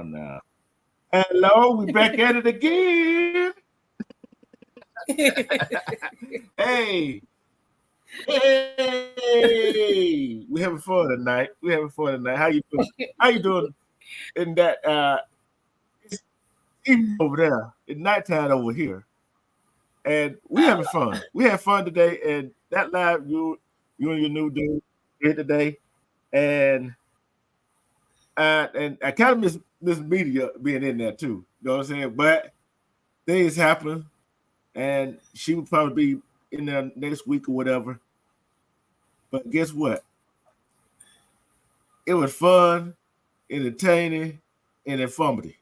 Now. Hello, we back at it again. Hey, we having fun tonight. How you doing? In that it's evening over there, it's nighttime over here, and we having fun. We had fun today, and that live you and your new dude here today, and I kind of miss media being in there too. You know what I'm saying? But things happen, and she would probably be in there next week or whatever. But guess what? It was fun, entertaining, and informative.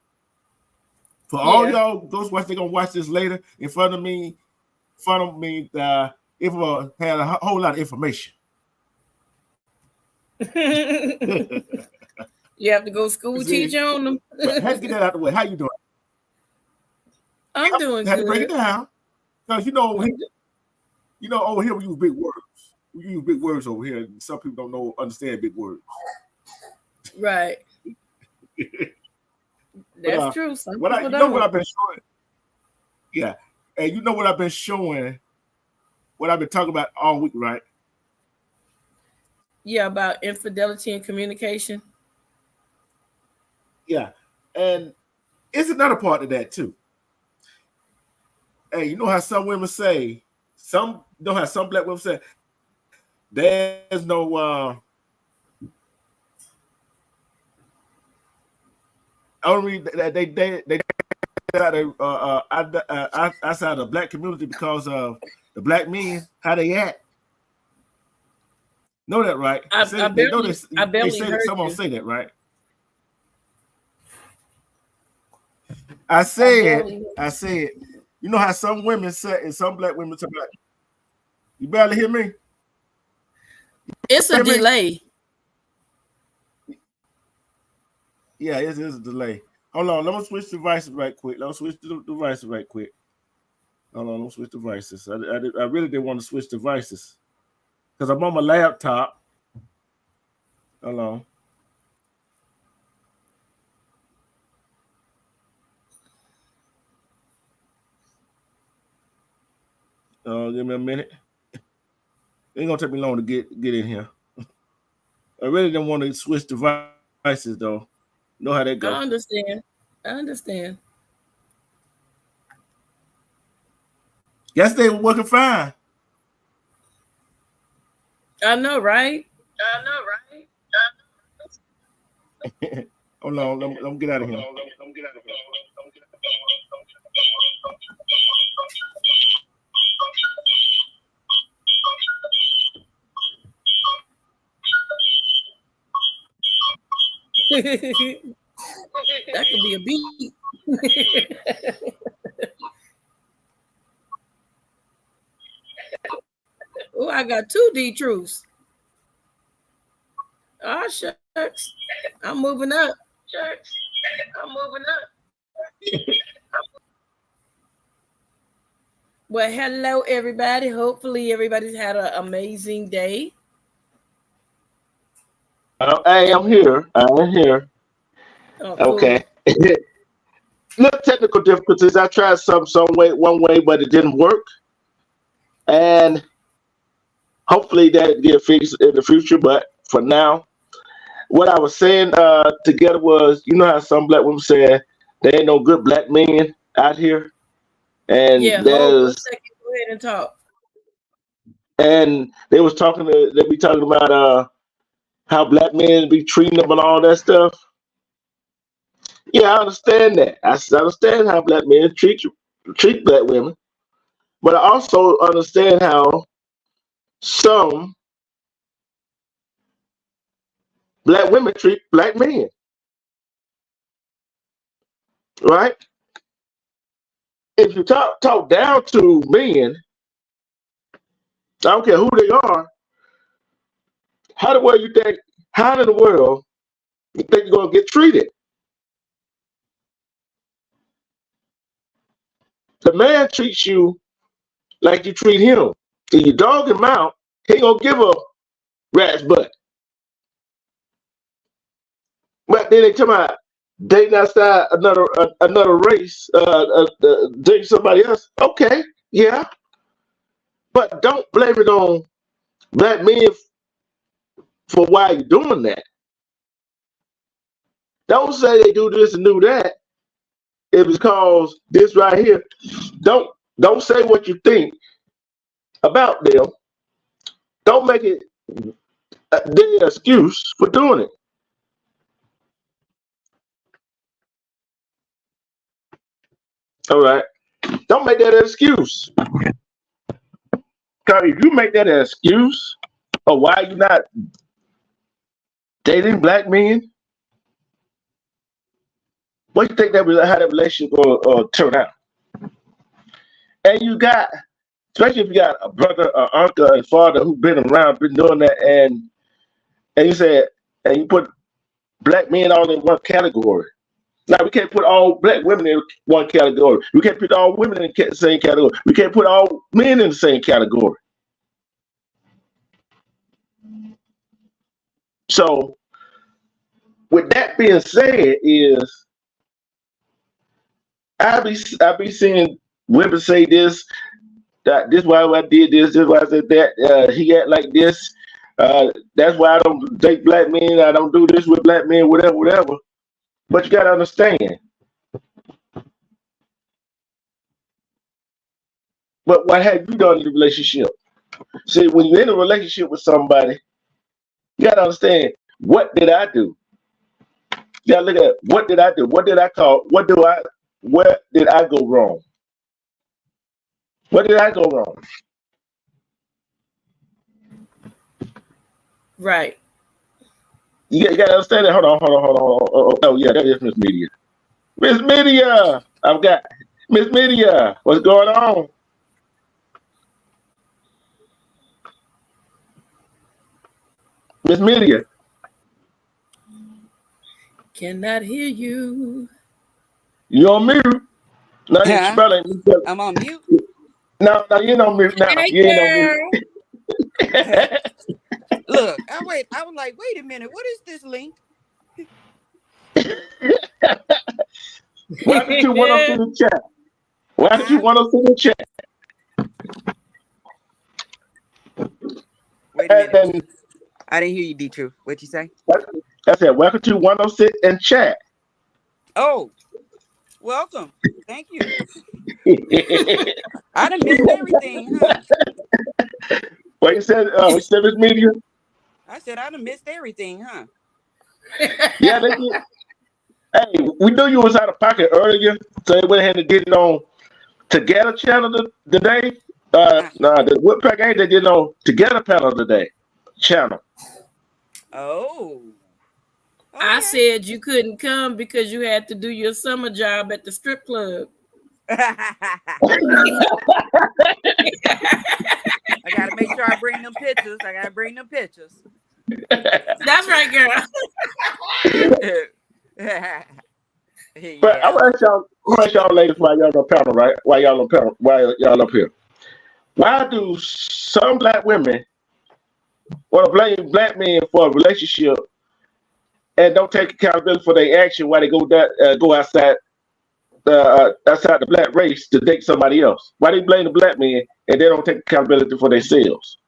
For all y'all, those watch, they're gonna watch this later in front of me. It will have a whole lot of information. You have to go school teach on them. How to get that out of the way? How you doing? I'm doing good. Had to break it down because over here we use big words. We use big words over here. And some people don't understand big words. Right. That's true. Some people don't. You know what I've been showing? Yeah, and you know what I've been showing? What I've been talking about all week, right? Yeah, about infidelity and communication. Yeah, and it's another part of that too. Hey, you know how some women say, some black women say, there's no only they outside the black community because of the black men, how they act. Know that, right? I barely heard someone you. say that, right? I said, you know how some women say, and some black women talk about, you barely hear me? It's a delay. Yeah, it is a delay. Hold on, let me switch devices right quick. Hold on, let me switch devices. I really didn't want to switch devices because I'm on my laptop. Hold on. Give me a minute. It ain't gonna take me long to get in here. I really didn't want to switch devices though. Know how that goes. I understand. Guess they were working fine. I know, right? Hold on, let me get out of here. That could be a beat. Oh, I got 2 D truths. Oh, shucks. I'm moving up. Well, hello, everybody. Hopefully, everybody's had an amazing day. Hey, I'm here. Oh, cool. Okay. Little technical difficulties. I tried one way, but it didn't work. And hopefully that get fixed in the future. But for now, what I was saying together was, you know how some black women say there ain't no good black men out here, and Yeah, hold one second. Go ahead and talk. and they was talking they be talking about how black men be treating them and all that stuff. Yeah, I understand that. Understand how black men treat black women, but I also understand how some black women treat black men. Right? If you talk down to men, I don't care who they are. How the world you think? How in the world you think you're gonna get treated? The man treats you like you treat him. If you dog him out, he ain't gonna give a rat's butt. But then they come out dating outside another race, dating somebody else. Okay, yeah, but don't blame it on black men for why you're doing that. Don't say they do this and do that. If it's because this right here, don't say what you think about them. Don't make it their excuse for doing it. All right. Don't make that an excuse. Because if you make that an excuse of why you're not dating black men, what do you think how that relationship will turn out? And you got, especially if you got a brother, or uncle, and father who've been around, been doing that, and you said, and you put black men all in one category. Now we can't put all black women in one category. We can't put all women in the same category. We can't put all men in the same category. So, with that being said, is I be seeing women say this, that this why I did this why I said that. He act like this. That's why I don't date black men. I don't do this with black men. Whatever, whatever. But you gotta understand. But what have you done in the relationship? See, when you're in a relationship with somebody, you gotta understand, what did I do? You gotta look at, what did I do? What did I call? Where did I go wrong? What did I go wrong? Right. You gotta understand that. Hold on. Oh yeah, that is Miss Media. Miss Media, I've got Miss Media. What's going on? Miss Media. Cannot hear you. You on mute? No, you Huh? spelling. I'm on mute. No, you ain't on mute now. Hey, You ain't on girl. mute. Look, I was like, wait a minute, what is this link? Why did you want us in the chat? Why did you want us in the chat? Wait a minute. And I didn't hear you, D-True. What'd you say? I said, welcome to 106 and chat. Oh, welcome. Thank you. I done missed everything, huh? What you said, Miss Media? I said I done missed everything, huh? Yeah, they did. Hey, we knew you was out of pocket earlier, so they went ahead and did it on Together channel today. The Woodpecker ain't, they did it on Together panel today. Channel. Oh. Okay. I said you couldn't come because you had to do your summer job at the strip club. I gotta make sure I bring them pictures. That's right, girl. Yeah. But I'm gonna ask y'all ladies while y'all on panel, right? While y'all up here. Why do some black women want to blame black men for a relationship and don't take accountability for their action while they go outside the black race to date somebody else? Why they blame the black men and they don't take accountability for themselves?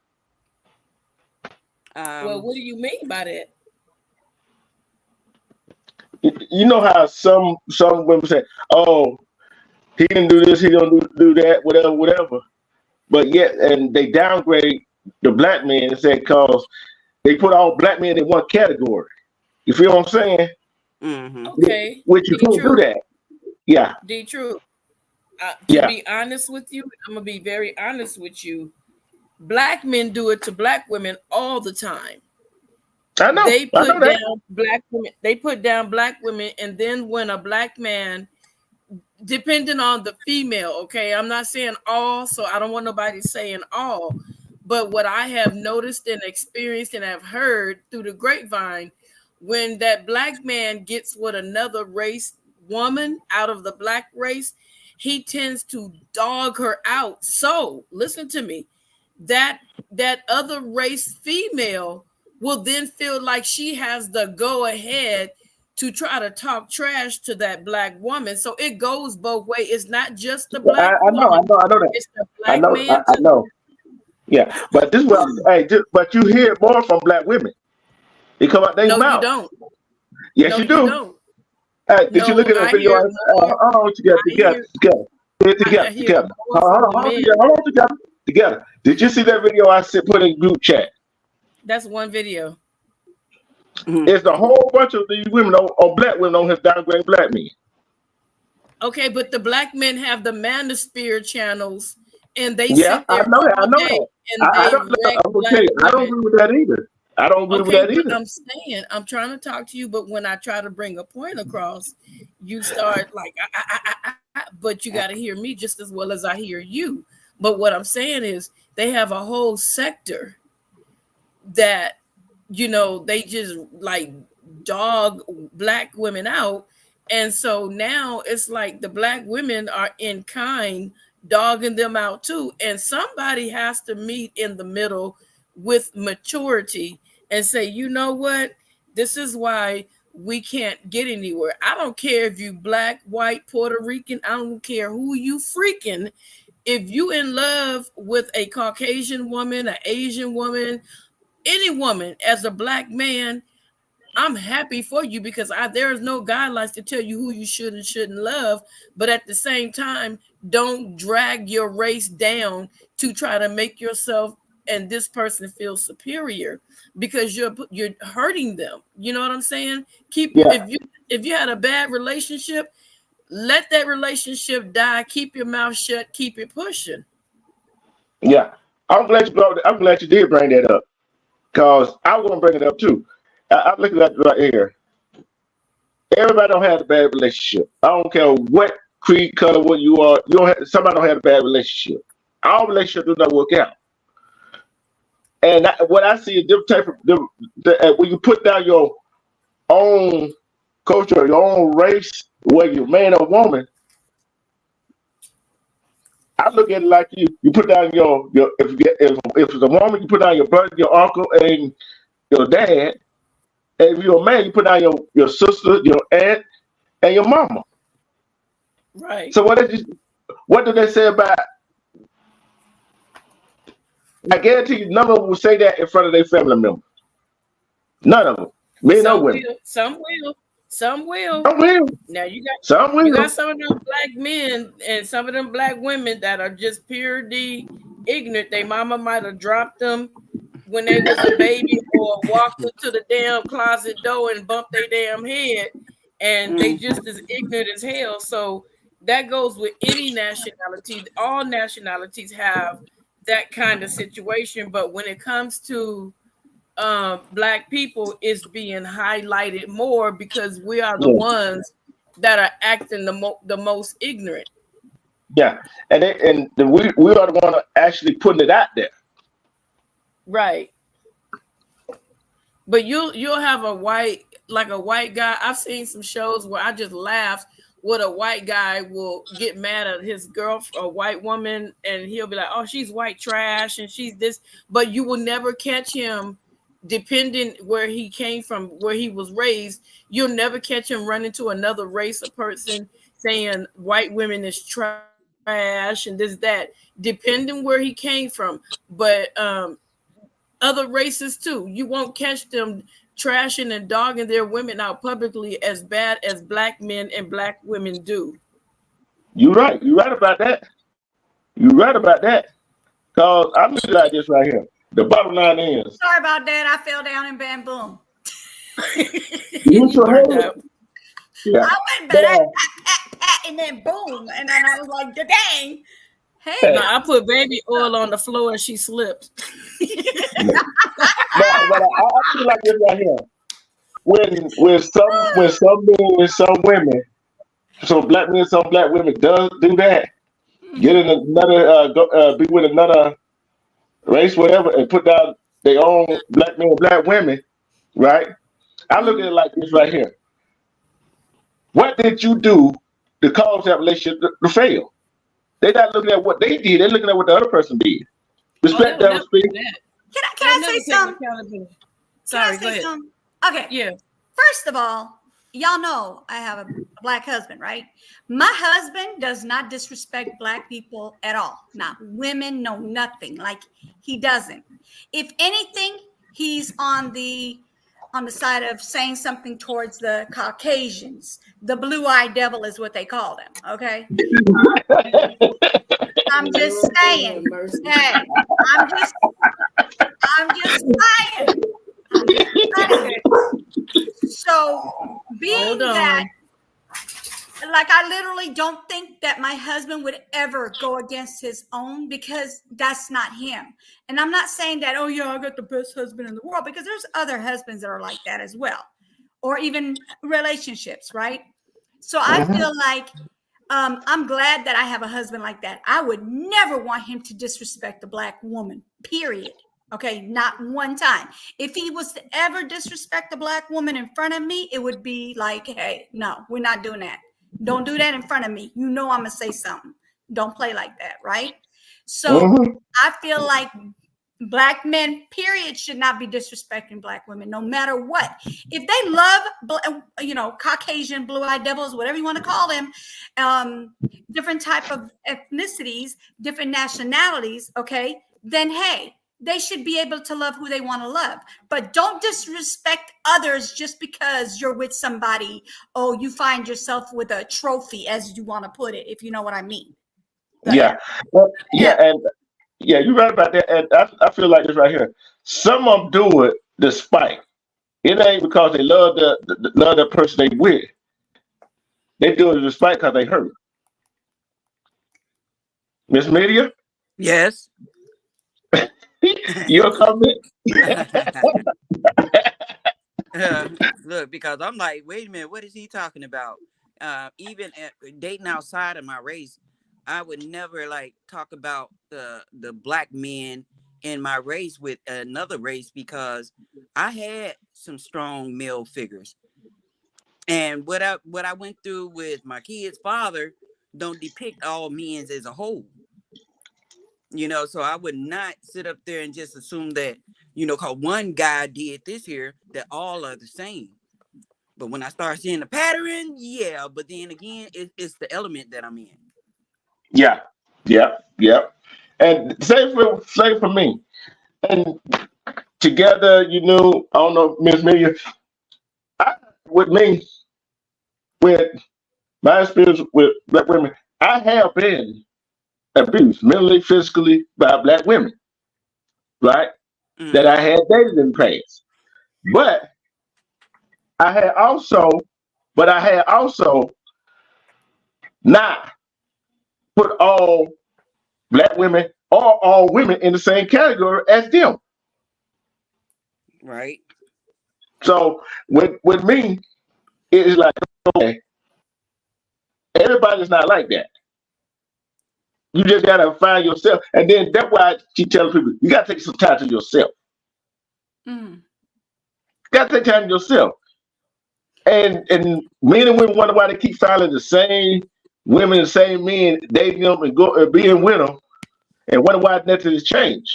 Well, what do you mean by that? You know how some women say, "Oh, he didn't do this, he don't do that, whatever." But yet, and they downgrade the black men and say because they put all black men in one category. You feel what I'm saying? Mm-hmm. Okay, Which you can't do that. Yeah, True. To yeah. be honest with you, I'm gonna be very honest with you. Black men do it to black women all the time. I know that. Down black women. They put down black women, and then when a black man, depending on the female, okay, I'm not saying all, so I don't want nobody saying all, but what I have noticed and experienced and have heard through the grapevine, when that black man gets with another race woman out of the black race, he tends to dog her out. So listen to me, that other race female will then feel like she has the go ahead to try to talk trash to that black woman. So it goes both ways. It's not just the black I know woman, that. it's the black man I too. know. Yeah, but this is what but you hear more from black women. They come out their No, you mouth. don't. Yes, No, you you do. don't. Did you No, look at that I video? hear more. Hold on, together. I hear more Hold from on, men. together. Did you see that video I said put in group chat? That's one video. Mm-hmm. It's a whole bunch of these women or black women on his downgrade black men. Okay, but the black men have the manosphere channels, and they Yeah, sit I there know that. I all know day that. and I they don't. wreck I'm gonna tell black you, I don't women. agree with that either. I don't agree with Okay, that but either. I'm saying, I'm trying to talk to you, but when I try to bring a point across, you start like, but you got to hear me just as well as I hear you. But what I'm saying is, they have a whole sector that, they just like dog black women out. And so now it's like the black women are in kind dogging them out too. And somebody has to meet in the middle with maturity and say, you know what? This is why we can't get anywhere. I don't care if you black, white, Puerto Rican, I don't care who you freaking. If you in love with a Caucasian woman, an Asian woman, any woman as a black man, I'm happy for you because there is no guidelines to tell you who you should and shouldn't love. But at the same time, don't drag your race down to try to make yourself and this person feel superior because you're hurting them. You know what I'm saying? Yeah, If you had a bad relationship, let that relationship die. Keep your mouth shut. Keep it pushing. yeah. I'm glad you did bring that up because I was gonna bring it up too. I'm looking at it right here. Everybody don't have a bad relationship. I don't care what creed, color, what you are. You don't have, somebody don't have a bad relationship. All relationships do not work out. And what I see is different type of when you put down your own culture, your own race, whether you're man or woman. I look at it like you put down your if it's a woman, you put down your brother, your uncle, and your dad. And if you're a man, you put down your sister, your aunt, and your mama. Right. So what did they say about? I guarantee you, none of them will say that in front of their family members. None of them, men or Some women. will, some will, some will. Some will, Now some you got will. some of them black men and some of them black women that are just pure D ignorant. They mama might have dropped them when they was a baby or walked into the damn closet door and bumped their damn head, and they just as ignorant as hell. So that goes with any nationality. All nationalities have that kind of situation, but when it comes to black people, is being highlighted more because we are the Yeah, ones that are acting the most ignorant. yeah. We are the one actually putting it out there. Right. But you'll have a white guy. I've seen some shows where I just laugh what a white guy will get mad at his girl, a white woman, and he'll be like, oh, she's white trash and she's this, but you will never catch him, depending where he came from, where he was raised, you'll never catch him running to another race or person saying white women is trash and this, that, depending where he came from. But other races too. You won't catch them trashing and dogging their women out publicly as bad as black men and black women do. You're right. You're right about that. You're right about that. Cause I'm looking like this right here. The bottom line is, Sorry about that. I fell down and bam boom. you You burned out. Yeah. I went back, pat, and then boom. And then I was like, dang. Hey. No, I put baby oil on the floor and she slipped. But I feel like this right here. When some men and some women, some black men, some black women does do that, get in another be with another race, whatever, and put down their own black men, black women, right? I look at it like this right here. What did you do to cause that relationship to fail? They're not looking at what they did. They're looking at what the other person did. Respect that. Can I say something? Sorry, go ahead. Okay. Yeah. First of all, y'all know I have a black husband, right? My husband does not disrespect black people at all. Not women, no nothing. Like, he doesn't. If anything, he's on the side of saying something towards the Caucasians. The blue-eyed devil is what they call them. Okay. I'm just saying. Hey, I'm just saying. So being that, like, I literally don't think that my husband would ever go against his own, because that's not him. And I'm not saying that, oh yeah, I got the best husband in the world, because there's other husbands that are like that as well, or even relationships, right? So I feel like I'm glad that I have a husband like that. I would never want him to disrespect a black woman, period. Okay, not one time. If he was to ever disrespect a black woman in front of me, it would be like, hey, no, we're not doing that. Don't do that in front of me. You know I'm going to say something. Don't play like that, right? So I feel like black men, period, should not be disrespecting black women, no matter what. If they love, Caucasian, blue-eyed devils, whatever you want to call them, different type of ethnicities, different nationalities, okay, then hey, they should be able to love who they want to love. But don't disrespect others just because you're with somebody. Oh, you find yourself with a trophy, as you want to put it, if you know what I mean. Yeah. You're right about that. And I feel like this right here. Some of them do it despite. It ain't because they love the person they with. They do it despite because they hurt. Miss Media? Yes. Your comment? Look, because I'm like, wait a minute, what is he talking about? Even dating outside of my race, I would never like talk about the black men in my race with another race, because I had some strong male figures, and what I went through with my kid's father don't depict all men as a whole. So I would not sit up there and just assume that, cause one guy did this here, that all are the same. But when I start seeing the pattern, yeah. But then again, it's the element that I'm in. Yeah. And same for me. And together, I don't know, Miss Media, with me, with my experience with black women, I have been abused mentally, physically by black women, right? That I had dated in the past. But I had also not put all black women or all women in the same category as them. Right. So with me, it is like, okay, everybody's not like that. You just gotta find yourself, and then that's why I keep telling people, you gotta take some time to yourself. You gotta take time to yourself. And men and women wonder why they keep finding the same women, the same men, dating them and being with them, and wonder why nothing has changed.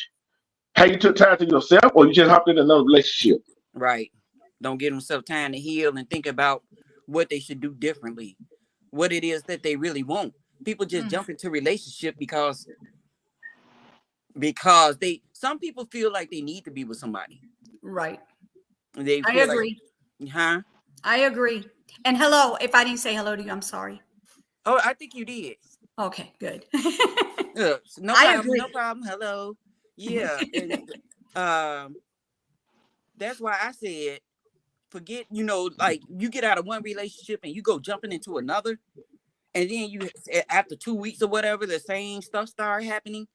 How you took time to yourself, or you just hopped in another relationship. Right. Don't give themselves time to heal and think about what they should do differently, what it is that they really want. People just jump into relationship because some people feel like they need to be with somebody. Right. They I feel agree. like, huh? I agree. And hello, if I didn't say hello to you, I'm sorry. Oh, I think you did. Okay, good. No I problem. agree. No problem. Hello. Yeah, and um, that's why I said forget. Like you get out of one relationship and you go jumping into another, and then you after 2 weeks or whatever, the same stuff start happening.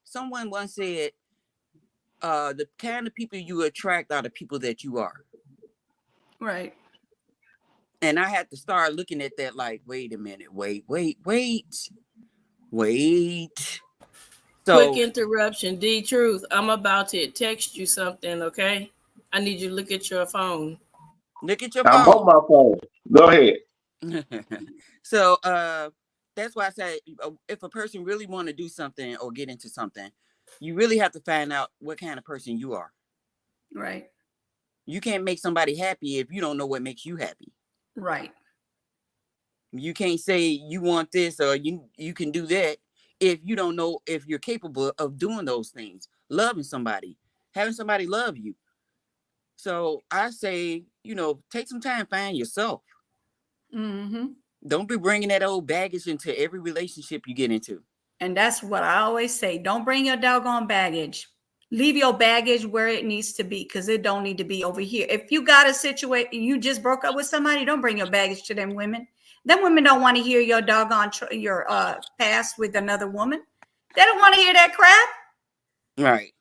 Someone once said, the kind of people you attract are the people that you are. Right. And I had to start looking at that like, wait a minute, wait. Quick So interruption. D Truth, I'm about to text you something, okay? I need you to look at your phone. look at your I'm phone. on my phone. Go ahead. So that's why I say if a person really want to do something or get into something, you really have to find out what kind of person you are. Right. You can't make somebody happy if you don't know what makes you happy. Right. You can't say you want this or you can do that if you don't know if you're capable of doing those things, loving somebody, having somebody love you. So I say, take some time, find yourself. Mm-hmm. Don't be bringing that old baggage into every relationship you get into. And that's what I always say. Don't bring your doggone baggage. Leave your baggage where it needs to be, because it don't need to be over here. If you got a situation, you just broke up with somebody, don't bring your baggage to them women. Them women don't want to hear your doggone your past with another woman. They don't want to hear that crap. Right.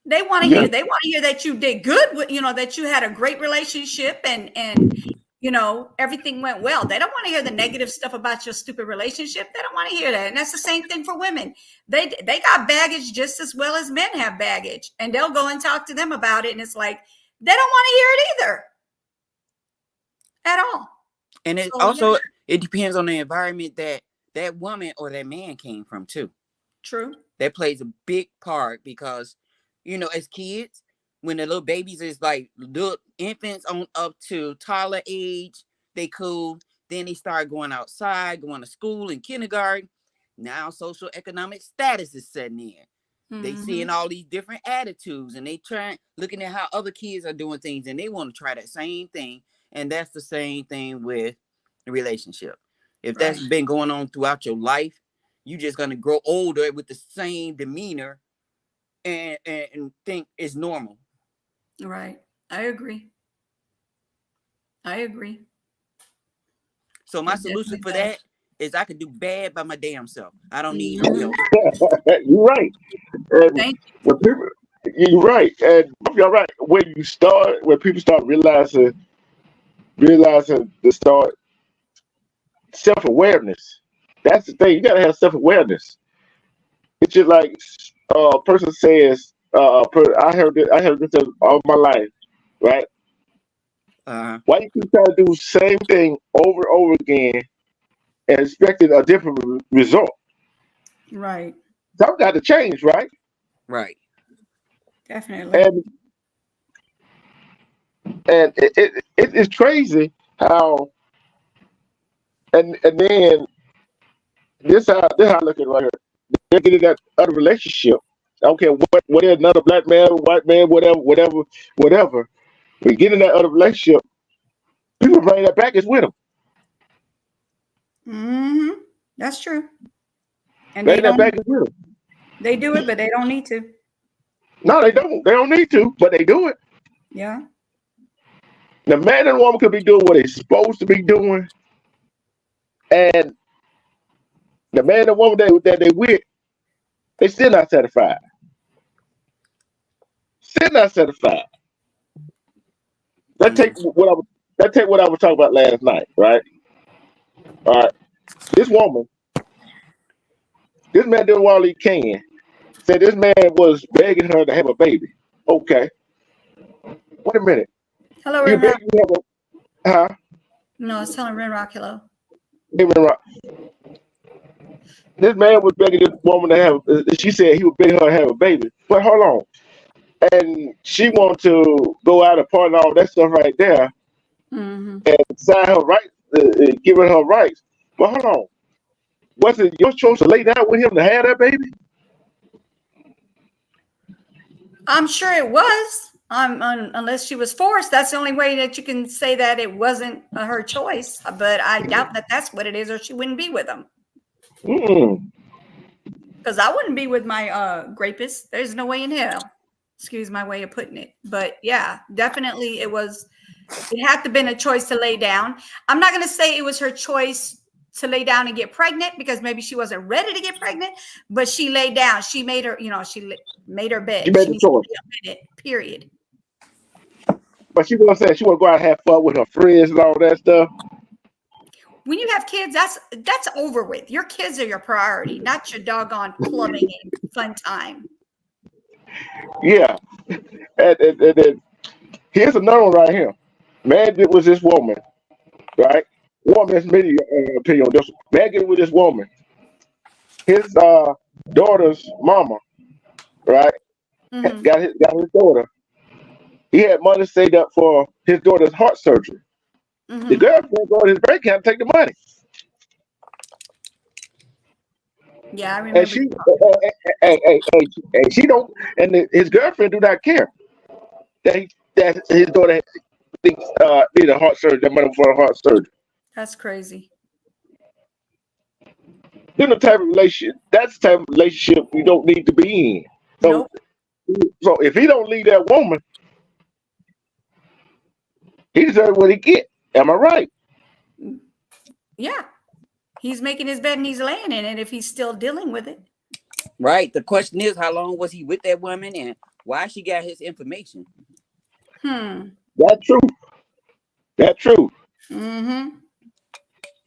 They want to Yeah. hear. They want to hear that you did good with, that you had a great relationship and everything went well. They don't want to hear the negative stuff about your stupid relationship. They don't want to hear that. And that's the same thing for women. They got baggage just as well as men have baggage, and they'll go and talk to them about it. And it's like, they don't want to hear it either at all. And it So, also, it depends on the environment that woman or that man came from too. true. That plays a big part because, as kids, when the little babies is like little infants on up to toddler age, they cool. Then they start going outside, going to school and kindergarten. Now social economic status is setting in. They seeing all these different attitudes and they looking at how other kids are doing things and they want to try that same thing. And that's the same thing with the relationship. If that's been going on throughout your life, you're just gonna grow older with the same demeanor and think it's normal. Right. I agree. So my It solution definitely for does. that is I could do bad by my damn self. I don't need no help. You're right. And Thank when people, you're right. And you're right. When people start realizing to start self-awareness. That's the thing. You gotta have self-awareness. It's just like a person says, I heard this all my life, right? Why you keep trying to do the same thing over and over again and expecting a different result? you. Right. Something got to change, right? Right. Definitely. And it's crazy how and then this how I look at it right here. They get in that other relationship. I don't care what is another black man, white man, whatever. We get in that other relationship, people bring that baggage with them. Mm-hmm. That's true. And they Bring that don't. baggage with them. They do it, but they don't need to. No, they don't. They don't need to, but they do it. Yeah. The man and woman could be doing what they're supposed to be doing, and the man and woman that they with, they still not satisfied. Still not satisfied. That take what I was talking about last night, right? All right. This woman, this man doing all he can. Said this man was begging her to have a baby. Okay. Wait a minute. Hello, You Rimrock. begging to have a No, I was telling Rimrock hello. This man was begging this woman to have. She said he was begging her to have a baby. But hold on. And she wanted to go out and party and all that stuff right there Mm-hmm. and sign her rights, giving her rights. But hold on. Was it your choice to lay down with him to have that baby? I'm sure it was. Unless she was forced, that's the only way that you can say that it wasn't her choice. But I doubt that that's what it is, or she wouldn't be with him. Because I wouldn't be with my rapist. There's no way in hell. Excuse my way of putting it. But yeah, definitely it had to have been a choice to lay down. I'm not going to say it was her choice to lay down and get pregnant, because maybe she wasn't ready to get pregnant, but she laid down. She made her, she made her bed. She made She the needs to choice. be a minute, period. But she was saying she want to go out and have fun with her friends and all that stuff. When you have kids, that's over with. Your kids are your priority, not your doggone clubbing and fun time. Yeah. And here's another one right here. Man get with this woman, right? Woman's many opinion on this. Man get with this woman. His daughter's mama, right? Mm-hmm. Got his daughter. He had money saved up for his daughter's heart surgery. Mm-hmm. The girlfriend go to his bank account and take the money. Yeah, I remember. And she don't, and his girlfriend do not care that his daughter thinks need a heart surgery, that money for a heart surgery. That's crazy. That's the type of relationship you don't need to be in. So, so if he don't leave that woman, he deserves what he get. Am I right? Yeah. He's making his bed and he's laying in it if he's still dealing with it. Right. The question is, how long was he with that woman, and why she got his information? That's true. That's true. Mm-hmm.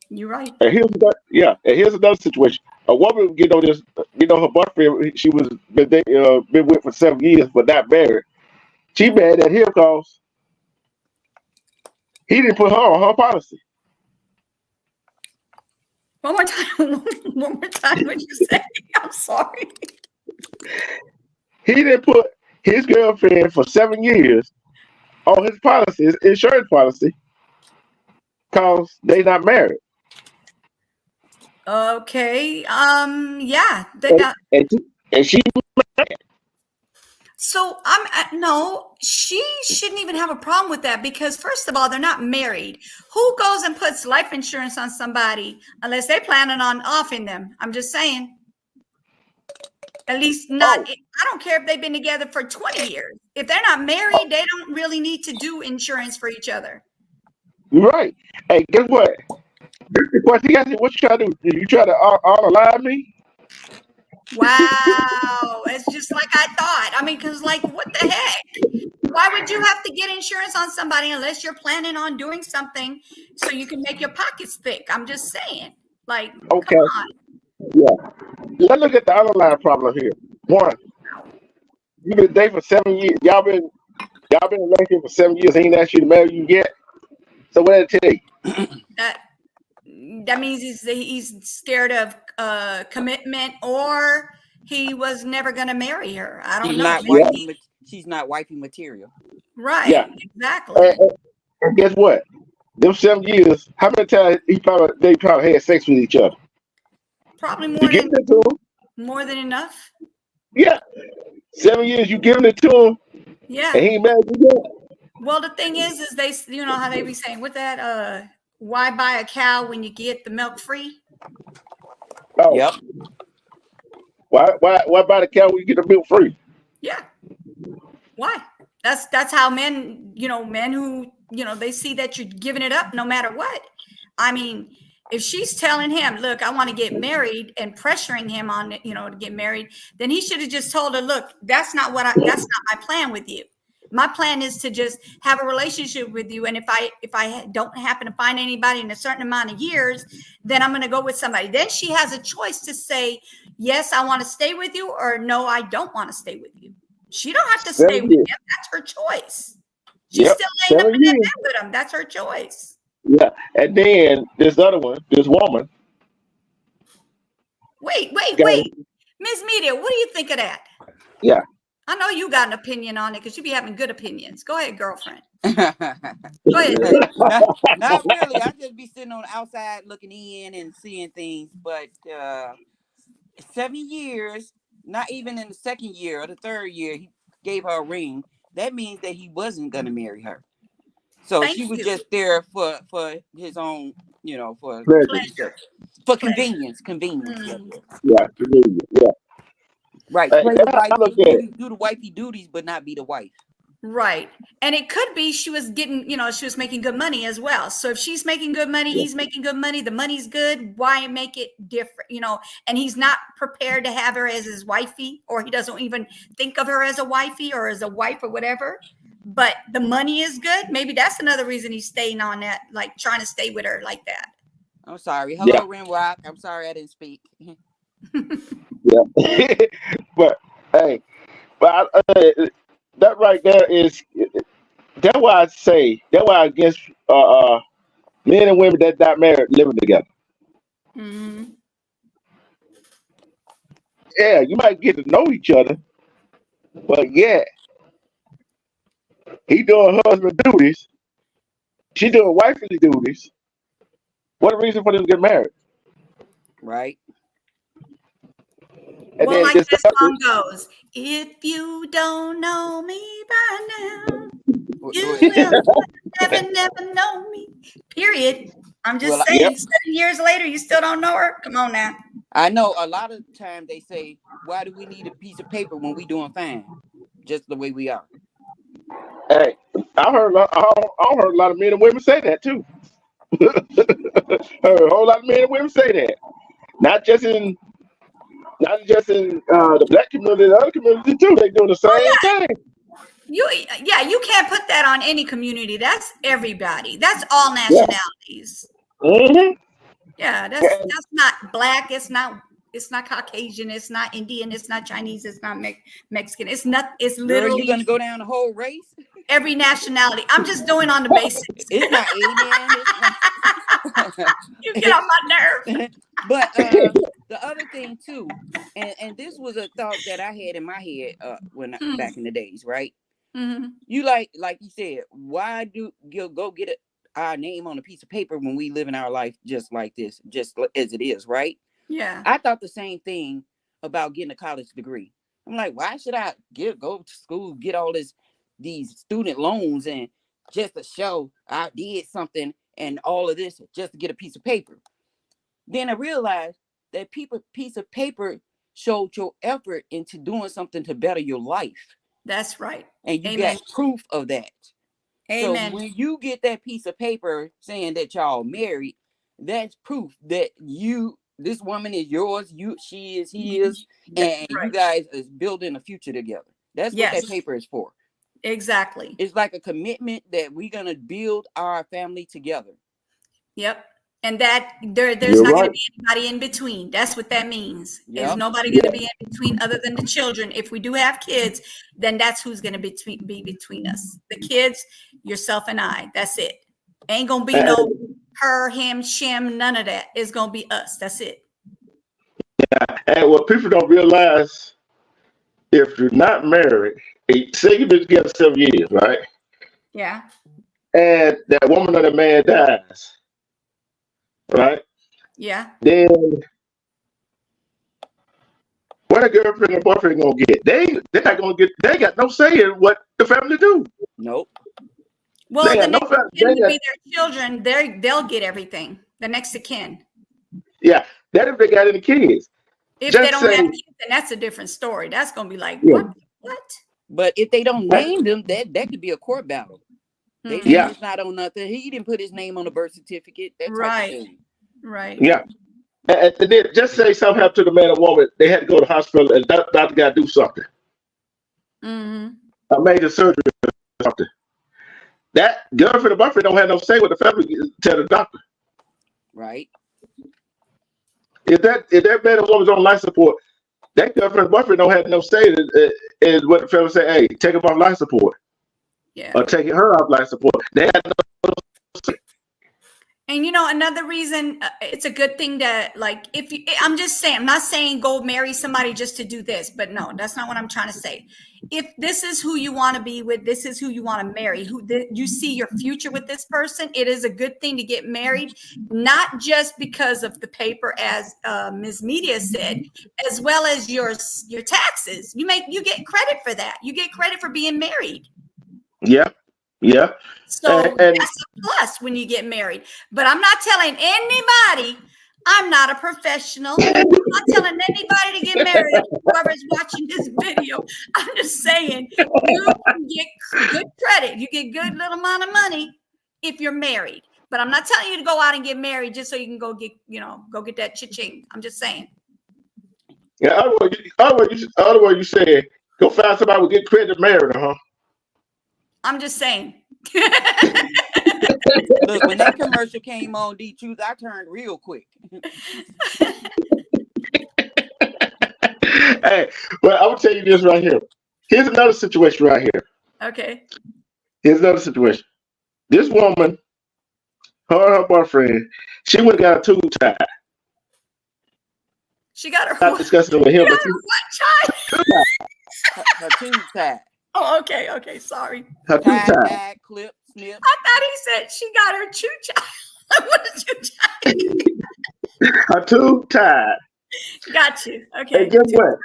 You're right. And here's another situation. A woman, her boyfriend, she was been with for 7 years, but not married. She mad at him because he didn't put her on her policy. One more time. One more time. What you say? I'm sorry. He didn't put his girlfriend for 7 years on his policy, his insurance policy, because they not married. Okay. Yeah. And she So no, she shouldn't even have a problem with that, because first of all, they're not married. Who goes and puts life insurance on somebody unless they're planning on offing them? I'm just saying. At least not. I don't care if they've been together for 20 years. If they're not married, they don't really need to do insurance for each other. You're right. Hey, guess what? This is the question he asked me, what you try to do? You try to align me? Wow. It's just like I thought. I mean, because what the heck? Why would you have to get insurance on somebody unless you're planning on doing something so you can make your pockets thick? I'm just saying. Okay. Come on. Yeah. Let's look at the underlying problem here. One, you've been dating for 7 years. Y'all been in a relationship for 7 years. He ain't asked you to marry you yet. So what did it tell you? That means he's scared of commitment, or he was never going to marry her. I don't know. She's not wifey material. Right. Yeah. Exactly. And guess what? Them 7 years, how many times they probably had sex with each other? Probably more than enough. Yeah. 7 years, you giving it to him. Yeah. And he ain't married you yet. Well, the thing is they, how they be saying with that, why buy a cow when you get the milk free? Oh. Yep. Why buy the cow when you get the milk free? Yeah. Why? That's how men who, they see that you're giving it up no matter what. I mean, if she's telling him, look, I want to get married, and pressuring him on, to get married, then he should have just told her, look, that's not my plan with you. My plan is to just have a relationship with you. And if I don't happen to find anybody in a certain amount of years, then I'm going to go with somebody. Then she has a choice to say, yes, I want to stay with you, or no, I don't want to stay with you. She don't have to stay with him. That's her choice. She's still laying up in that bed with him. That's her choice. Yeah. And then this woman. Wait. Miss Media, what do you think of that? Yeah. I know you got an opinion on it because you be having good opinions. Go ahead, girlfriend. Go ahead. Not really. I just be sitting on the outside looking in and seeing things. But 7 years, not even in the second year or the third year, he gave her a ring. that means that he wasn't gonna marry her. So Thank she was you. just there for his own, for Pleasure. for Pleasure. convenience. Convenience. Mm. Yeah, yeah. Right. Hey, Play the I look wifey, at it. do the wifey duties, but not be the wife. Right. And it could be she was getting, she was making good money as well. So if she's making good money, he's making good money, the money's good, why make it different? And he's not prepared to have her as his wifey, or he doesn't even think of her as a wifey or as a wife or whatever. But the money is good. Maybe that's another reason he's staying on that, like trying to stay with her like that. I'm sorry. Yeah. Hello, Renrock. I'm sorry I didn't speak. Yeah. But hey, that right there is that's why I against men and women that not married living together. Mm-hmm. Yeah, you might get to know each other, but yeah, he doing husband duties, she doing wifely duties. What a reason for them to get married. Right. And Well, then like this that other, song goes, if you don't know me by now, you Well, will never know me. Period. I'm just well, yep. saying, 7 years later, you still don't know her. Come on now. I know a lot of time they say, why do we need a piece of paper when we doing fine? Just the way we are. Hey, I heard a lot of men and women say that too. Heard a whole lot of men and women say that. Not just in the black community, the other community too. They doing the same thing. You can't put that on any community. That's everybody. That's all Yeah. nationalities. Mm-hmm. Yeah, that's not black. It's not Caucasian. It's not Indian. It's not Chinese. It's not Mexican. It's Girl, you literally gonna go down the whole race? every nationality. I'm just doing on the basics. It's not alien. You get on my nerve. But the other thing too, and this was a thought that I had in my head back in the days, right? Mm-hmm. You like you said, why do you go get our name on a piece of paper when we live in our life just like this, just as it is, right? Yeah. I thought the same thing about getting a college degree. I'm like, why should I go to school, get all these student loans, and just to show I did something and all of this just to get a piece of paper? Then I realized that piece of paper showed your effort into doing something to better your life. That's right. And you Amen. got proof of that. Amen. So when you get that piece of paper saying that y'all married, that's proof that this woman is yours, she is his, and Right. you guys is building a future together. That's what that paper is for. Exactly. It's like a commitment that we're gonna build our family together. Yep. And that there's You're not right. going to be anybody in between. That's what that means. Yep. There's nobody going to be in between other than the children. If we do have kids, then that's who's going to be between us. The kids, yourself and I. That's it. Ain't going to be no her, him, shim, none of that. It's going to be us. That's it. And what people don't realize, if you're not married, say you've been together 7 years, right? Yeah. And that woman or that man dies, right? Yeah. Then what a girlfriend and boyfriend gonna get? They're not gonna get. They got no say in what the family do. Nope. Well, They the got no next family. kin would be their children. They'll get everything. The next of kin. Yeah, that if they got any kids. If Just they don't say- have kids, then that's a different story. That's going to be like, Yeah. what? But if they don't name them, that could be a court battle. They name Yeah. is not on nothing. He didn't put his name on the birth certificate. That type Right. of thing. Right. Yeah. And then just say something happened to the man or woman, they had to go to the hospital and doctor got to do something. Mm-hmm. A major surgery or something. That girlfriend or boyfriend don't have no say what the family tell the doctor. Right. If that man or woman's on life support, that girlfriend or boyfriend don't have no say in what the family say, hey, take him off life support. Yeah. Or taking her off life support. They have no say. And another reason it's a good thing to I'm just saying, I'm not saying go marry somebody just to do this, but no, that's not what I'm trying to say. If this is who you want to be with, this is who you want to marry, you see your future with this person, it is a good thing to get married, not just because of the paper, as Ms. Media said, as well as your taxes. You get credit for that. You get credit for being married. Yeah, yeah. So And that's a plus when you get married. But I'm not telling anybody I'm not a professional. I'm not telling anybody to get married. Whoever's watching this video, I'm just saying you can get good credit. You get good little amount of money if you're married. But I'm not telling you to go out and get married just so you can go get, go get that cha-ching. I'm just saying. yeah, otherwise you said go find somebody with good credit to marry her, huh? I'm just saying. Look, when that commercial came on, D-Truth, I turned real quick. Hey, well, I will tell you this right here. Here's another situation right here. Okay. Here's another situation. This woman, her and her boyfriend, she went and got a tube tied. She got her Not discussing it with him, but Her tube tied. Oh, okay. Sorry. her tube tied. Clip, snip. I thought he said she got her choo-choo. What is choo-choo? Her tube tied. Got you. Okay. And guess what?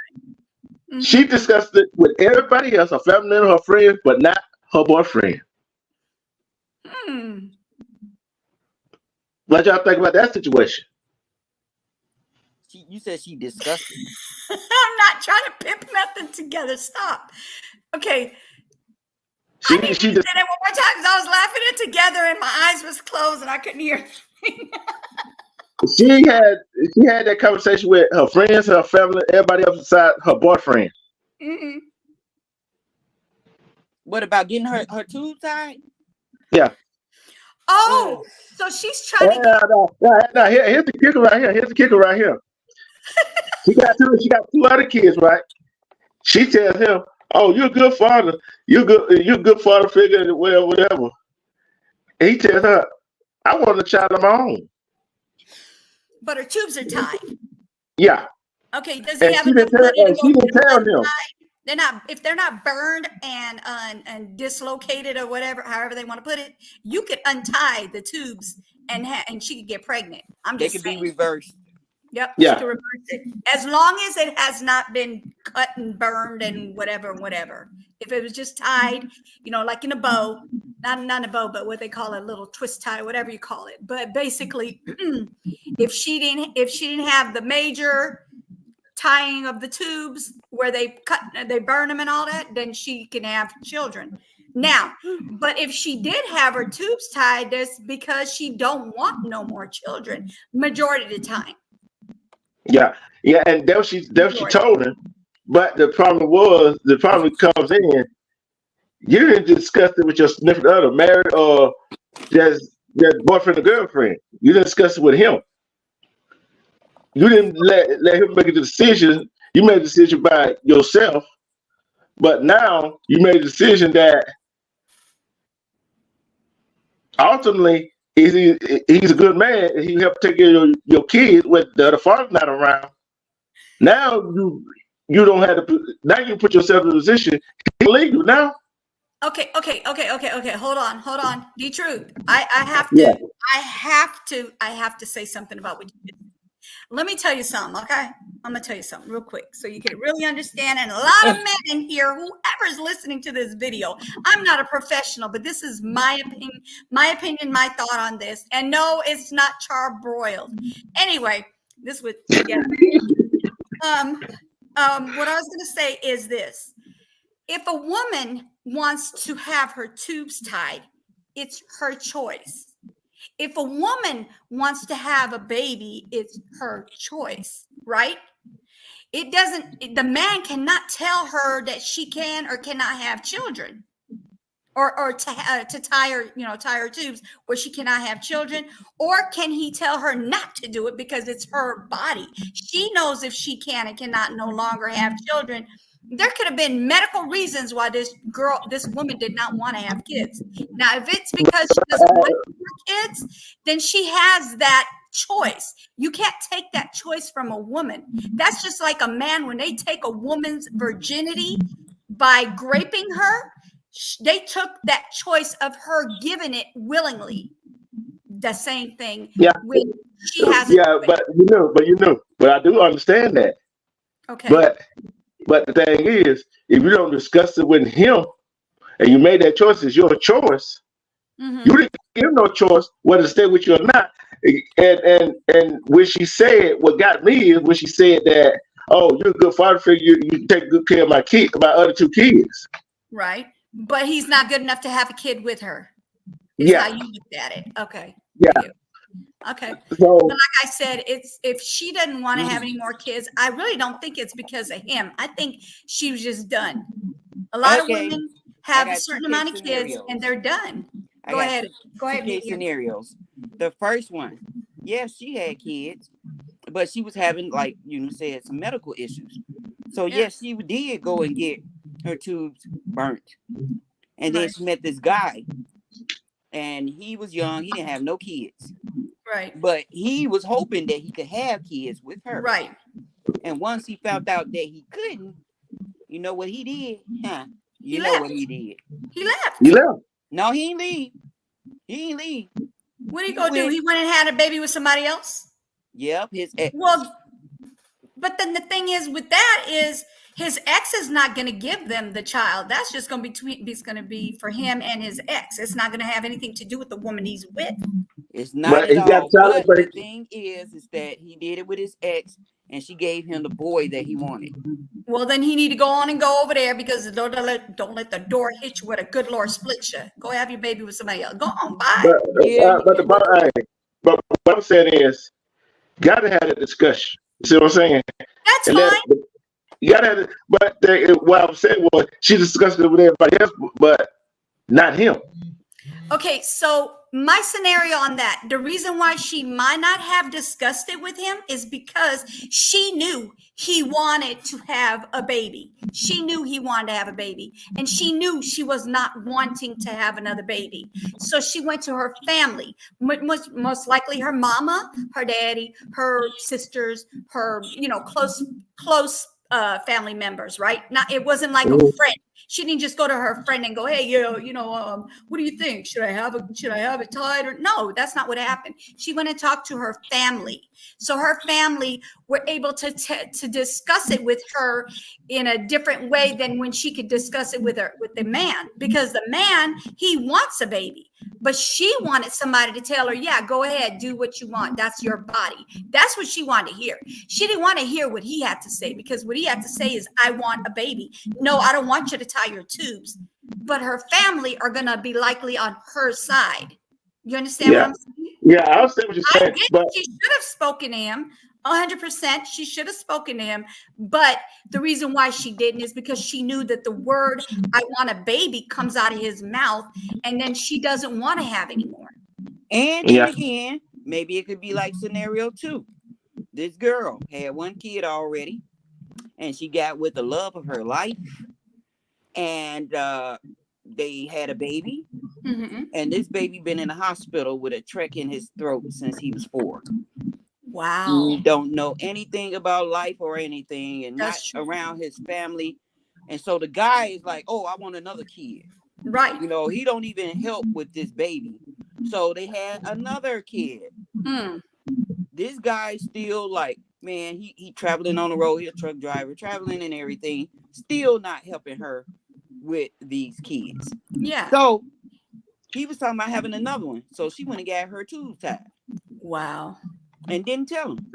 Mm-hmm. She discussed it with everybody else, her family and her friends, but not her boyfriend. What y'all think about that situation? You said she discussed it. I'm not trying to pimp nothing together. Stop. Okay. She say that one more time because I was laughing it together and my eyes was closed and I couldn't hear anything. She had that conversation with her friends, her family, everybody else besides her boyfriend. Mm-hmm. What about getting her tube tied? Yeah. Oh, so she's trying to. No, here's the kicker right here. She got two other kids, right? She tells him, "Oh, you're a good father. You're a good father figure, whatever." And he tells her, "I want a child of my own." But her tubes are tied. Yeah. Okay. Does he have enough money to go? She didn't tell him. They're not. If they're not burned and dislocated or whatever, however they want to put it, you could untie the tubes and she could get pregnant. They could be reversed. Yep. Yeah. She could reverse it as long as it has not been cut and burned and whatever. If it was just tied, like in a bow, not in a bow, but what they call a little twist tie, whatever you call it. But basically, if she didn't have the major tying of the tubes where they burn them and all that, then she can have children. Now, but if she did have her tubes tied, that's because she don't want no more children majority of the time. Yeah, and that she told him. But the problem comes in, you didn't discuss it with your significant other, married or just boyfriend or girlfriend. You didn't discuss it with him. You didn't let him make a decision. You made a decision by yourself. But now you made a decision that ultimately he's a good man and he helped take care of your kids when the other father's not around. Now you don't have to. Now you put yourself in a position he can leave you now. Okay. Hold on. D-Truth. I have to say something about what you did. Let me tell you something, okay? I'm gonna tell you something real quick so you can really understand. And a lot of men in here, whoever's listening to this video, I'm not a professional, but this is my opinion, my thought on this. And no, it's not charbroiled. Anyway, this would together. What I was gonna say is this: if a woman wants to have her tubes tied, it's her choice. If a woman wants to have a baby, it's her choice, right? The man cannot tell her that she can or cannot have children or to tie her tubes where she cannot have children. Or can he tell her not to do it because it's her body? She knows if she can and cannot no longer have children. There could have been medical reasons why this woman did not want to have kids. Now, if it's because she doesn't want to have kids, then she has that choice. You can't take that choice from a woman. That's just like a man when they take a woman's virginity by graping her. They took that choice of her giving it willingly. The same thing. Yeah. When she has. Yeah, but I do understand that. Okay. But the thing is, if you don't discuss it with him and you made that choice. It's your choice. Mm-hmm. You didn't give no choice whether to stay with you or not. And when she said, what got me is when she said that, oh, you're a good father figure, you take good care of my other two kids. Right. But he's not good enough to have a kid with her. Is Yeah. how you looked at it. Okay. Yeah. Okay. So, but like I said, it's if she doesn't want to have any more kids, I really don't think it's because of him. I think she was just done. A lot of women have a certain amount of kids and they're done. Go ahead. Go ahead. Two scenarios. The first one, yes, she had kids, but she was having, like you said, some medical issues. So yes, she did go and get her tubes burnt, and then she met this guy, and he was young. He didn't have no kids. Right. But he was hoping that he could have kids with her. Right. And once he found out that he couldn't, you know what he did? Huh? You know left. what he did? He left. He left. No, he ain't leave. He ain't leave. What did he go do? He went and had a baby with somebody else? Yep, his ex. Well, but then the thing is with that is his ex is not going to give them the child. That's just going to be for him and his ex. It's not going to have anything to do with the woman he's with. It's not at all. But the thing is that he did it with his ex, and she gave him the boy that he wanted. Well, then he need to go on and go over there because don't let the door hit you with a good Lord split you. Go have your baby with somebody else. Go on, bye. But what I'm saying is, gotta have a discussion. You see what I'm saying? That's fine. You gotta have it. But what I'm saying was, she discussed it with everybody else, but not him. Okay, so my scenario on that, the reason why she might not have discussed it with him is because she knew he wanted to have a baby. She knew he wanted to have a baby, and she knew she was not wanting to have another baby. So she went to her family, most likely her mama, her daddy, her sisters, her close family members, right? It wasn't like a friend. She didn't just go to her friend and go, "Hey, what do you think? Should I have it tied?" Or no, that's not what happened. She went and talked to her family. So her family were able to discuss it with her in a different way than when she could discuss it with the man, because the man, he wants a baby, but she wanted somebody to tell her, "Yeah, go ahead, do what you want. That's your body." That's what she wanted to hear. She didn't want to hear what he had to say, because what he had to say is, "I want a baby. No, I don't want you to tie your tubes." But her family are going to be likely on her side. You understand what I'm saying? Yeah, I understand what you're saying. But she should have spoken to him 100%. She should have spoken to him. But the reason why she didn't is because she knew that the word "I want a baby" comes out of his mouth, and then she doesn't want to have anymore. And then again, maybe it could be like scenario 2. This girl had one kid already, and she got with the love of her life, and they had a baby. Mm-hmm. And this baby been in the hospital with a trach in his throat since he was 4. Wow. He don't know anything about life or anything, and That's not true. around his family. And so the guy is like, "Oh, I want another kid." Right. He don't even help with this baby. So they had another kid. This guy still like, man, he traveling on the road. He's a truck driver, traveling and everything, still not helping her with these kids. Yeah. So he was talking about having another one. So she went and got her tubes tied. Wow. And didn't tell him.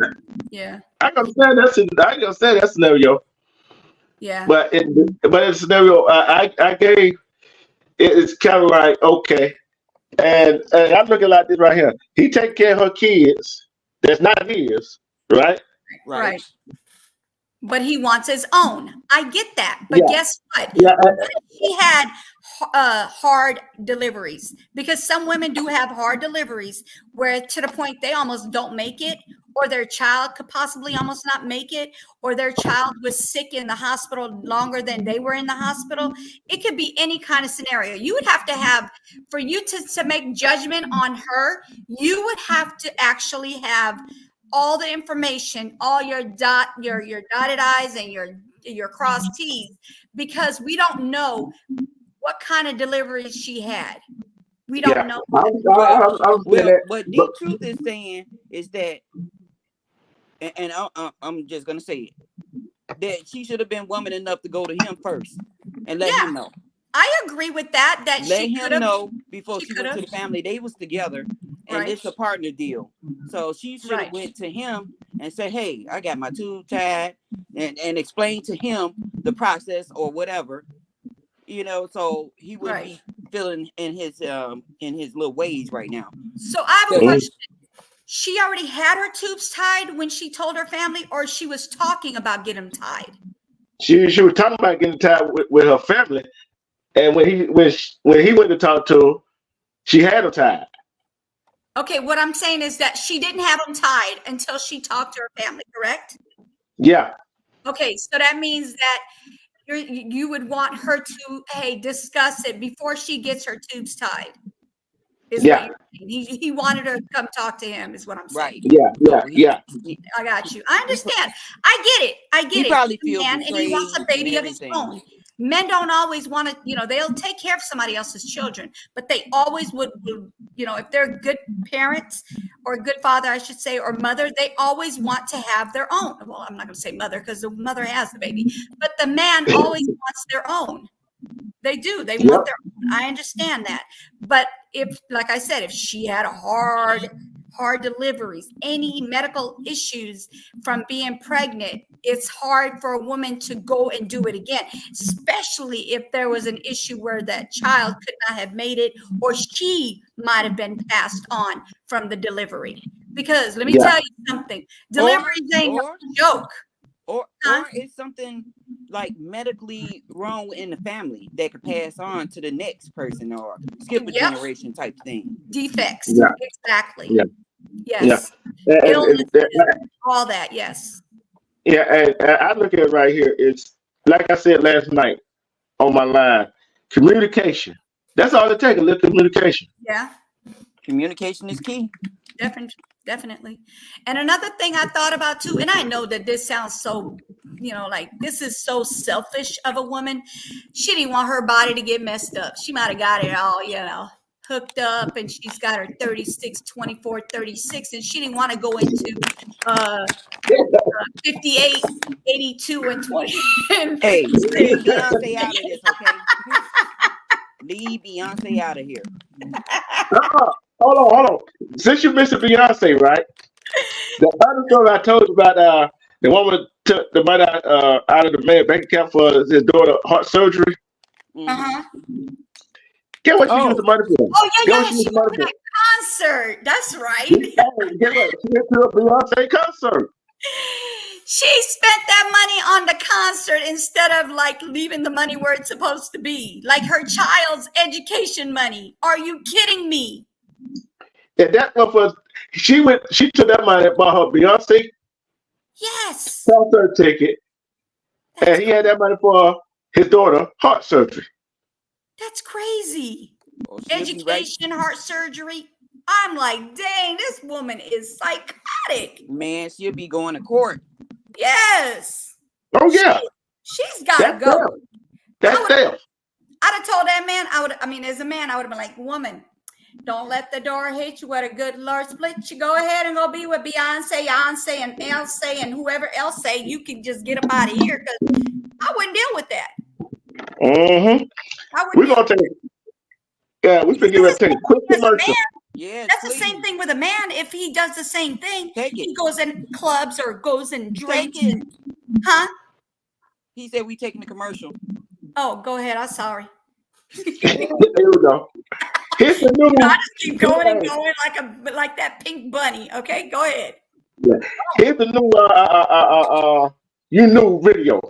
Yeah. I can understand that scenario. Yeah. But in the scenario I gave, it's kind of like, okay. And I'm looking like this right here. He take care of her kids. That's not his, right? Right. But he wants his own. I get that. But guess what? Yeah. He had hard deliveries, because some women do have hard deliveries where to the point they almost don't make it, or their child could possibly almost not make it, or their child was sick in the hospital longer than they were in the hospital. It could be any kind of scenario. You would have to have, for you to make judgment on her, you would have to actually have all the information, all your dotted I's and your crossed T's, because we don't know what kind of deliveries she had. We don't know. What D Truth is saying is that, and I'm just gonna say it, that she should have been woman enough to go to him first and let him know. I agree with that. That Let she him could have. know before She she could went to have. the family. They was together, and Right. it's a partner deal. So she should have Right. went to him and said, "Hey, I got my tube tied," and explained to him the process or whatever, so he wouldn't Right. be feeling in his little ways right now. So I have a So- question. She already had her tubes tied when she told her family, or she was talking about getting them tied? She was talking about getting tied with her family, and when he went to talk to her, she had her tied. Okay, what I'm saying is that she didn't have them tied until she talked to her family, correct? Yeah, Okay, so that means that you would want her to discuss it before she gets her tubes tied. Is what yeah, you're saying. He wanted her to come talk to him, is what I'm saying. right. yeah, So yeah. I got you. I understand. I get it. I get He it. probably He's a feel man, and he wants a betrayed baby and of his everything. own. Men don't always want to, they'll take care of somebody else's children, but they always would, if they're good parents or a good father, I should say, or mother, they always want to have their own. Well, I'm not going to say mother because the mother has the baby, but the man always wants their own. They do. They want their own. I understand that. But if, like I said, if she had hard deliveries, any medical issues from being pregnant, it's hard for a woman to go and do it again, especially if there was an issue where that child could not have made it, or she might have been passed on from the delivery. Because let me tell you something, deliveries ain't no joke. Or it's something like medically wrong in the family that could pass on to the next person or skip a generation type thing. Defects. Yeah. Exactly. Yeah. Yes. Yeah. Illnesses, all that. Yes. Yeah, and I look at it right here. It's like I said last night on my line. Communication. That's all it takes. A little communication. Yeah. Communication is key. Definitely. And another thing I thought about too, and I know that this sounds so, like this is so selfish of a woman. She didn't want her body to get messed up. She might have got it all, hooked up, and she's got her 36, 24, 36, and she didn't want to go into 58, 82, and 20. Hey, leave Beyonce out of this, okay? Leave Beyonce out of here. Hold on. Since you mentioned Beyonce, right? The other story I told you about, the woman took the money out of the man's bank account for his daughter heart surgery. Get what she used the money for? Oh yeah, she went to that concert. That's right. Get what? She went to a Beyonce concert. She spent that money on the concert instead of like leaving the money where it's supposed to be, like her child's education money. Are you kidding me? And that was she took that money and bought her Beyonce concert ticket, and he had that money for his daughter heart surgery. That's crazy. Education, heart surgery. I'm like, dang, this woman is psychotic. Man, she'll be going to court. Yes. Oh yeah. She's got to go. That's theft. I'd have told that man, as a man, I would have been like, woman, don't let the door hit you with a good Lord split. You go ahead and go be with Beyonce, and Elsa, and whoever else say you can just get up out of here, because I wouldn't deal with that. We're gonna take. Yeah, we figure to take a quick commercial. Yeah, that's the same thing with a man. If he does the same thing, he goes in clubs or goes and drinks. Huh? He said we taking the commercial. Oh, go ahead. I'm sorry. There we go. Here's the new. I just keep going and going like that pink bunny. Okay, go ahead. Yeah. Here's the new video.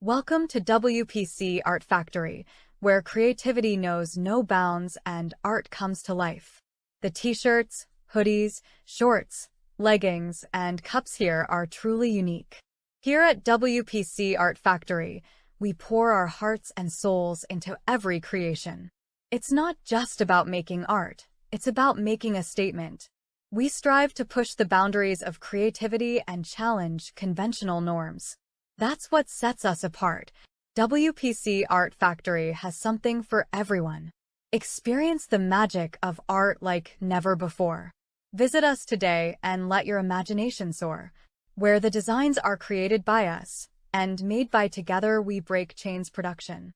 Welcome to WPC Art Factory, where creativity knows no bounds and art comes to life. The t-shirts, hoodies, shorts, leggings, and cups here are truly unique. Here at WPC Art Factory, we pour our hearts and souls into every creation. It's not just about making art, it's about making a statement. We strive to push the boundaries of creativity and challenge conventional norms. That's what sets us apart. WPC Art Factory has something for everyone. Experience the magic of art like never before. Visit us today and let your imagination soar, where the designs are created by us and made by Together We Break Chains Production.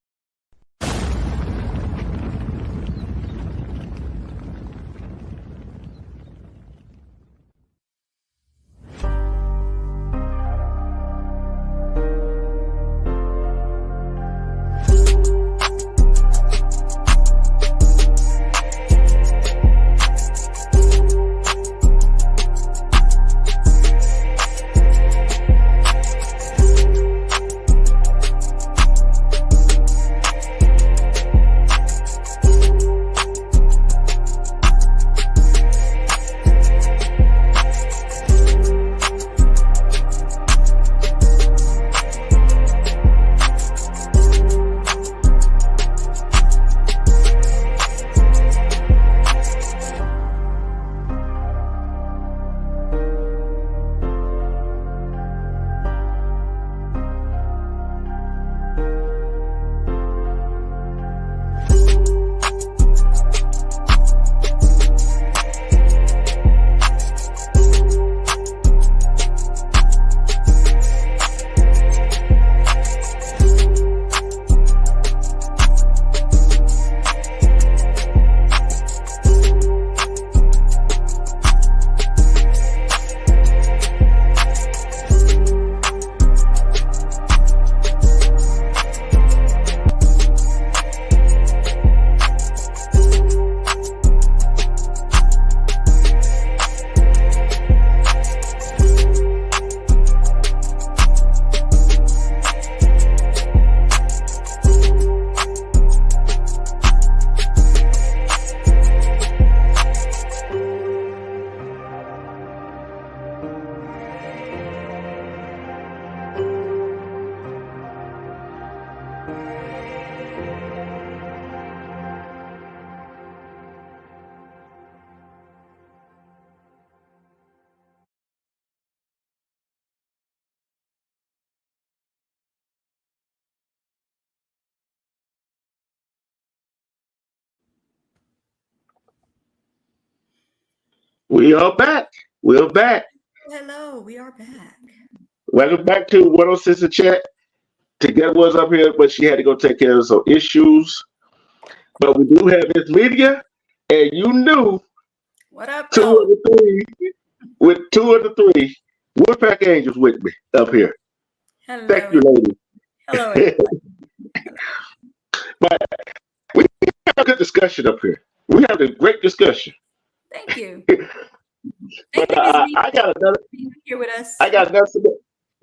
We are back. We're back. Hello, we are back. Welcome back to 106 in Chat. Together was up here, but she had to go take care of some issues. But we do have this media, and you knew What up, two though? of the three, with two of the three Woodpack Angels with me up here. Hello. Thank you, ladies. Hello, everybody. But we have a good discussion up here. We have a great discussion. Thank you. But Thank you, Ms. Mead, I got another. for being here with us. I got another.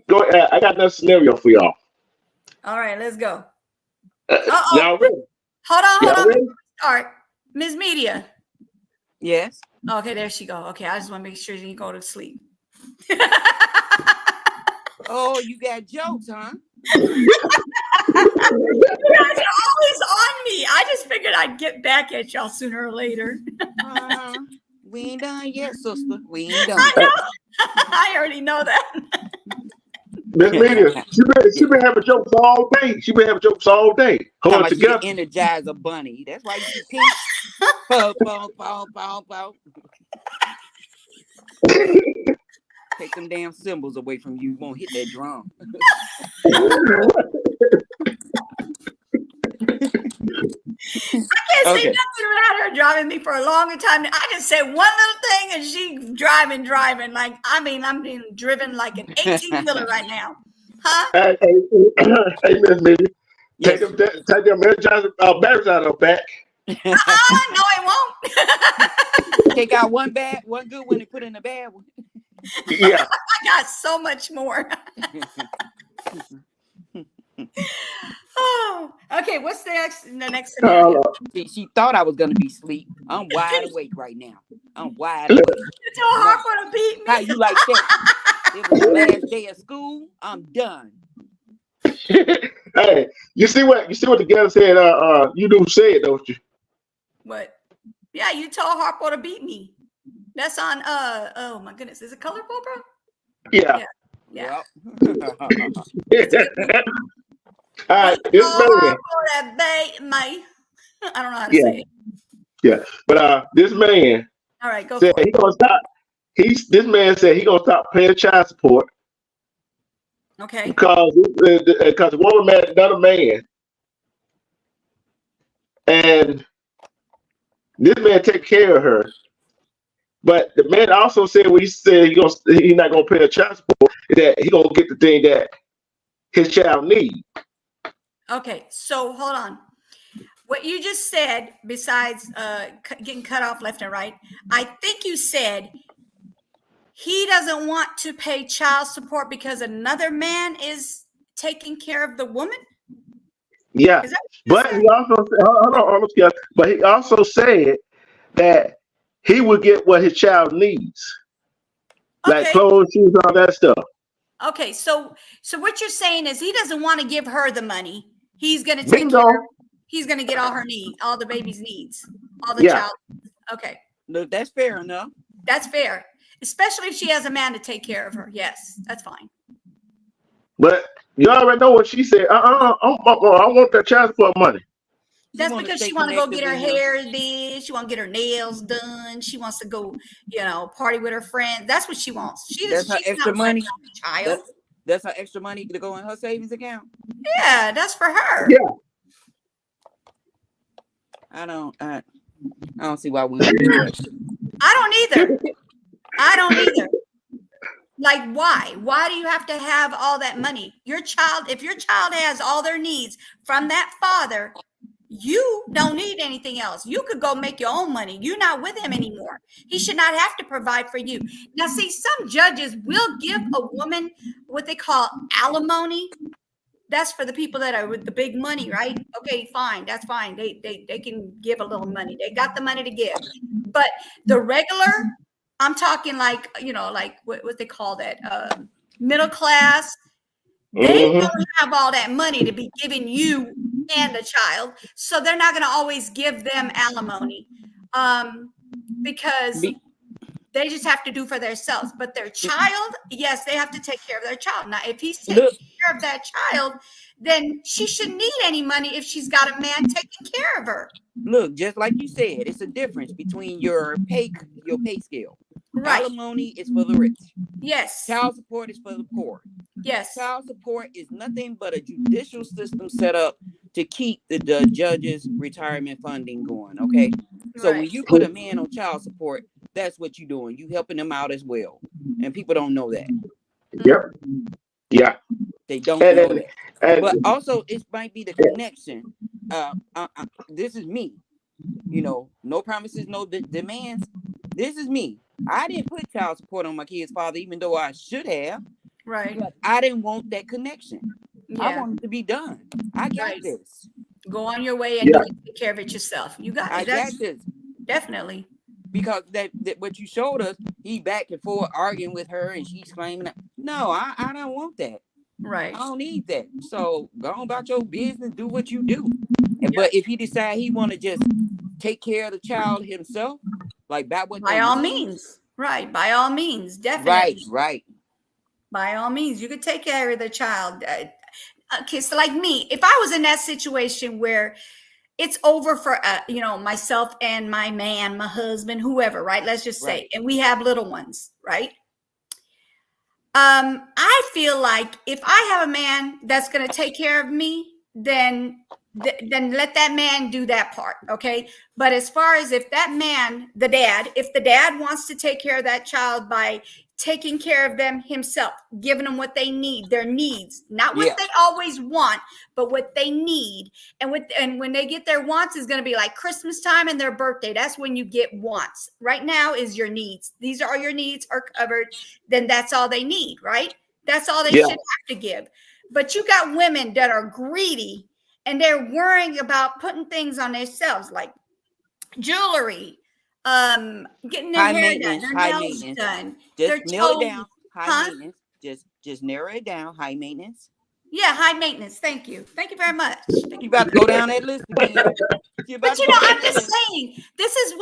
Go ahead. I got another scenario for y'all. All right, let's go. Y'all ready? Hold on. Y'all ready? All right, Ms. Media. Yes. Okay, there she go. Okay, I just want to make sure you go to sleep. Oh, you got jokes, huh? You guys are always on me. I just figured I'd get back at y'all sooner or later. We ain't done yet, sister. We ain't done. I know. I already know that. Miss Media, she been having jokes all day. She been having jokes all day. Hold Talking about together. she the Energizer Bunny. That's why you see pink. Bow, bow, bow, bow, bow. Take them damn cymbals away from you. You won't hit that drum. I can't say nothing without her driving me for a longer time. I can say one little thing and she driving. Like, I mean, I'm being driven like an 18-wheeler right now. Huh? Hey, Miss Media. Yes. Take them Energizer batteries out of her back. No, it won't. Take out one good one and put in a bad one. Yeah. I got so much more. Oh, okay. What's the next scenario? She thought I was gonna be asleep. I'm wide awake right now. I'm wide awake. It's so hard for to beat me. How you like that? It was the last day of school. I'm done. Hey, you see what the girl said? You do say it, don't you? What? Yeah, you told Harpo to beat me. That's on oh my goodness. Is it colorful, bro? Yeah. Yeah. Yep. It's a good movie. All right, this man, For that May. I don't know how to yeah, say it. yeah, but this man All right, go said for it. he gonna stop. This man said he gonna stop paying child support Okay. because the woman married another man, and this man take care of her. But the man also said when he said he's not gonna pay a child support, that he gonna get the thing that his child needs. Okay. So hold on. What you just said, besides getting cut off left and right, I think you said he doesn't want to pay child support because another man is taking care of the woman. Yeah, Is that what you but said? he also said, hold on, yeah. But he also said that he would get what his child needs, like Okay. clothes, shoes, all that stuff. Okay. So what you're saying is he doesn't want to give her the money. He's going to take care Bingo. of. He's going to get all her needs, all the baby's needs, all the Yeah, child. Okay. Look, that's fair enough. That's fair. Especially if she has a man to take care of her. Yes, that's fine. but you already know what she said. I want that child support money. That's Want to because stay she want to go connected get her with him. hair did. She want to get her nails done. She wants to go, party with her friends. That's what she wants. That's her She's extra not worried money. about the child. That's her extra money to go in her savings account. Yeah, that's for her. Yeah. I don't see why we would do it. I don't either. Like, why? Why do you have to have all that money? If your child has all their needs from that father, you don't need anything else. You could go make your own money. You're not with him anymore. He should not have to provide for you. Now, see, some judges will give a woman what they call alimony. That's for the people that are with the big money, right? Okay, fine. That's fine. They can give a little money. They got the money to give. But the regular, I'm talking like, like what they call that, middle class. They Mm-hmm. don't have all that money to be giving you and a child, so they're not going to always give them alimony, because they just have to do for themselves. But their child, yes, they have to take care of their child. Now, if he's taking care of that child, then she shouldn't need any money if she's got a man taking care of her. Look, just like you said, it's a difference between your pay scale. Right. Alimony is for the rich. Yes. Child support is for the poor. Yes. Child support is nothing but a judicial system set up to keep the judge's retirement funding going. Okay. So when you put a man on child support, that's what you're doing. You helping them out as well. And people don't know that. Yep. Yeah. They don't know that. But And also it might be the connection. This is me. No promises, no demands. This is me. I didn't put child support on my kid's father, even though I should have. Right. But I didn't want that connection. Yeah. I want it to be done. I got this. Go on your way and you can take care of it yourself. You got it. I got this. Definitely. Because that what you showed us, he back and forth arguing with her and she's claiming, no, I don't want that. Right. I don't need that. So go on about your business, do what you do. But if he decide he want to just take care of the child himself, like that what by all means. Right. By all means. Definitely. Right. By all means, you could take care of the child. Okay, so like me, if I was in that situation where it's over for myself and my man, my husband, whoever, right? Let's just say, and we have little ones, right? I feel like if I have a man that's going to take care of me, then let that man do that part, okay? But as far as if that man, if the dad wants to take care of that child by taking care of them himself, giving them what they need, their needs, not what they always want, but what they need. And when they get their wants is going to be like Christmas time and their birthday. That's when you get wants. Right now is your needs. These are your needs are covered. Then that's all they need, right? That's all they should have to give. But you got women that are greedy and they're worrying about putting things on themselves like jewelry, getting their hair done, their nails done. Just nail it down. High maintenance. Just narrow it down. High maintenance. Yeah, high maintenance. Thank you. Thank you very much. Thank You you. about to go down that list again. You about But to go down I'm that just list. saying this is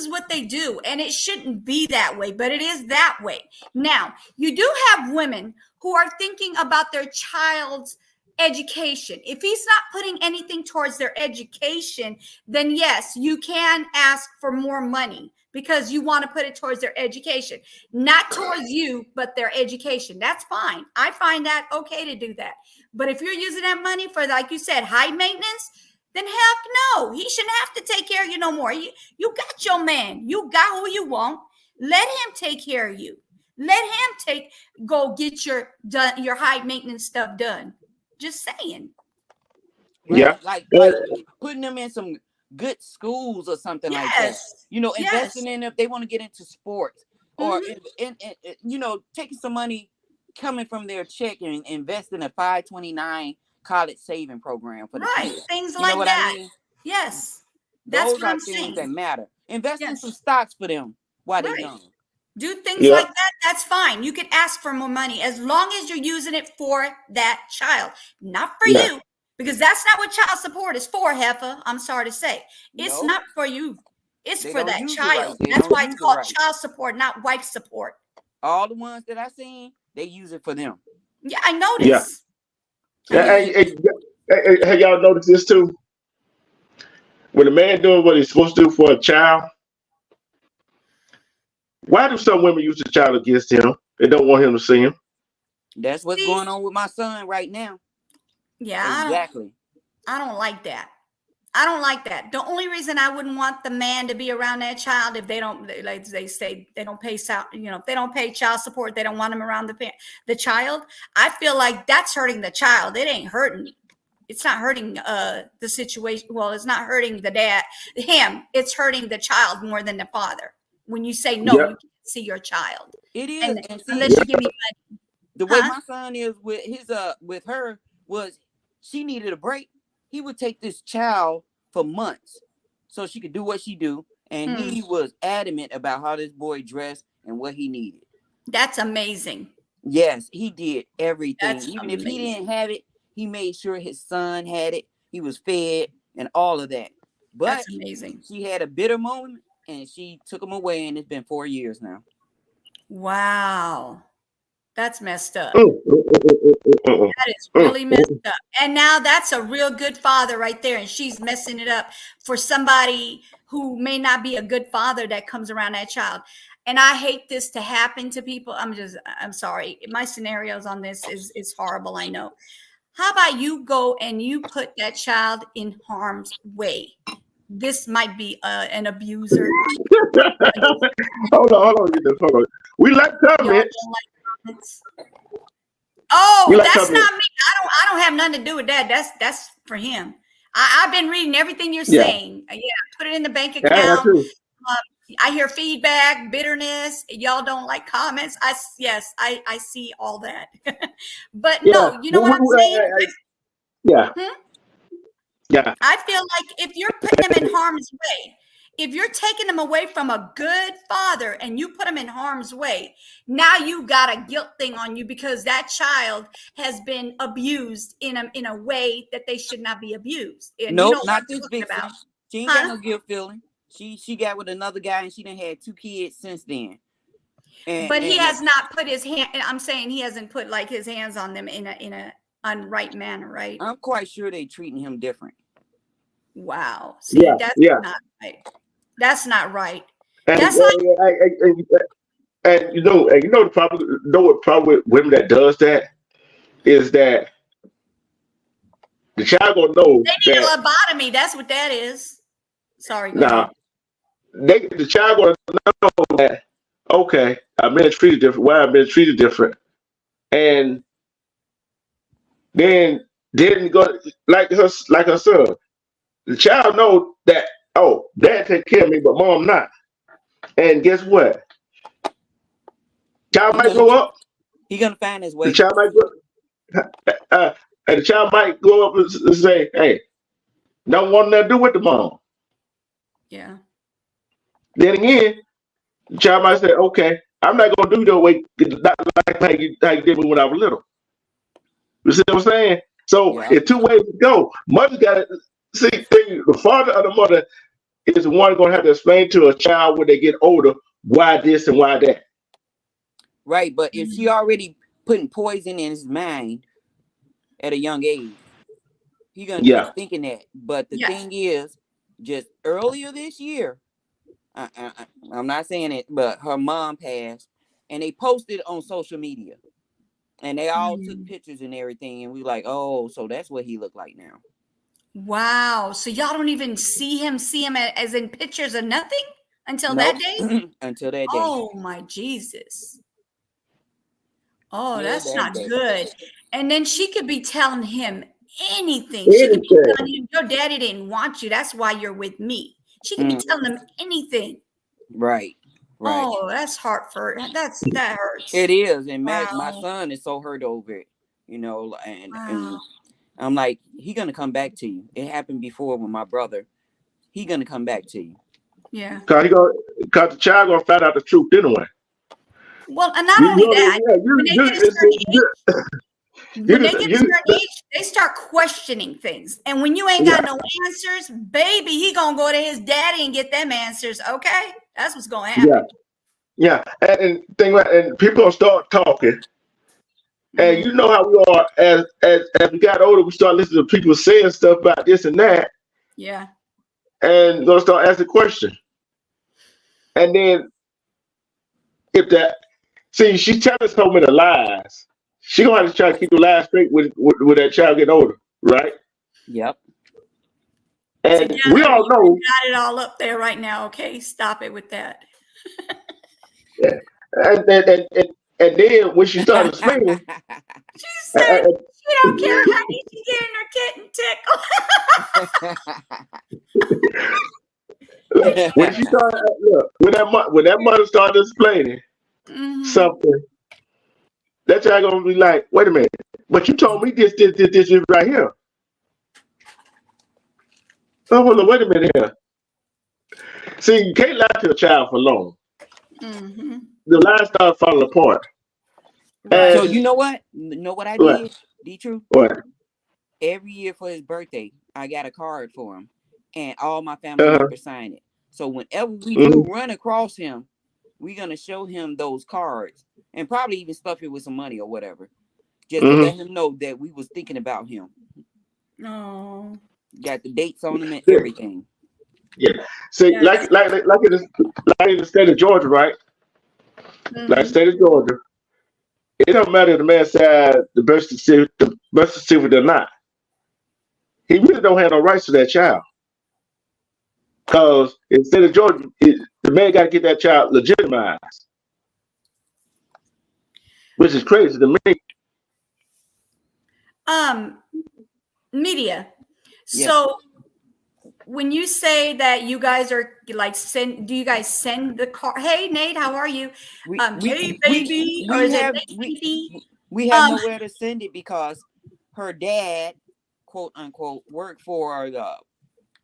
what they do, and it shouldn't be that way, but it is that way. Now, you do have women who are thinking about their child's education. If he's not putting anything towards their education, then yes, you can ask for more money because you want to put it towards their education, not towards you, but their education. That's fine. I find that okay to do that. But if you're using that money for, like you said, high maintenance, then heck no, he shouldn't have to take care of you no more. You got your man. You got who you want. Let him take care of you. Let him go get your high maintenance stuff done. Just saying. Yeah. Right. Like And, putting them in some good schools or something like that. Yes. You know, Yes. investing in if they want to get into sports or Mhm. you know, taking some money coming from their check and invest in a 529 college saving program for the Right. kids. Things You know like what I that. mean? Yes. That's Those what are I'm things that saying. matter. Invest in some Yes. stocks for them while they're Right. young. Do things yeah. like that. That's fine. You can ask for more money as long as you're using it for that child, not for Yeah. you, because that's not what child support is for, Heifer. I'm sorry to say. It's No, not for you. It's they for don't that use it right. child. They That's don't why it's use it called right. child support, not wife support. All the ones that I seen, they use it for them. Yeah, I Yeah. notice. I And, notice. have y'all noticed this too? When a man doing what he's supposed to do for a child, why do some women use the child against him? They don't want him to see him. That's what's See, going on with my son right now. yeah, Exactly. I don't like that. I don't like that. The only reason I wouldn't want the man to be around that child if they don't, like they say, they don't pay if they don't pay child support, they don't want him around the child. I feel like that's hurting the child. It ain't hurting. It's not hurting the situation. Well, it's not hurting the dad, him. It's hurting the child more than the father. When you say no, you Yep. can't see your child, It is. and And see, unless you give me money, the way huh? my son is with his with her was she needed a break. He would take this child for months so she could do what she do. And he was adamant about how this boy dressed and what he needed. That's amazing. Yes, he did everything. That's Even if he didn't amazing. have it, he made sure his son had it. He was fed and all of that. But That's amazing. she had a bitter moment and she took him away, and it's been 4 years now. Wow. That's messed up. Mm, mm, mm, mm, mm, That is mm, really mm. messed up. And now that's a real good father right there. And she's messing it up for somebody who may not be a good father that comes around that child. And I hate this to happen to people. I'm sorry. My scenarios on this is horrible. I know. How about you go and you put that child in harm's way? This might be an abuser. Hold on, get this. Hold on. We like Y'all comments. don't like comments. Oh, We like that's comments. not me. I don't have nothing to do with that. That's for him. I've been reading everything you're Yeah. saying. Yeah, put it in the bank Yeah, I got account. too. I hear feedback, bitterness. Y'all don't like comments. Yes, I see all that. But Yeah. no, you know what I'm saying? Yeah. Hmm? Yeah. I feel like if you're putting them in harm's way, if you're taking them away from a good father and you put them in harm's way, now you got a guilt thing on you because that child has been abused in a way that they should not be abused. And you know Nope, what not I'm this talking vixen. about. She ain't got Huh? no guilt feeling. She got with another guy and she done had 2 kids since then. But he And has not put his hand, I'm saying he hasn't put like his hands on them in a unright manner, right? I'm quite sure they treating him different. Wow. See, Yeah. that's Yeah. not right. That's not right. And, That's like you know the problem. Know what problem with women that does that is that the child gonna know they need that a lobotomy. That's what that is. Sorry, go now ahead. the child gonna know that okay, I've been treated different. Why I've been treated different, and then go like her son. The child know that dad take care of me, but mom not. And guess what? Child He might gonna grow up. he gonna find his The way. child might and the child might go up and say, "Hey, don't want nothing to do with the mom." Yeah. Then again, the child might say, "Okay, I'm not gonna do the way not like how you did me when I was little." You see what I'm saying? So Yeah. it's two ways to go. Mother's got to see. The father or the mother is the one going to have to explain to a child when they get older why this and why that. Right. But if she already putting poison in his mind at a young age, he gonna keep Yeah. thinking that. But the Yeah. thing is, just earlier this year, I'm not saying it, but her mom passed, and they posted on social media, and they all took pictures and everything, and we like, oh, so that's what he looked like now. Wow. So y'all don't even see him as in pictures or nothing until Nope. that day? Until that day. Oh my Jesus. Oh, Till that's that not day. good. And then she could be telling him anything. She could be Anything. telling him, your daddy didn't want you. That's why you're with me. She could be telling him anything. Right. Right. Oh, that's heartful. That hurts. It is, and my Wow. son is so hurt over it, and Wow. I'm like, he gonna come back to you. It happened before with my brother. He gonna come back to you. Yeah. Cause the child gonna find out the truth anyway. Well, and not only that, when they get a certain age, when they get a certain age, they start questioning things. And when you ain't got no answers, baby, he gonna go to his daddy and get them answers. Okay, that's what's gonna happen. Yeah, and people gonna start talking. And you know how we are as we got older, we start listening to people saying stuff about this and that, Yeah. and gonna start asking questions. And then if she's telling so many lies, she gonna have to try to keep the lies straight with that child getting older, right? Yep. And Together, we all know got it all up there right now. Okay, stop it with that. and then when she started explaining, She said she don't care, honey. She's getting her kitten tickle. when she started when that mother started explaining something, that child gonna be like, wait a minute, but you told me this right here. Oh, hold on, wait a minute here. See, you can't lie to a child for long. The lies start falling apart. Right. So you know what? I did? D-True? What? Every year for his birthday, I got a card for him, and all my family members sign it. So whenever we do run across him, we're gonna show him those cards and probably even stuff it with some money or whatever, just to let him know that we was thinking about him. Oh. Got the dates on them and everything. Yeah. See, like in the state of Georgia, right? Like the state of Georgia, it don't matter if the man said the birth certificate or not. He really don't have no rights to that child. Because instead of Georgia, the man got to get that child legitimized, which is crazy to me. Media. Yeah. So when you say that you guys are like do you guys send the card? Hey Nate, how are you? Hey baby, or is it baby? We have nowhere to send it because her dad, quote unquote, worked for the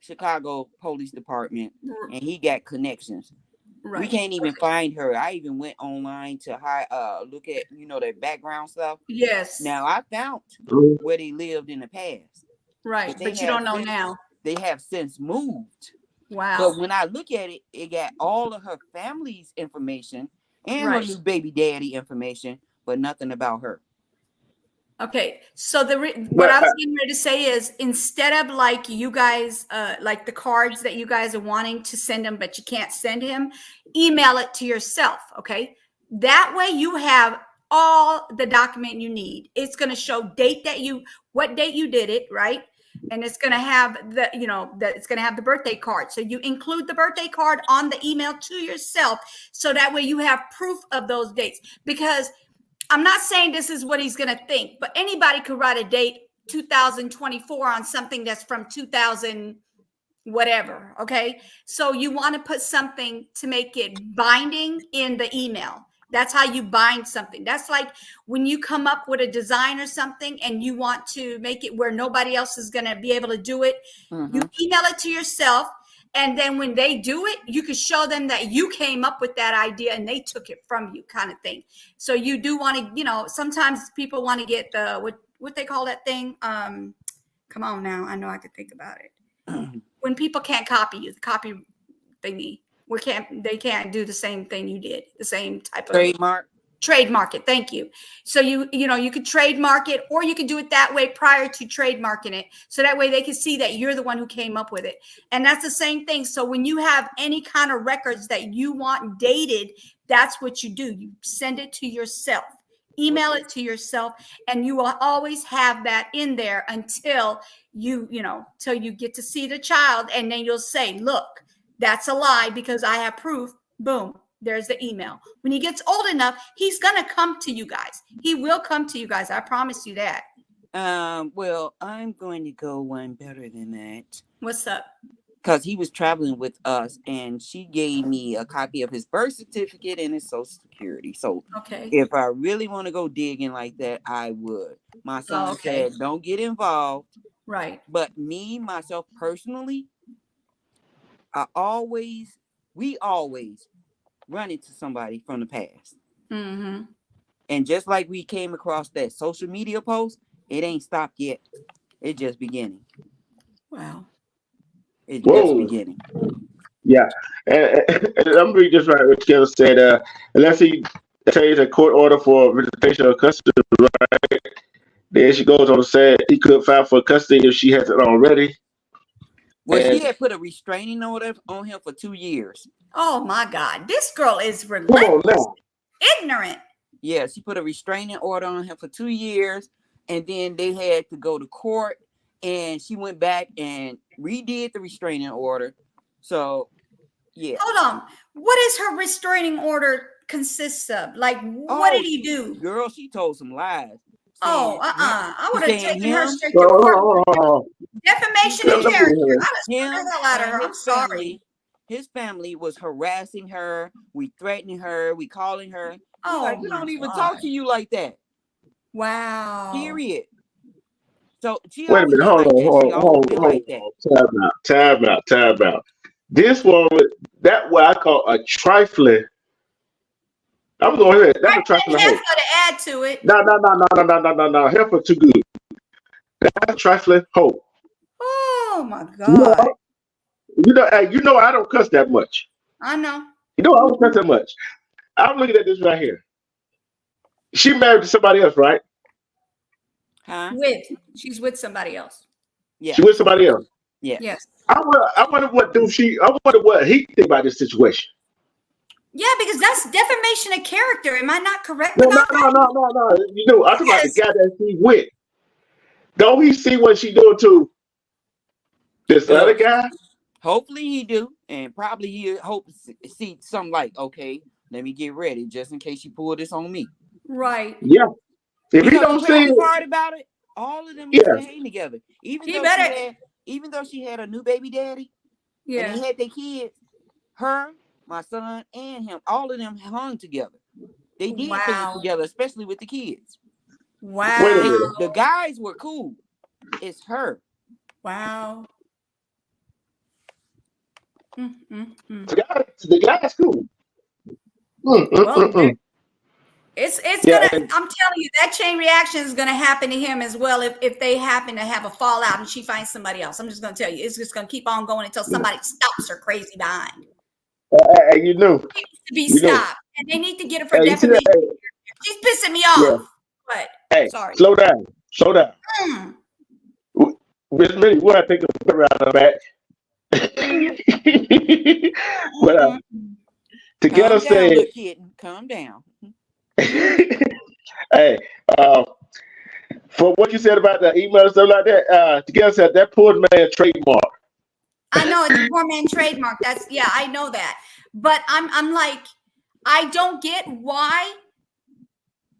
Chicago Police Department, and he got connections. Right. We can't even find her. I even went online to look at their background stuff. Yes. Now I found where they lived in the past. Right, but you don't know now. They have since moved. Wow. But when I look at it, it got all of her family's information and her new baby daddy information, but nothing about her. Okay, so what I was getting ready to say is, instead of like you guys, like the cards that you guys are wanting to send him, but you can't send him, email it to yourself. Okay, that way you have all the document you need. It's going to show what date you did it, right? And it's going to have it's going to have the birthday card. So you include the birthday card on the email to yourself, so that way you have proof of those dates. Because I'm not saying this is what he's going to think, but anybody could write a date 2024 on something that's from 2000 whatever. Okay. So you want to put something to make it binding in the email. That's how you bind something. That's like when you come up with a design or something and you want to make it where nobody else is going to be able to do it. You email it to yourself. And then when they do it, you can show them that you came up with that idea and they took it from you, kind of thing. So you do want to, sometimes people want to get the, what they call that thing. Come on now, I know I could think about it. When people can't copy you, the copy thingy, they can't do the same thing you did, the same type of trademark it. Thank you. So you could trademark it, or you could do it that way prior to trademarking it. So that way they can see that you're the one who came up with it. And that's the same thing. So when you have any kind of records that you want dated, that's what you do. You send it to yourself, email it to yourself, and you will always have that in there until till you get to see the child. And then you'll say, look, that's a lie because I have proof. Boom. There's the email. When he gets old enough, he's going to come to you guys. He will come to you guys. I promise you that. Well, I'm going to go one better than that. What's up? Because he was traveling with us, and she gave me a copy of his birth certificate and his social security. So if I really want to go digging like that, I would. My son said, don't get involved. Right. But myself personally, we always run into somebody from the past. Mm-hmm. And just like we came across that social media post, it ain't stopped yet. It's just beginning. Wow. It's just beginning. Yeah. And I'm reading this right. What Taylor said, unless he takes a court order for visitation of custody, right? Then she goes on to say he could file for custody if she hasn't already. Well, she had put a restraining order on him for 2 years. Oh my God. This girl is relentless. Ignorant. Yeah, she put a restraining order on him for 2 years, and then they had to go to court, and she went back and redid the restraining order. So, yeah. Hold on. What is her restraining order consists of? Like, what did he do? Girl, she told some lies. I would have taken her straight to court. Defamation of character. I'm sorry. His family was harassing her. We threatening her. We calling her. We don't even talk to you like that. Wow. Period. So she wait a minute. Hold on. Time out. This woman, that's what I call a trifling. I'm going ahead. That's a trifling. Heifer to add to it. No. Heifer too good. That's a trifling hope. Oh my God. You know, I don't cuss that much. I know. I don't cuss that much. I'm looking at this right here. She married to somebody else, right? Huh? She's with somebody else. Yeah. She with somebody else. Yeah. Yes. I wonder what he think about this situation. Yeah, because that's defamation of character. Am I not correct? No. I'm talking about the guy that she with. Don't he see what she doing to this other guy? Hopefully he do, and probably he hope to see something like, okay, let me get ready just in case she pull this on me. Right. Yeah. If he don't see the part about it, all of them used to hang together. Even though she had a new baby daddy, and they had their kids, her, my son, and him, all of them hung together. They did things together, especially with the kids. Wow. The guys were cool. It's her. Wow. The guy's cool. It's gonna. I'm telling you, that chain reaction is gonna happen to him as well if they happen to have a fallout and she finds somebody else. I'm just gonna tell you, it's just gonna keep on going until somebody stops her crazy behind. You know, she needs to be stopped, and they need to get her for defamation. She's pissing me off. But sorry, slow down. Miss Minnie, what I think of her around her back. But together say, calm down. Hey, for what you said about the email and stuff like that, together said that poor man trademark. I know it's a poor man trademark. I know that. But I'm like, I don't get why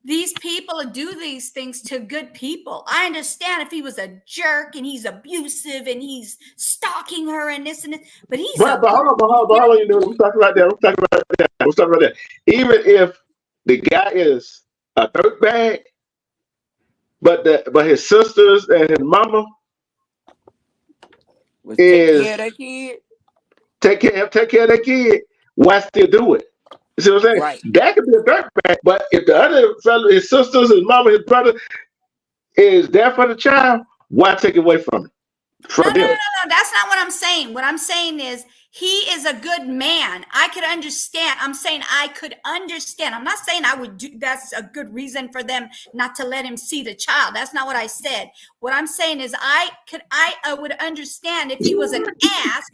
these people do these things to good people. I understand if he was a jerk and he's abusive and he's stalking her and this and this, but he's but hold on, you know, we're talking about that. Even if the guy is a dirtbag, but his sisters and his mama take care of that kid, why still do it? You see what I'm saying? Right. That could be a dirtbag, but if the other fellow, his sisters, his mama, his brother, is there for the child, why take it away from it? No, From him. that's not what I'm saying. What I'm saying is he is a good man. I could understand. I'm saying I could understand. I'm not saying I would do. That's a good reason for them not to let him see the child. That's not what I said. What I'm saying is I would understand if he was an ass.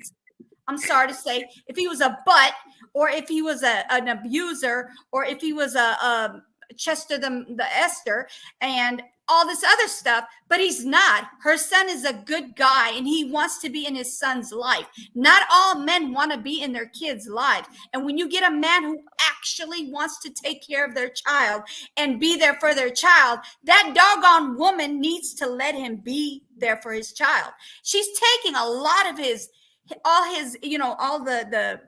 I'm sorry to say, if he was a butt, or if he was an abuser, or if he was a Chester the Esther and all this other stuff, but he's not. Her son is a good guy and he wants to be in his son's life. Not all men want to be in their kids' lives. And when you get a man who actually wants to take care of their child and be there for their child, that doggone woman needs to let him be there for his child. She's taking a lot of all the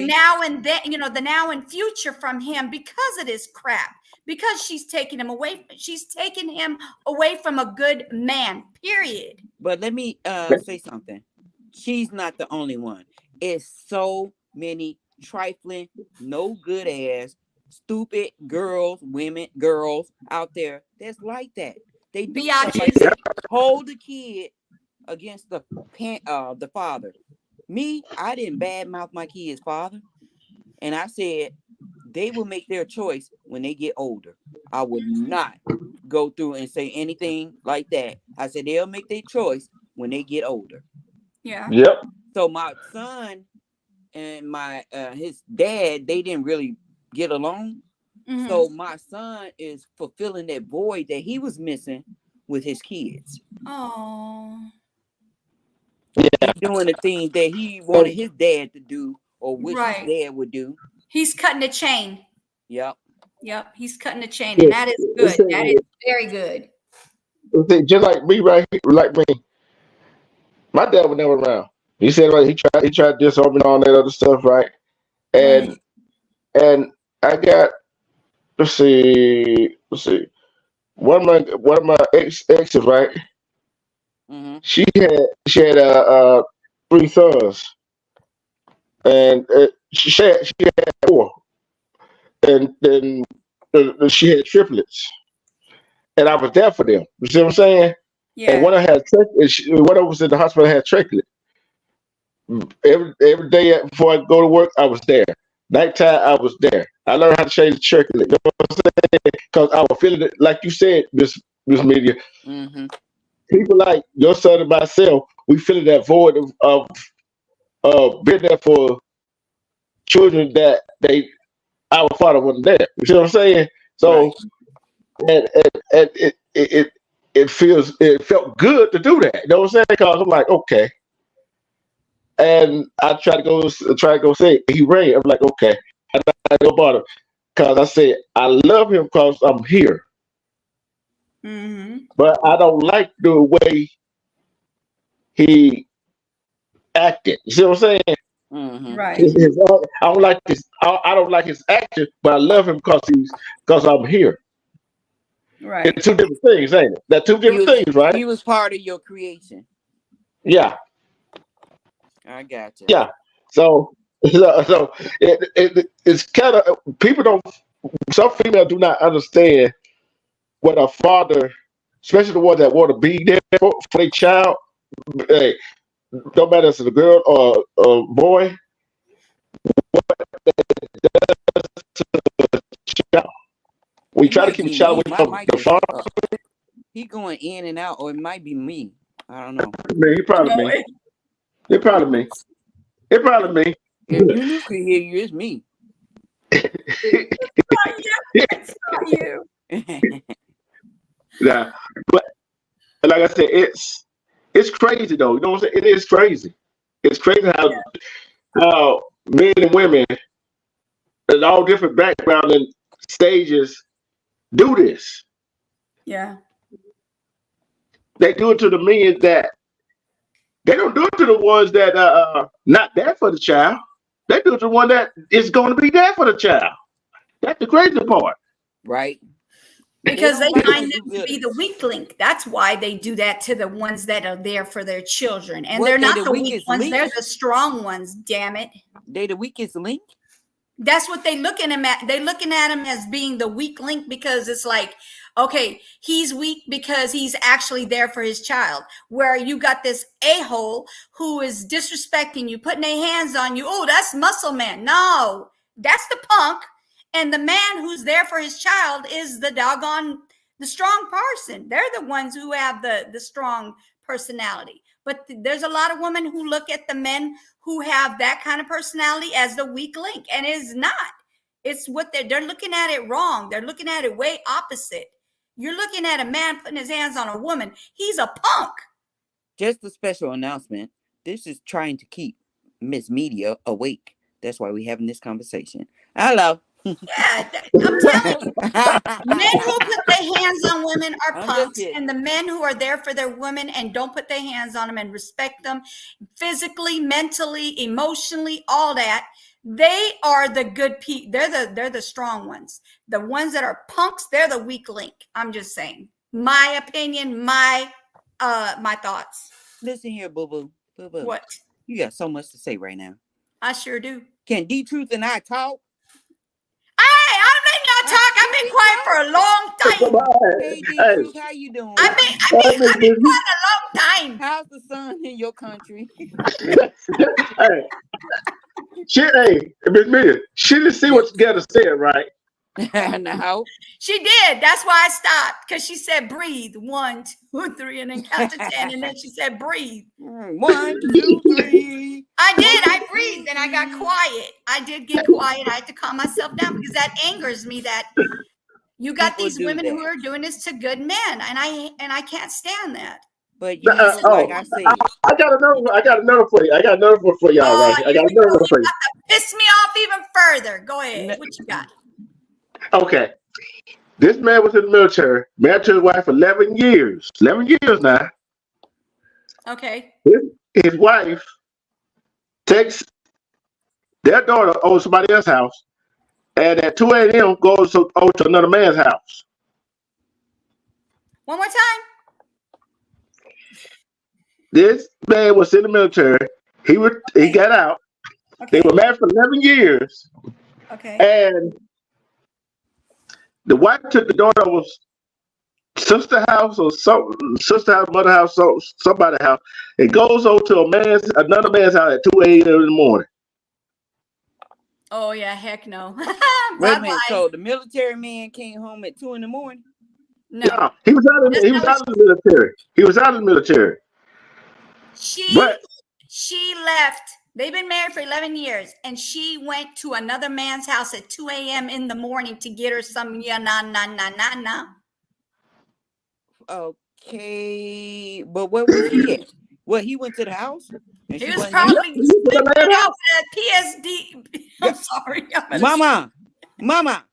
now and then, the now and future from him because of this crap. Because she's taking him away. She's taking him away from a good man, period. But let me say something. She's not the only one. It's so many trifling, no good ass, stupid girls out there that's like that. They do stuff like that. Hold the kid against the father. Me, I didn't badmouth my kid's father. And I said, they will make their choice when they get older. I would not go through and say anything like that. I said they'll make their choice when they get older. Yeah. Yep. So my son and my his dad, they didn't really get along. Mm-hmm. So my son is fulfilling that void that he was missing with his kids. Oh. Yeah. He's doing the things that he wanted his dad to do or wish his dad would do. He's cutting the chain. Yep. He's cutting the chain, and that is good. That is very good. Just like me, right here, like me. My dad was never around. He said he tried this over and all that other stuff, right? And I got let's see. One of my exes, right? Mm-hmm. She had 3 sons, and she had 4. And then she had triplets, and I was there for them. You see what I'm saying? Yeah. And one of them was in the hospital had trachea. Every day before I go to work, I was there. Nighttime, I was there. I learned how to change the trachea. You know what I'm saying? Because I was feeling it, like you said, this media. Mm-hmm. People like your son and myself, we feeling that void of being there for children that our father wasn't there. You see what I'm saying? So, and it felt good to do that. You know what I'm saying? Because I'm like, okay. And I try to go say he rang. I'm like, okay. I go bother because I said I love him because I'm here. Mm-hmm. But I don't like the way he acted. You see what I'm saying? Mm-hmm. Right. I don't like this. I don't like his action, but I love him because I'm here. Right. It's 2 different things, ain't it? They're 2 different things, right? He was part of your creation. Yeah. I got you. Yeah. So it's kind of some females do not understand what a father, especially the ones that want to be there for their child. Hey, no matter if it's a girl or a boy, what that does to the child. We try to keep the child away from the father. He going in and out, or it might be me. I don't know. He probably me. It probably me. It probably me. If you can hear you, it's me. It's not you. Yeah, but like I said, it's crazy though. You know what I'm saying? It is crazy. It's crazy how men and women in all different backgrounds and stages do this. Yeah. They do it to the men that they don't do it to the ones that are not there for the child. They do it to the one that is going to be there for the child. That's the crazy part. Right. Because they find them to be the weak link. That's why they do that to the ones that are there for their children. And they're not the weak ones. They're the strong ones, damn it. They the weakest link? That's what they're looking at. They're looking at him as being the weak link because it's like, Okay, he's weak because he's actually there for his child. Where you got this a-hole who is disrespecting you, putting their hands on you. Oh, that's muscle man. No, that's the punk. And the man who's there for his child is the strong person. They're the ones who have the strong personality. But there's a lot of women who look at the men who have that kind of personality as the weak link, and it is not. It's what they're looking at it wrong. They're looking at it way opposite. You're looking at a man putting his hands on a woman. He's a punk. Just a special announcement. This is trying to keep Miss Media awake. That's why we're having this conversation. Hello. Yeah, I'm telling you. Men who put their hands on women are punks, and the men who are there for their women and don't put their hands on them and respect them physically, mentally, emotionally, all that, they are the good people. They're the strong ones. The ones that are punks, they're the weak link. I'm just saying. My opinion, my thoughts. Listen here, boo-boo. Boo-boo. What? You got so much to say right now. I sure do. Can D-Truth and I talk? Hey, I may not talk. I've been quiet for a long time. Hey, D-Truth, how you doing? I've been quiet a long time. How's the sun in your country? Hey, Miss Mia, she didn't see what Together said, right? No. She did. That's why I stopped, because she said breathe. 1, 2, 3, and then count to 10. And then she said breathe. 1, 2, 3. I did. I breathed and I got quiet. I did get quiet. I had to calm myself down because that angers me that you got People these do women that. who are doing this to good men, and I can't stand that. But you know, like I said, I got another for you. I got another one for y'all, right? I got another one for you. Piss me off even further. Go ahead. What you got? Okay. This man was in the military, married to his wife for 11 years. 11 years now. Okay. His wife takes their daughter over to somebody else's house, and at 2 a.m. goes over to another man's house. One more time. This man was in the military. He got out. Okay. They were married for 11 years. Okay. And the wife took the daughter over sister house or sister house, mother house, somebody's house, and goes over to another man's house at 2 a.m. in the morning. Oh yeah, heck no. wait a minute. So the military man came home at 2 in the morning? No. He was out of the military. He was out of the military. She left. They've been married for 11 years, and she went to another man's house at 2 a.m. in the morning to get her some na. Okay, but where was he at? Well, he went to the house. He was probably sleeping out at PSD. I'm sorry. Mama.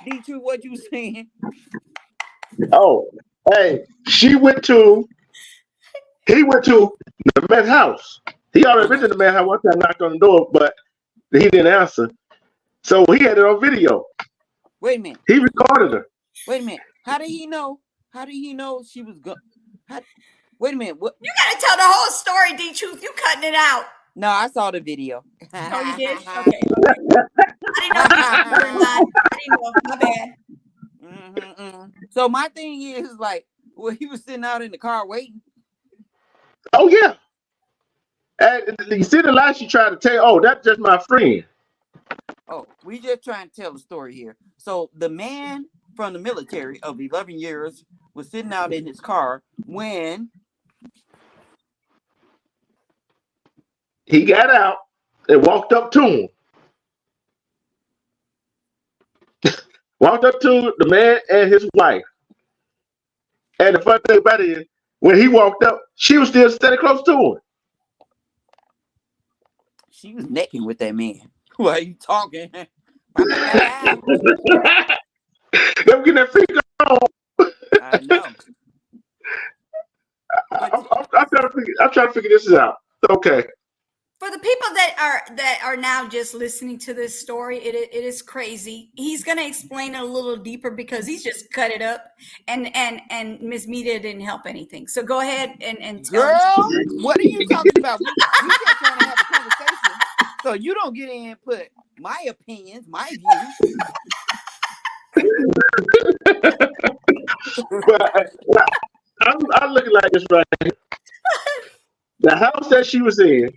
D2, what you saying? Oh, hey, he went to the man's house. He already been to the man's house one time, knocked on the door, but he didn't answer. So he had it on video. Wait a minute. He recorded her. Wait a minute. How did he know? She was going? Wait a minute. What? You gotta tell the whole story, D-Truth. You cutting it out. No, I saw the video. Oh, you did? Okay. I didn't know. My bad. So my thing is like, well, he was sitting out in the car waiting. Oh yeah. And you see the lie she tried to tell. Oh, that's just my friend. Oh, we just trying to tell a story here. So the man from the military of 11 years was sitting out in his car when he got out and walked up to him. Walked up to the man and his wife. And the funny thing about it is, when he walked up, she was still standing close to him. she was necking with that man. Why are you talking? Don't get that finger on. I know. I'm trying to figure this out. Okay. For the people that are now just listening to this story, it is crazy. He's gonna explain it a little deeper because he's just cut it up, and Ms. Media didn't help anything. So go ahead and tell Girl, what are you talking about? We just trying to have a conversation, so you don't get in and put my opinions, my views. like this right here. The house that she was in,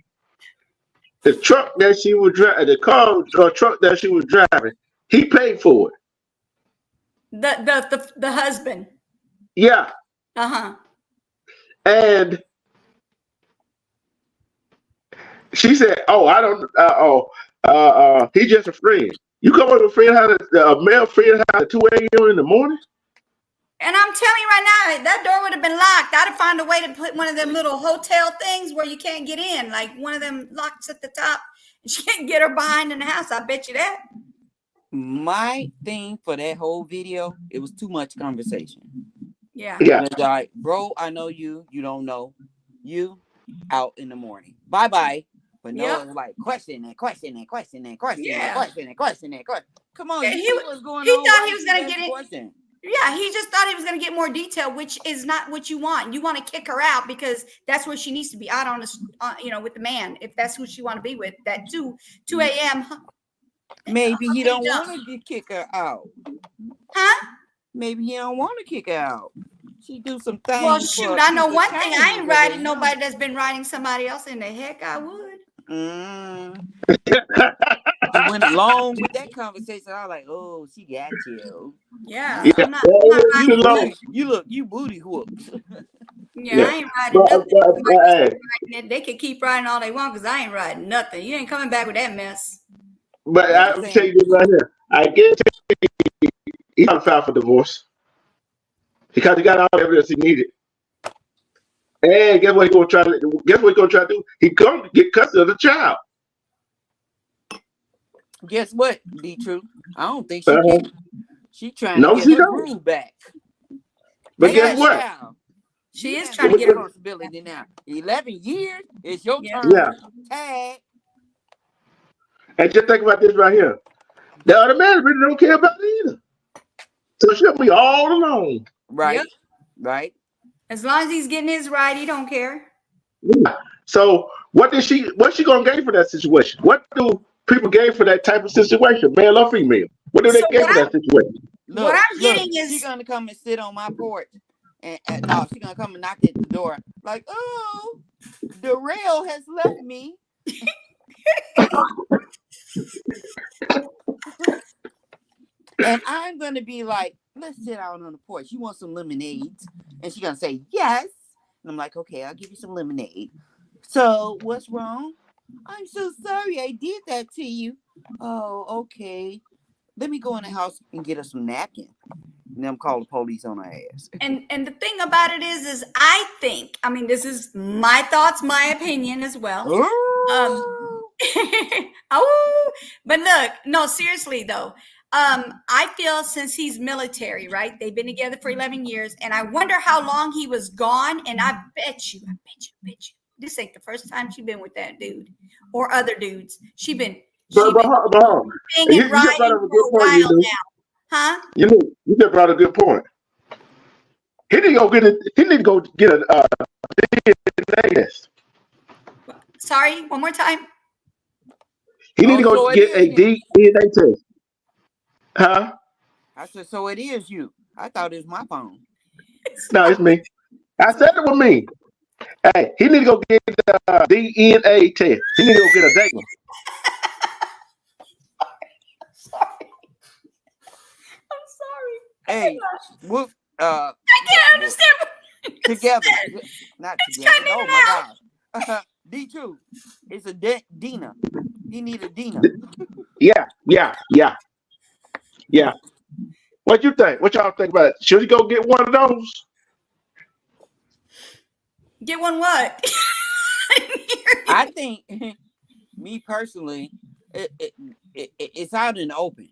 the truck that she was driving, the car or truck that she was driving, he paid for it. The husband. Yeah. Uh-huh. And she said, "Oh, I don't. He's just a friend. You come with a friend house, a male friend house at 2 a.m. in the morning." And I'm telling you right now, that door would have been locked. I'd have found a way to put one of them little hotel things where you can't get in, like one of them locks at the top. She can't get her behind in the house. I bet you that. My thing for that whole video, it was too much conversation. Yeah. Yeah. It's like, bro, I know you. You don't know. You out in the morning. Bye bye. But no, Yep. it was like question and question and question and question Yeah. and question and question and question. Come on, And you he see what's going he on? thought Why he was you gonna ask get it. question? Yeah, he just thought he was going to get more detail, which is not what you want. You want to kick her out because that's where she needs to be out on the, with the man. If that's who she want to be with, that 2 a.m. Maybe he don't jump. want to kick her out. Huh? Maybe he don't want to kick her out. She do some things. Well, shoot, I know one thing. I ain't riding riding nobody that's been riding somebody else in the heck. I would. She went along with that conversation. I was like, "Oh, she got you." Yeah, Yeah. I'm not riding. You booty whooped. Yeah, I ain't riding nothing. Hey, They could keep riding all they want because I ain't riding nothing. You ain't coming back with that mess. but I'll tell you this right here. I guarantee you, he's gonna file for divorce because he got all the evidence he needed. And guess what he's gonna try to? Guess what he's gonna try to do? He's gonna get custody of the child. Guess what, D True? I don't think she can. She trying No, to she get her don't. groove back. But Take guess that what? child. She You is have trying to that get her. responsibility now. 11 years. It's your Yeah. turn. Yeah. Tag. And just think about this right here. The other man really don't care about it either. So she'll be all alone. Right. Yep. Right. As long as he's getting his right, he don't care. Yeah. So what's she gonna gain for that situation? What do people gain for that type of situation, male or female? What do they gain for that situation? Look, what I'm getting is she's gonna come and sit on my porch. And no, she's gonna come and knock at the door. Like, oh, Darrell has left me. And I'm gonna be like, let's sit out on the porch. You want some lemonade? And she's gonna say, yes. And I'm like, okay, I'll give you some lemonade. So what's wrong? I'm so sorry I did that to you. Oh, okay. Let me go in the house and get her some napkin. And then call the police on her ass. and the thing about it is I think, I mean, this is my thoughts, my opinion as well. Oh, but look, no, seriously though. I feel since he's military, right? They've been together for 11 years, and I wonder how long he was gone. And I bet you, this ain't the first time she's been with that dude or other dudes. She been You just brought up a good point, you know. Huh? You just brought a good point. He need to go get a DNA test. Sorry, one more time. He need to go get a DNA test. Huh? I said, so it is you. I thought it was my phone. No, it's me. I said it was me. Hey, he need to go get a DNA test. He need to go get a date. I'm sorry. Hey, whoop. I can't understand. Together, not It's together. cutting Oh it my gosh. D2. It's a Dina. He need a Dina. Yeah. What you think? What y'all think about it? Should he go get one of those? Get one what? I think, me personally, it's out in the open.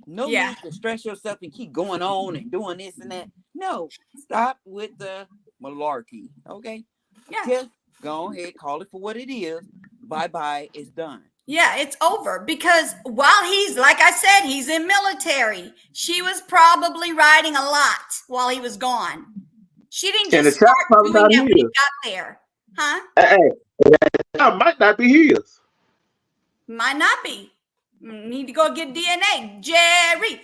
No need to stress yourself and keep going on and doing this and that. No, stop with the malarkey. Okay? Yeah. Just go ahead, call it for what it is. Bye-bye, it's done. Yeah, it's over because while he's, like I said, he's in military. She was probably riding a lot while he was gone. She didn't just start doing that when he got there. Huh? Hey, that might not be his. Might not be. Need to go get DNA. Jerry.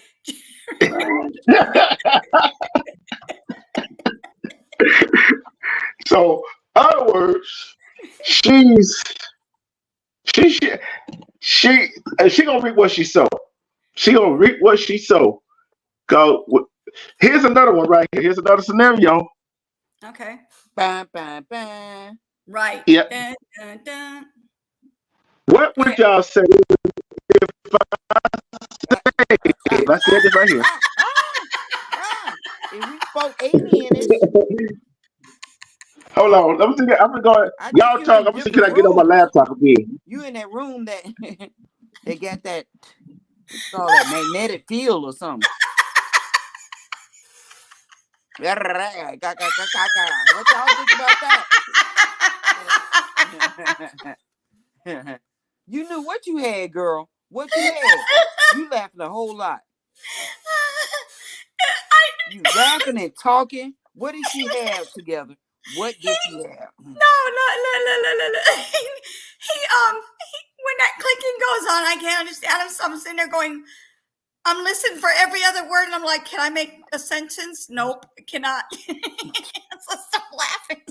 she's she gonna reap what she sow. She gonna reap what she sow. Cause here's another one right here. Here's another scenario. Okay. Bam, bam, bam. Right. Yep. Dun, dun, dun. What Go would ahead. y'all say if I said this right here? If we spoke alienish, Hold on. Let me see that. I'm gonna go. I think Y'all you talk. in I'm gonna see. Can different I get on my rooms. laptop again? You in that room that they got that, what you call that, magnetic field or something. What y'all think about that? You knew what you had, girl. What you had. You laughing a whole lot. You laughing and talking. What did she have together? What did she have? No. When that clicking goes on, I can't understand. I'm sitting there going, I'm listening for every other word, and I'm like, can I make a sentence? Nope, cannot. So stop laughing.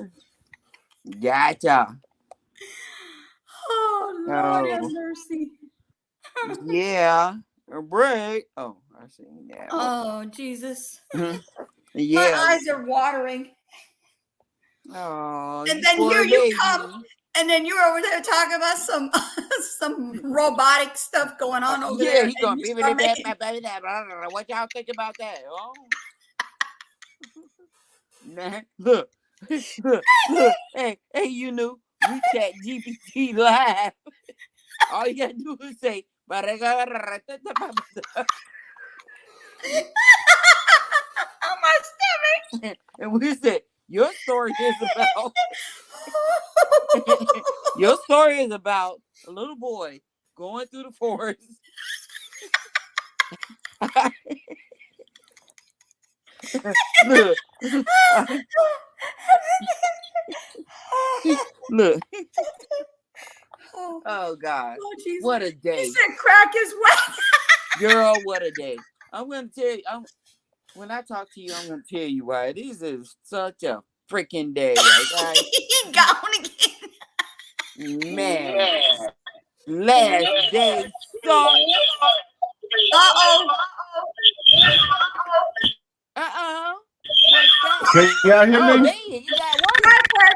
Gotcha. Oh, Lord have Oh, mercy. yeah. A break. Oh, I see. Yeah. Oh, Jesus. Yeah. My eyes are watering. Oh, And you then poor here you baby. come, and then you're over there talking about some robotic stuff going on over there. Yeah, he gonna And you be start making, what y'all think about that? Oh, nah, look, look. Hey, you knew we chat GPT live. All you gotta do is say, on my stomach. and we said, your story is about your story is about a little boy going through the forest. Look, look. Oh God, Oh, Jesus. what a He day, said crack is wet. girl! What a day. I'm gonna tell you. When I talk to you, I'm gonna tell you why. This is such a freaking day, okay? He gone again. Man, last day sucked. Uh-oh. What's that? Can y'all hear Oh, me? dang, you got work. Quack.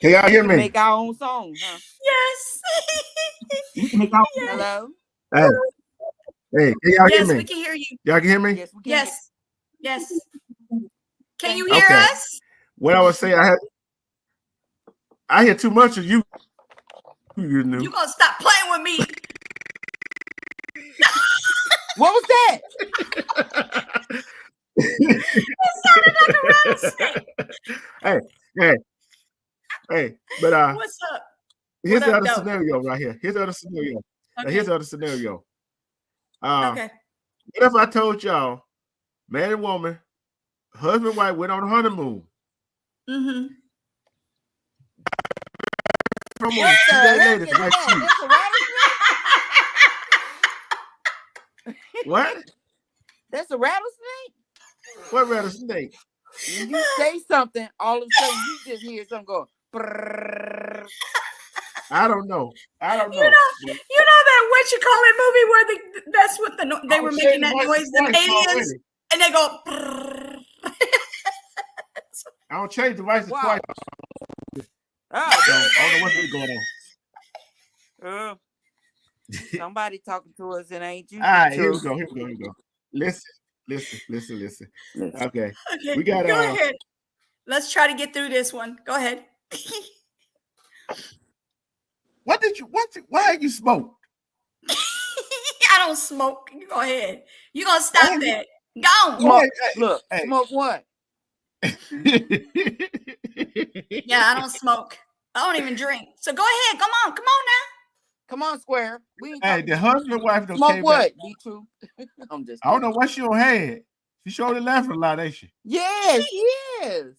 Can y'all We hear can me? make our own song, huh? Yes. Hello? Hey, hey, can y'all hear Yes, we me? can hear you. Y'all can hear me? Yes, we can. Yes. Yes. Can Thank you you. hear Okay. us? What I was saying, I hear too much of you. You knew. You gonna stop playing with me? What was that? It sounded like a rattlesnake. Hey. But What's up? here's What the up, other though? scenario right here. Here's the other scenario. Now, here's Okay. the other scenario. Okay. What if I told y'all, man and woman, husband and wife went on a honeymoon? Mm-hmm. What 2 the days heck later, is the next that? week. That's a rattlesnake? What? That's a rattlesnake? What rattlesnake? When you say something, all of a sudden you just hear something go. Brrrr. I don't know. You know that what you call it movie where that's what they were making that noise, the aliens, and they go. I don't change the devices Wow. twice. Oh, I don't know what's really going on. Somebody talking to us and ain't you. All right, here True. we go. Listen. Okay. Okay, We got go ahead. Let's try to get through this one. Go ahead. why you smoke? I don't smoke. Go ahead. You gonna stop that? Go. Smoke. Look, smoke what? Yeah, I don't smoke. I don't even drink. So go ahead. Come on now. Come on, Square. We ain't Hey, the husband and wife don't smoke came what? back. Be true. I'm just I don't kidding. know what she don't had. She showed it laughing a lot, ain't she? Yes, she is.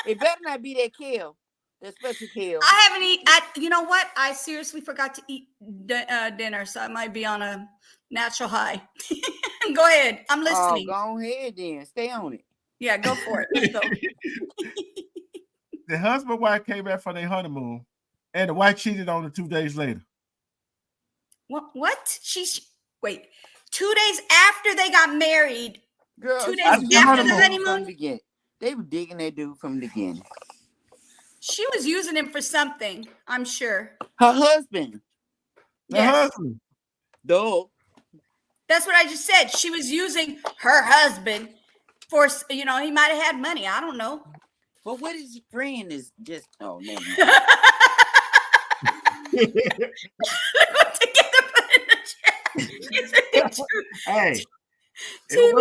It better not be that kale. That special kale. I haven't eaten. You know what? I seriously forgot to eat dinner, so I might be on a natural high. Go ahead. I'm listening. Oh, go ahead then. Stay on it. Yeah, go for it. Let's go. the husband and wife came back from their honeymoon, and the wife cheated on her 2 days later. What? Wait. 2 days after they got married. Girl, 2 days after the after the honeymoon. from honeymoon. the beginning. They were digging that dude from the beginning. She was using him for something, I'm sure. Her husband. The Yes. husband. Though. That's what I just said. She was using her husband for, he might have had money. I don't know. But what his friend is just, oh, never mind. Hey, TV,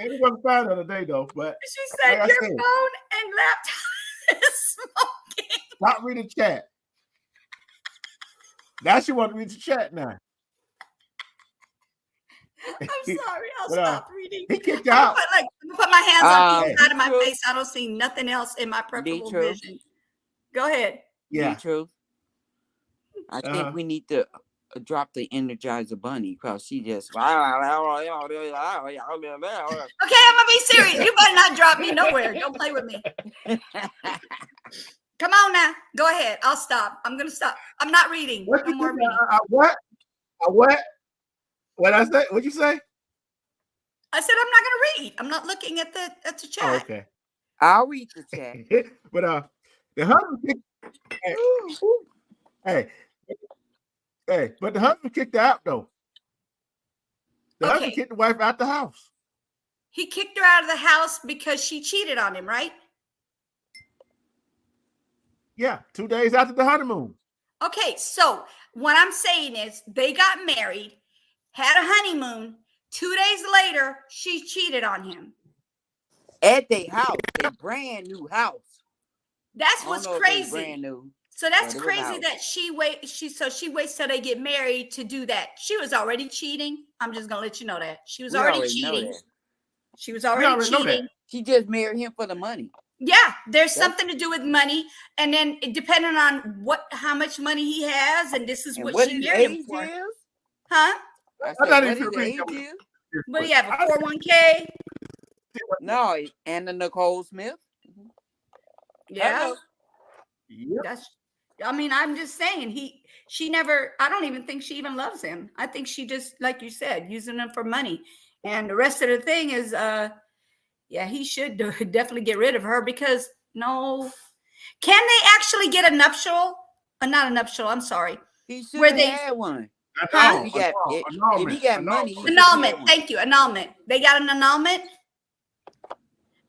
it wasn't fine on the day though. But she said like your said, phone and laptop is smoking. stop reading chat. Now she want to read the chat now. I'm sorry. I'll But, stop reading. He kicked you out. I'm gonna put my hands on the Hey. side of my face. I don't see nothing else in my peripheral truth. vision. Go ahead. Yeah. The truth. I think we need to drop the Energizer Bunny because she just. Okay, I'm gonna be serious. You better not drop me nowhere. Don't play with me. Come on now. Go ahead. I'll stop. I'm gonna stop. I'm not reading. What No you more say? reading. What? What? What I say? What you say? I said I'm not gonna read. I'm not looking at the chat. Oh, okay. I'll read the chat. But the husband kicked. Hey, but the husband kicked her out though. The husband kicked the wife out the house. He kicked her out of the house because she cheated on him, right? Yeah, 2 days after the honeymoon. Okay, so what I'm saying is they got married, had a honeymoon. 2 days later, she cheated on him. At their house, their brand new house. That's what's crazy. Brand new. So that's crazy that she waits till they get married to do that. She was already cheating. I'm just gonna let you know that. She was already cheating. She was already cheating. She just married him for the money. Yeah, there's something to do with money, and then depending on how much money he has, and this is what she married him for. Huh? I said, what his age is? What do you have, a 401k? No, Anna Nicole Smith. Yeah. I'm just saying I don't even think she even loves him. I think she just, like you said, using him for money. And the rest of the thing is, he should definitely get rid of her because can they actually get a nuptial? Not a nuptial, I'm sorry. He should have had one. Huh? If he got money. Annulment. Thank you. Annulment. They got an annulment?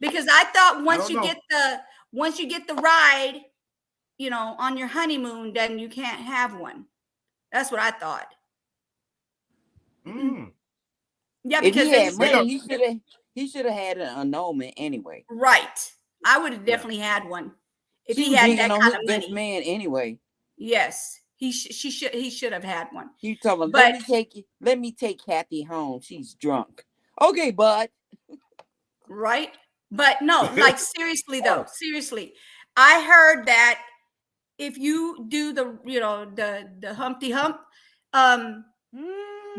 Because I thought once you get the ride, on your honeymoon, then you can't have one. That's what I thought. Mm. Yeah, if because he had money, he should have had an annulment anyway. Right. I would have definitely had one if he had that kind of money. Best man anyway. Yes, he should have had one. He told him, let me take Kathy home. She's drunk. Okay, bud. Right. But no, like seriously though, I heard that if you do the Humpty Hump,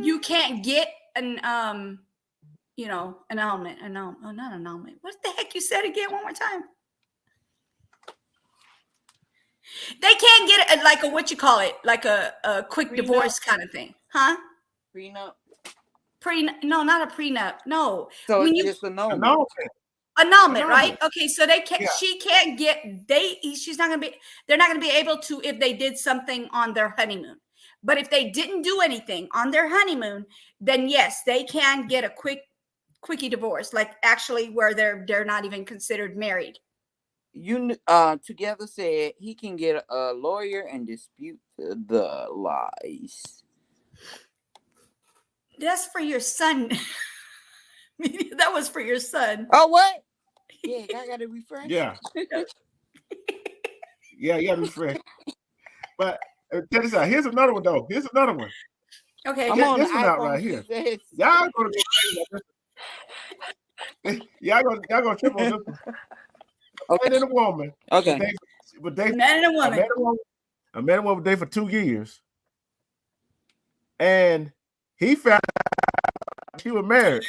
you can't get an annulment. Not annulment. What the heck you said again? One more time. They can't get like a like a quick divorce kind of thing, huh? Prenup. No, not a prenup. No. So it's just annulment. Annulment, right? Okay, so they can't. She can't get. She's not gonna be. They're not gonna be able to if they did something on their honeymoon. But if they didn't do anything on their honeymoon, then yes, they can get a quickie divorce, like actually where they're not even considered married. Together said he can get a lawyer and dispute the lies. That's for your son. That was for your son. Oh, what? Yeah, I got to refresh. Yeah. Yeah, you got to refresh. But check this out. Here's another one, though. Here's another one. Okay. I'm on this one out right here. Y'all gonna go. Y'all gonna trip on this one. Okay. Man and a woman. Okay. Man and a woman. A man and woman date for 2 years, and he found out she was married.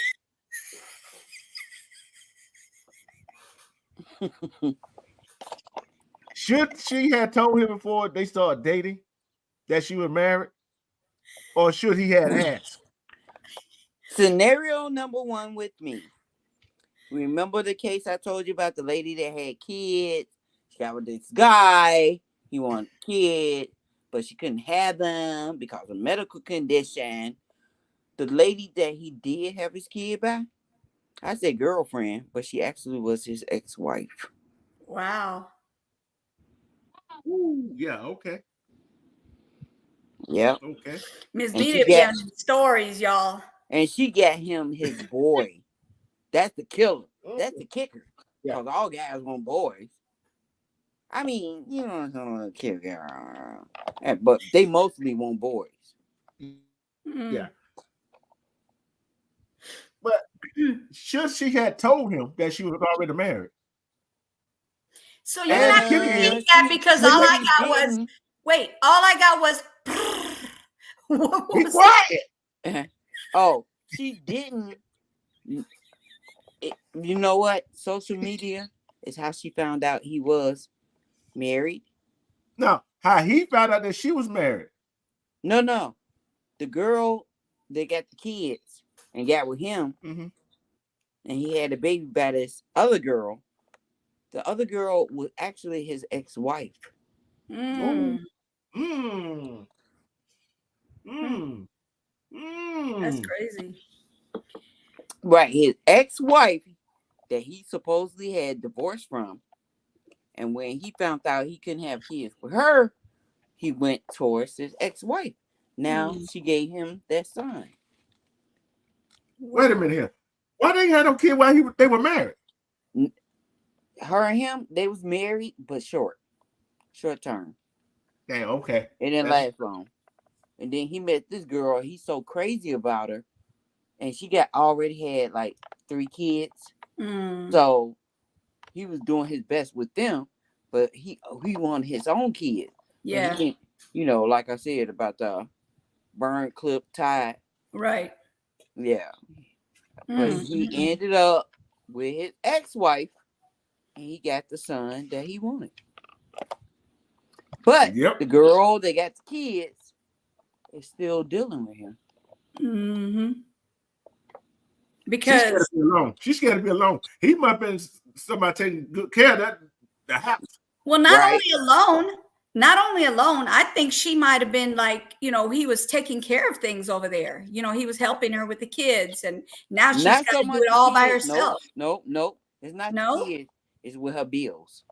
Should she have told him before they started dating that she was married, or should he have asked? Scenario number one with me. Remember the case I told you about the lady that had kids? She got with this guy. He wanted a kid, but she couldn't have them because of medical condition. The lady that he did have his kid by, I said girlfriend, but she actually was his ex-wife. Wow. Ooh, yeah, okay. Yep. Okay. Miss And B she be got having stories, y'all. and she got him his boy. That's the killer. That's the kicker. Yeah. Because all guys want boys. I mean, you know what I'm saying, kid, but they mostly want boys. Yeah. But should she have told him that she was already married? So you're not And saying that because all I got was all I got was what be was quiet. Oh, she didn't. You know what? Social media is how she found out he was married. No, how he found out that she was married. No. The girl that got the kids and got with him, and he had a baby by this other girl. The other girl was actually his ex-wife. Mm. That's crazy. Right, his ex-wife that he supposedly had divorced from. And when he found out he couldn't have kids with her, he went towards his ex-wife. Now she gave him that son. Wait a minute here. Why they had no kid while they were married? Her and him, they was married, but short term. Damn, okay. It didn't last long. And then he met this girl. He's so crazy about her. And she already had like 3 kids. So he was doing his best with them, but he wanted his own kid. Yeah. And he, like I said about the burn clip tie. Right. Yeah. But he ended up with his ex-wife, and he got the son that he wanted. But the girl that got the kids is still dealing with him. Because she's scared to be alone. He might have been somebody taking good care of the house. Well, not only alone, I think she might have been like, he was taking care of things over there. He was helping her with the kids, and now she's got to do it all by herself. Nope. It's not the kids. It's with her bills.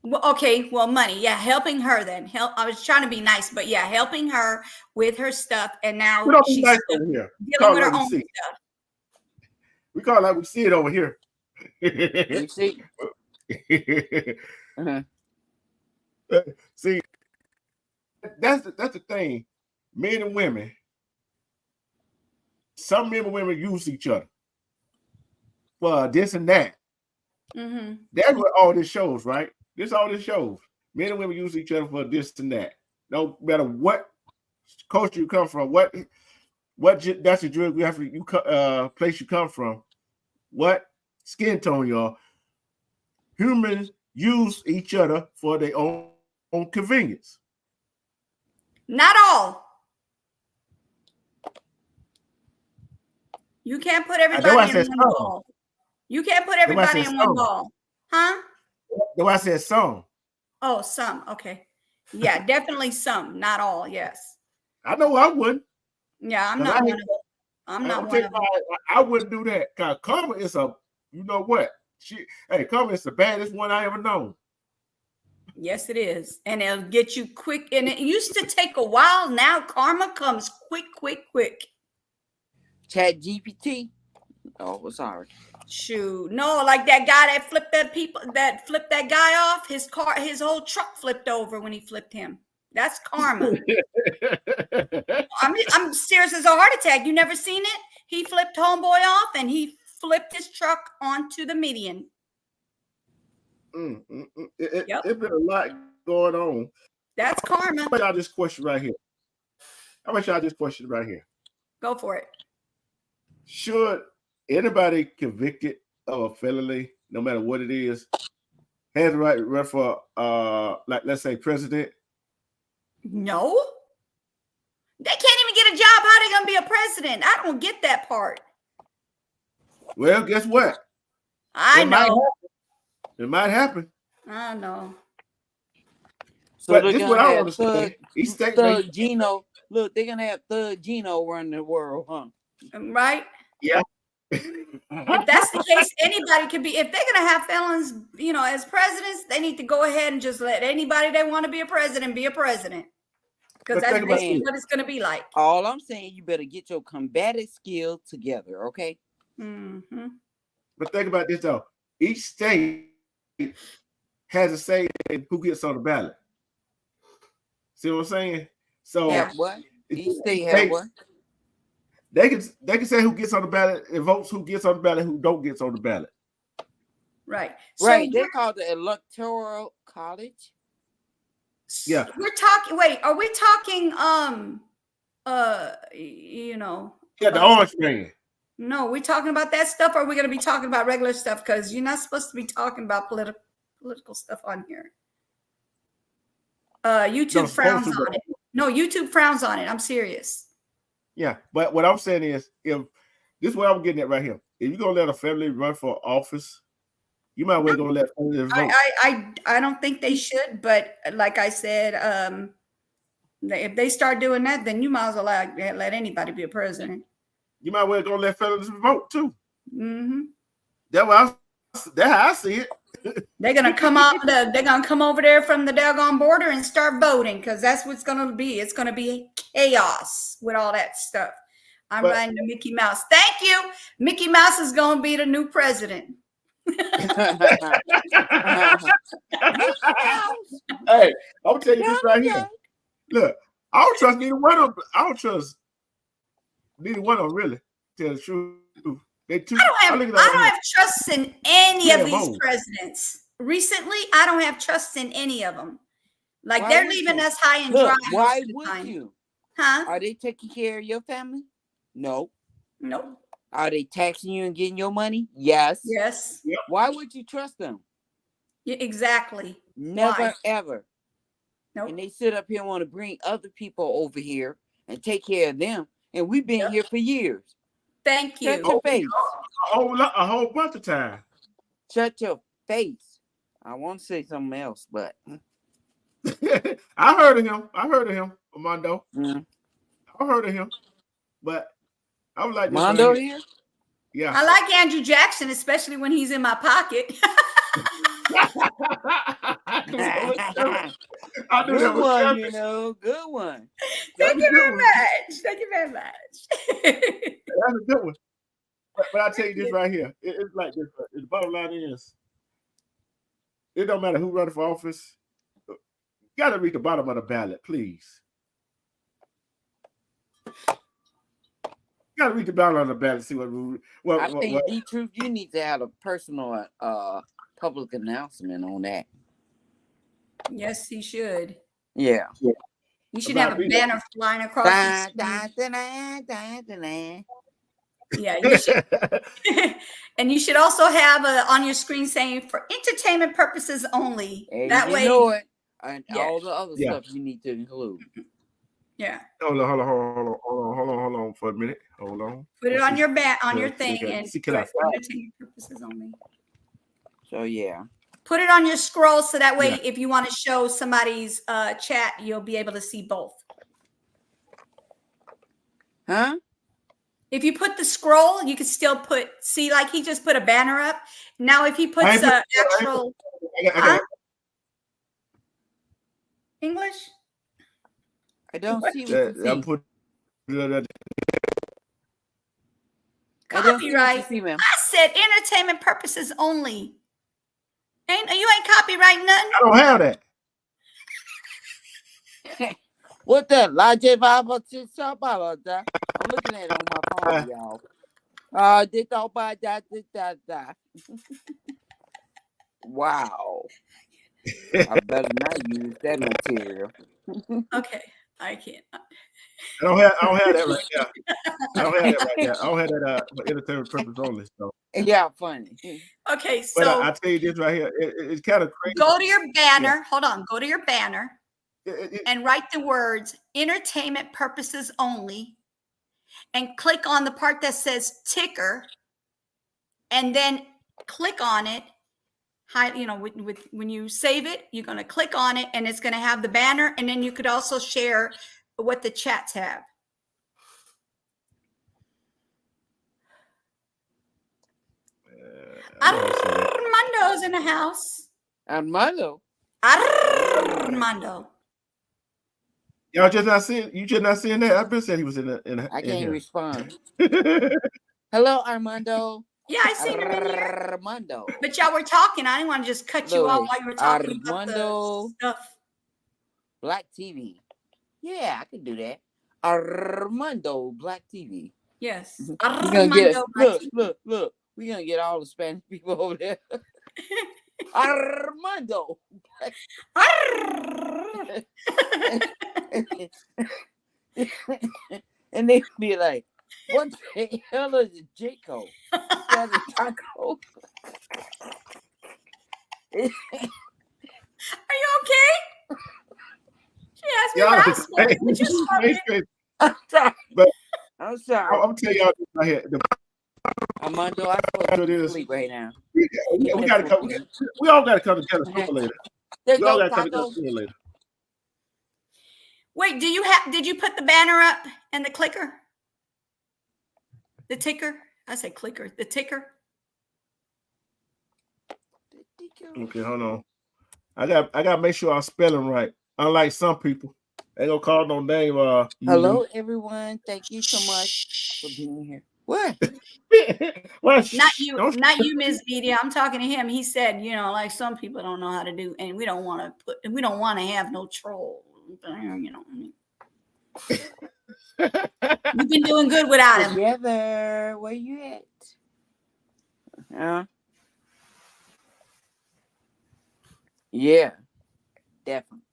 Well, okay. Well, money. Yeah. Helping her then. I was trying to be nice, but yeah, helping her with her stuff. And now she's nice over here. Dealing with her own stuff. We call it like we see it over here. You see? See, that's the thing. Men and women. Some men and women use each other for this and that. That's what all this shows, right? All this shows. Men and women use each other for this and that. No matter what culture you come from, what that's your geographic place you come from, what skin tone you are. Humans use each other for their own convenience. Not all. You can't put everybody in one ball. You can't put everybody in one ball. Huh? That's why I said some. Oh, some. Okay. Yeah, definitely some. Not all. Yes. I know I wouldn't. Yeah, I'm not one of them. I'm not one of them. I wouldn't do that. Because karma is you know what? Karma is the baddest one I ever known. Yes, it is. And it'll get you quick. And it used to take a while. Now karma comes quick. Chat GPT. Oh, sorry. Shoot. No, like that guy that flipped that guy off. His whole truck flipped over when he flipped him. That's karma. I'm serious as a heart attack. You never seen it? He flipped homeboy off and he flipped his truck onto the median. It's been a lot going on. That's karma. How about y'all this question right here? Go for it. Should anybody convicted of a felony, no matter what it is, has the right to run for like let's say president? No. They can't even get a job. How they gonna be a president? I don't get that part. Well, guess what? I It might know. happen. It might happen. I know. So But they're this is gonna what I don't have understand. Each state Thug Gino. Look, they're gonna have Thug Gino running the world, huh? Right? yeah. If that's the case, anybody can be. If they're gonna have felons, as presidents, they need to go ahead and just let anybody they want to be a president be a president. Because that's basically what it's gonna be like. All I'm saying, you better get your combative skills together, okay? Mm-hmm. But think about this though. Each state has a say in who gets on the ballot. See what I'm saying? So have what? Each state have what? They can say who gets on the ballot and votes who gets on the ballot, who don't gets on the ballot. Right. Right. They call it the electoral college. Yeah. We're talking. Wait, are we talking? Yeah, the orange man. No, we're talking about that stuff, or are we going to be talking about regular stuff? Because you're not supposed to be talking about political stuff on here. YouTube frowns on it. No, YouTube frowns on it. I'm serious. Yeah, but what I'm saying is, if this is what I'm getting at right here, if you're gonna let a family run for office, you might well gonna let families vote. I don't think they should, but like I said, if they start doing that, then you might as well let anybody be a president. You might well gonna let families vote too. Mm-hmm. That's how I see it. They're gonna come out. They're gonna come over there from the doggone border and start voting because that's what's gonna be. It's gonna be chaos with all that stuff. I'm riding the Mickey Mouse. Thank you. Mickey Mouse is gonna be the new president. Hey, I'll tell you this right here. Look, I don't trust neither one of them. I don't trust neither one of them, really. Tell the truth. I don't have trust in any of these presidents. Recently, I don't have trust in any of them. Like they're leaving us high and dry. Why would you? Huh? Are they taking care of your family? No. Nope. Are they taxing you and getting your money? Yes. Yes. Yep. Why would you trust them? Yeah, exactly. Never, ever. Nope. And they sit up here and want to bring other people over here and take care of them. And we've been here for years. Thank you. Shut your face. A whole bunch of time. Shut your face. I want to say something else, but I heard of him, Armando. Mm. I heard of him, but I was like, Mondo here. Yeah, I like Andrew Jackson, especially when he's in my pocket. Good one, good one. Thank you very much. Thank you very much. That's a good one. But I'll tell you this right here. It's like this. The bottom line is, it don't matter who runs for office. You got to reach the bottom of the ballot, please. You got to reach the bottom of the ballot. See what. I think the truth. You need to have a personal, public announcement on that. Yes, he should. Yeah. You should have a banner flying across the screen. Yeah, you should. And you should also have on your screen saying for entertainment purposes only. And that way, and all the other stuff you need to include. Yeah. Hold on for a minute. Hold on. Put it on your your thing and for entertainment purposes only. So yeah. Put it on your scroll so that way if you want to show somebody's chat, you'll be able to see both. Huh? If you put the scroll, you can still see, like he just put a banner up. Now, if he puts the actual English, I don't see what you see. Copyright. I said entertainment purposes only. You ain't copyright nothing. I don't have that. What the? I'm looking at it on my phone, y'all. Wow. I better not use that material. Okay, I can't. I don't have that right now. I don't have that right now. I don't have that for entertainment purpose only. So, Yeah, funny. Okay, but so I tell you this right here, it's kind of crazy. go to your Yeah. banner. Hold on. Go to your banner and write the words entertainment purposes only and click on the part that says ticker and then click on it. When you save it, you're going to click on it and it's going to have the banner. And then you could also share what the chats have. Armando's in the house. Armando. Armando. Y'all just not seeing. You just not seeing that. I've been saying he was in I can't here. respond. Hello, Armando. Yeah, I seen him in here. Armando. But y'all were talking. I didn't want to just cut you off while you were talking about the stuff. Black TV. Yeah, I can do that. Armando Black TV. Yes. We're gonna get look. We're gonna get all the Spanish people over there. Armando. And they be like, what the hell is a Jaco? That's a taco. Are you okay? She asked me what I smoked. What you smoking? I'm sorry. But I'm sorry. I'm telling y'all this right here. Armando, I'm supposed to sleep right now. We gotta come. We all gotta come together sooner or later. We all gotta come together sooner or later. Wait, did you put the banner up and the clicker? The ticker? I said clicker. The ticker. Okay, hold on. I gotta make sure I'm spelling right. Unlike some people, they gonna call no name. Hello, everyone. Thank you so much for being here. What? Well, not you, Ms. Media. I'm talking to him. He said, like some people don't know how to do, and we don't want to have no troll. We've been doing good without him. Together, where you at? Yeah, definitely.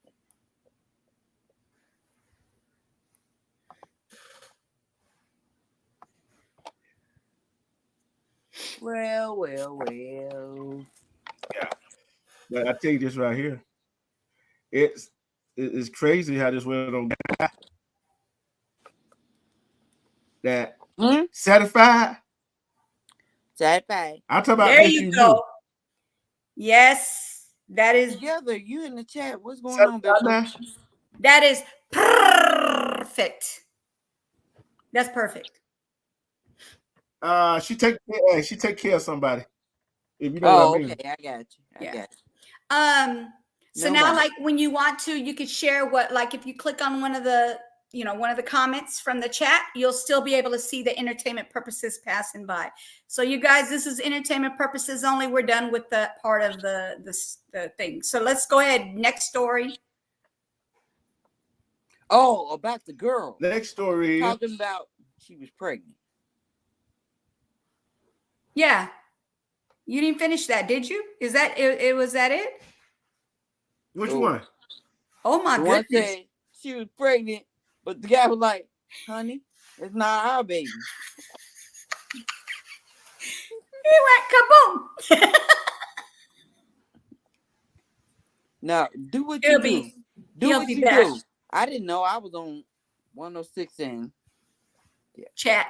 Well. Yeah, but I tell you this right here. It's crazy how this went on. That satisfied. Satisfied. I'm talking about there this you go. Yes, that is together. You in the chat? What's going on, baby? That is perfect. That's perfect. She take care of somebody. If you know what I mean. Okay, I got you. I got you. So now, like when you want to, you could share like if you click on one of the comments from the chat, you'll still be able to see the entertainment purposes passing by. So you guys, this is entertainment purposes only. We're done with the part of the thing. So let's go ahead. Next story. Oh, about the girl. Next story. Talking about she was pregnant. Yeah. You didn't finish that, did you? Is that it? Was that it? Which one? Oh my goodness. One said she was pregnant, but the guy was like, honey, it's not our baby. He went kaboom. Now, do what you do. Do what you do. I didn't know I was on 106 and chat.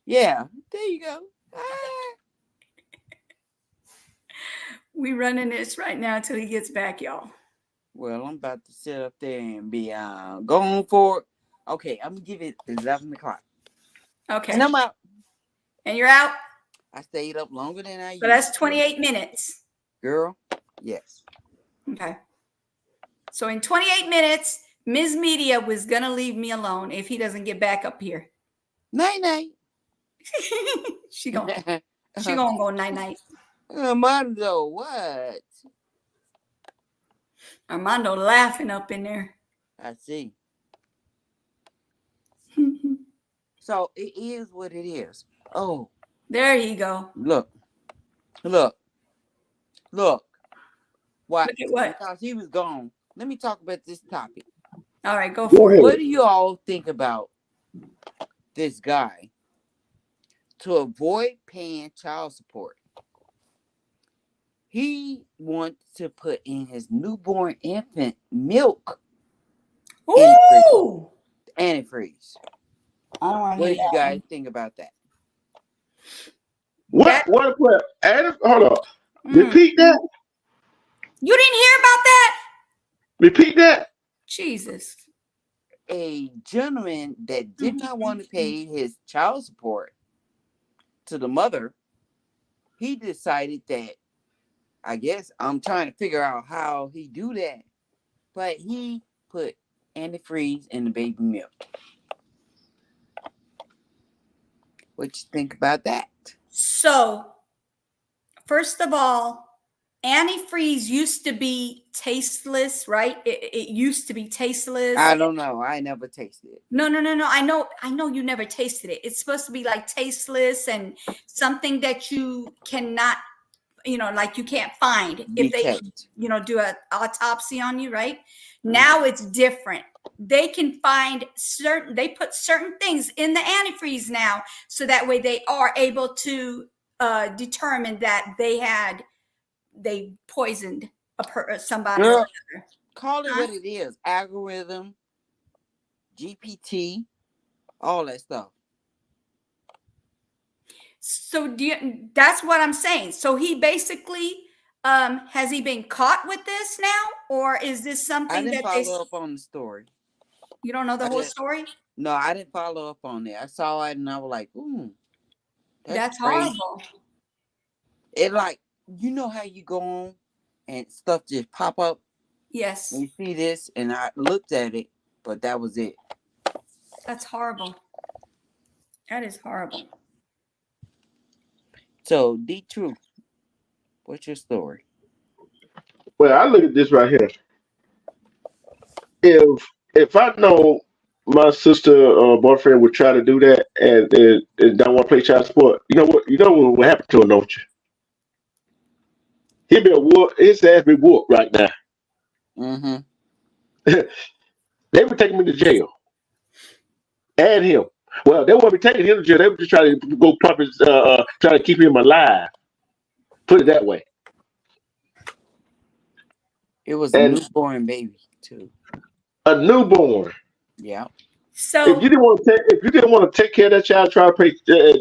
Yeah, there you go. We running this right now until he gets back, y'all. Well, I'm about to sit up there and be going for it. Okay, I'm gonna give it 11 o'clock. Okay. And I'm out. And you're out? I stayed up longer than I used. So that's 28 minutes. Girl, yes. Okay. So in 28 minutes, Ms. Media was gonna leave me alone if he doesn't get back up here. Night. She gonna go night. Armando, what? Armando laughing up in there. I see. So it is what it is. Oh, there you go. Look. What? Look at what? Because he was gone. Let me talk about this topic. All right, go for it. What do you all think about this guy to avoid paying child support? He wants to put in his newborn infant milk Ooh, antifreeze. I don't want to What hear do you that. guys think about that? What? Adam, hold up. Repeat that. You didn't hear about that? Repeat that. Jesus. A gentleman that did not want to pay his child support to the mother, he decided that, I guess I'm trying to figure out how he do that, but he put antifreeze in the baby milk. What you think about that? So, first of all, antifreeze used to be tasteless, right? It used to be tasteless. I don't know. I never tasted it. No. I know you never tasted it. It's supposed to be like tasteless and something that you cannot, like you can't find if they, do an autopsy on you, right? Now it's different. They can find they put certain things in the antifreeze now, so that way they are able to determine that they poisoned somebody. Girl, call it what it is. Algorithm, GPT, all that stuff. So that's what I'm saying. So he basically, has he been caught with this now, or is this something I didn't that follow up on the story. You don't know the whole story? No, I didn't follow up on it. I saw it and I was like, that's horrible. It like, you know how you go on and stuff just pop up? Yes. And you see this, and I looked at it, but that was it. That's horrible. That is horrible. So, D-Truth, what's your story? Well, I look at this right here. If I know my sister boyfriend would try to do that and don't want to play child support, you know what would happen to him, don't you? He'd be his ass be whooped right now. Mm-hmm. They would take him into jail. And him. Well, they won't be taking him to jail. They would just try to go try to keep him alive. Put it that way. It was a newborn baby too. A newborn. Yeah. So if you didn't want to take care of that child, try to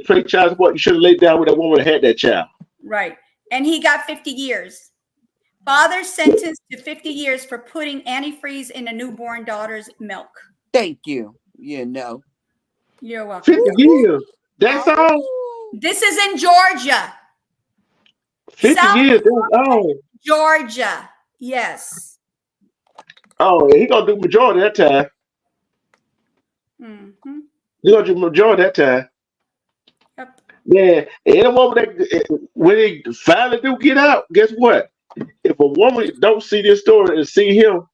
pay child support, you should have laid down with that woman that had that child. Right. And he got 50 years. Father sentenced to 50 years for putting antifreeze in a newborn daughter's milk. Thank you. You're welcome. 50 years. That's all. This is in Georgia. 50 years. That's all. Georgia. Yes. Oh, he gonna do majority that time. Mm-hmm. He gonna do majority that time. Yep. Yeah. And a woman that when he finally do get out, guess what? If a woman don't see this story and see him,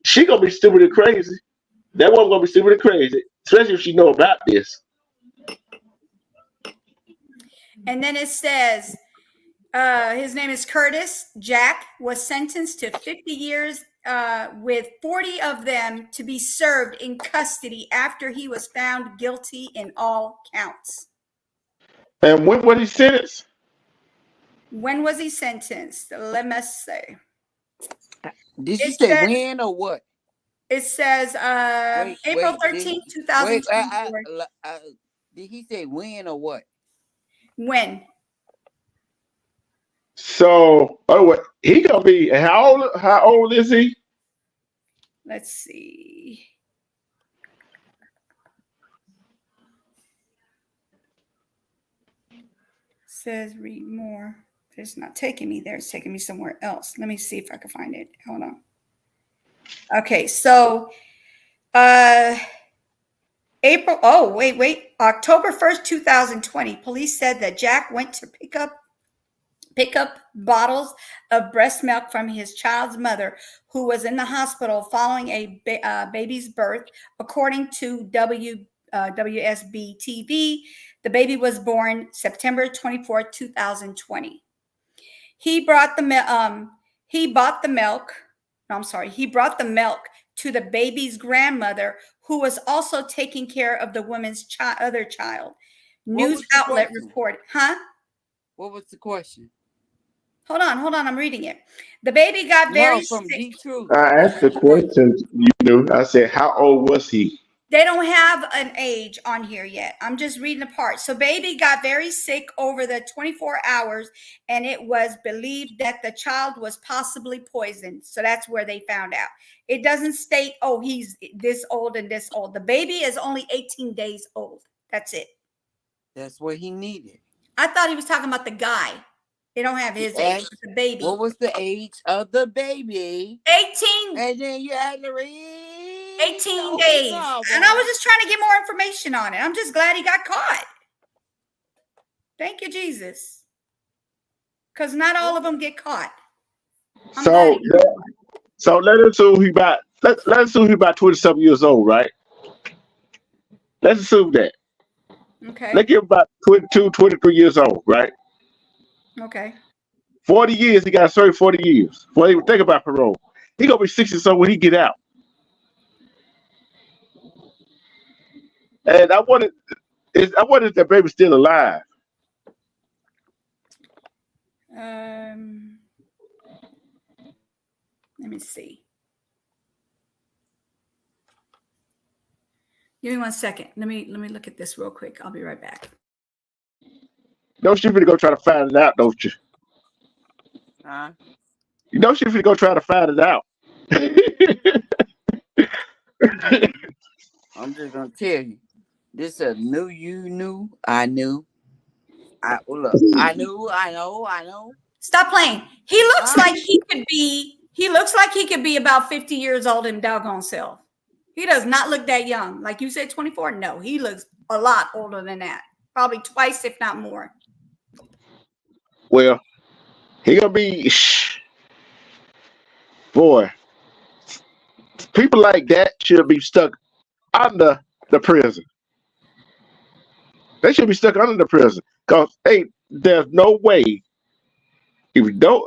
she gonna be stupid and crazy. That woman gonna be stupid and crazy, especially if she know about this. And then it says, his name is Curtis. Jack was sentenced to 50 years, with 40 of them to be served in custody after he was found guilty in all counts. And when was he sentenced? When was he sentenced? Let me say. Did you say when or what? It says April 13th, 2024. Did he say when or what? When? So, he gonna be how old is he? Let's see. Says read more. It's not taking me there. It's taking me somewhere else. Let me see if I can find it. Hold on. Okay, so April. Oh, wait. October 1st, 2020. Police said that Jack went to pick up bottles of breast milk from his child's mother, who was in the hospital following a baby's birth. According to WSB TV, the baby was born September 24th, 2020. He bought the milk. I'm sorry, he brought the milk to the baby's grandmother, who was also taking care of the woman's other child. What News was the outlet question? reported. Huh? What was the question? Hold on. I'm reading it. The baby got very No, from sick. G Truth. I What asked was the the question? question, you knew. I said, how old was he? They don't have an age on here yet. I'm just reading the part. So baby got very sick over the 24 hours, and it was believed that the child was possibly poisoned. So that's where they found out. It doesn't state, oh, he's this old and this old. The baby is only 18 days old. That's it. That's what he needed. I thought he was talking about the guy. They don't have his age. It's the baby. What was the age of the baby? 18. And then you had to read 18 days. And I was just trying to get more information on it. I'm just glad he got caught. Thank you, Jesus. Because not all of them get caught. So let us assume he about let's assume he about 27 years old, right? Let's assume that. Okay. Let's give him about 22, 23 years old, right? Okay. 40 years, he got to serve 40 years. Well, even think about parole. He gonna be 60 something when he get out. And I wonder if that baby's still alive. Let me see. Give me 1 second. Let me look at this real quick. I'll be right back. Don't you finna go try to find it out, don't you? Huh? You know she finna go try to find it out. I'm just gonna tell you. This a new you knew. I knew. I knew. I know. Stop playing. He looks like he could be. He looks like he could be about 50 years old in doggone self. He does not look that young. Like you said, 24. No, he looks a lot older than that. Probably twice, if not more. Well, he gonna be boy. People like that should be stuck under the prison. They should be stuck under the prison. Cause there's no way if you don't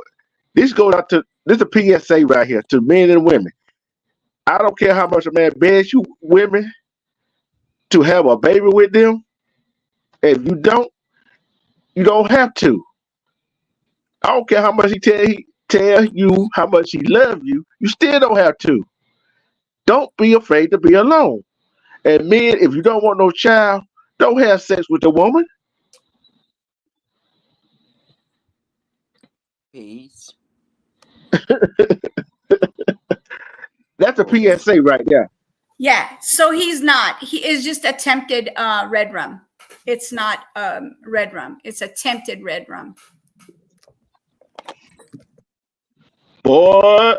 this goes out to this is a PSA right here to men and women. I don't care how much a man begs you women to have a baby with them. If you don't have to. I don't care how much he tell you how much he loves you. You still don't have to. Don't be afraid to be alone. And men, if you don't want no child, don't have sex with a woman. Peace. That's a PSA right there. Yeah. So he's not. He is just attempted red rum. It's not red rum. It's attempted red rum. Boy,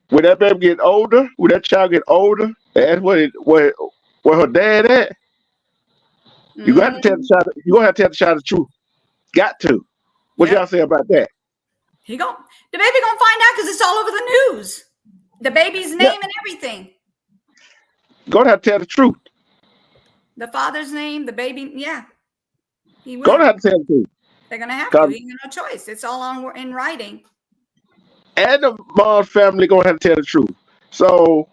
when that baby get older, when that child get older, that's where her dad at. You gonna have to tell the child. You gonna have to tell the child the truth. Got to. What y'all say about that? The baby gonna find out because it's all over the news. The baby's name and everything. Gonna have to tell the truth. The father's name, the baby. Yeah, he will. Gonna have to tell the truth. They're gonna have to. He ain't no choice. It's all in writing. And the mom's family gonna have to tell the truth. So,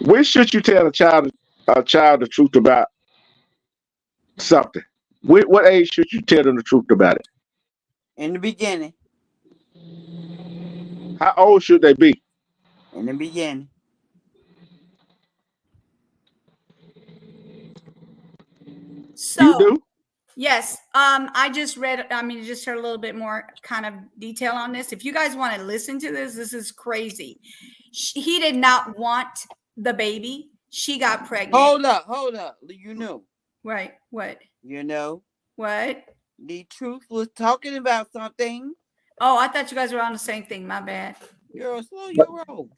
when should you tell a child the truth about something? What age should you tell them the truth about it? In the beginning. How old should they be? In the beginning. So, you do? Yes. I just read, just heard a little bit more kind of detail on this. If you guys want to listen to this is crazy. He did not want the baby. She got pregnant. Hold up. You know. Right. What? You know. What? The truth was talking about something. Oh, I thought you guys were on the same thing. My bad. You're a slow year old.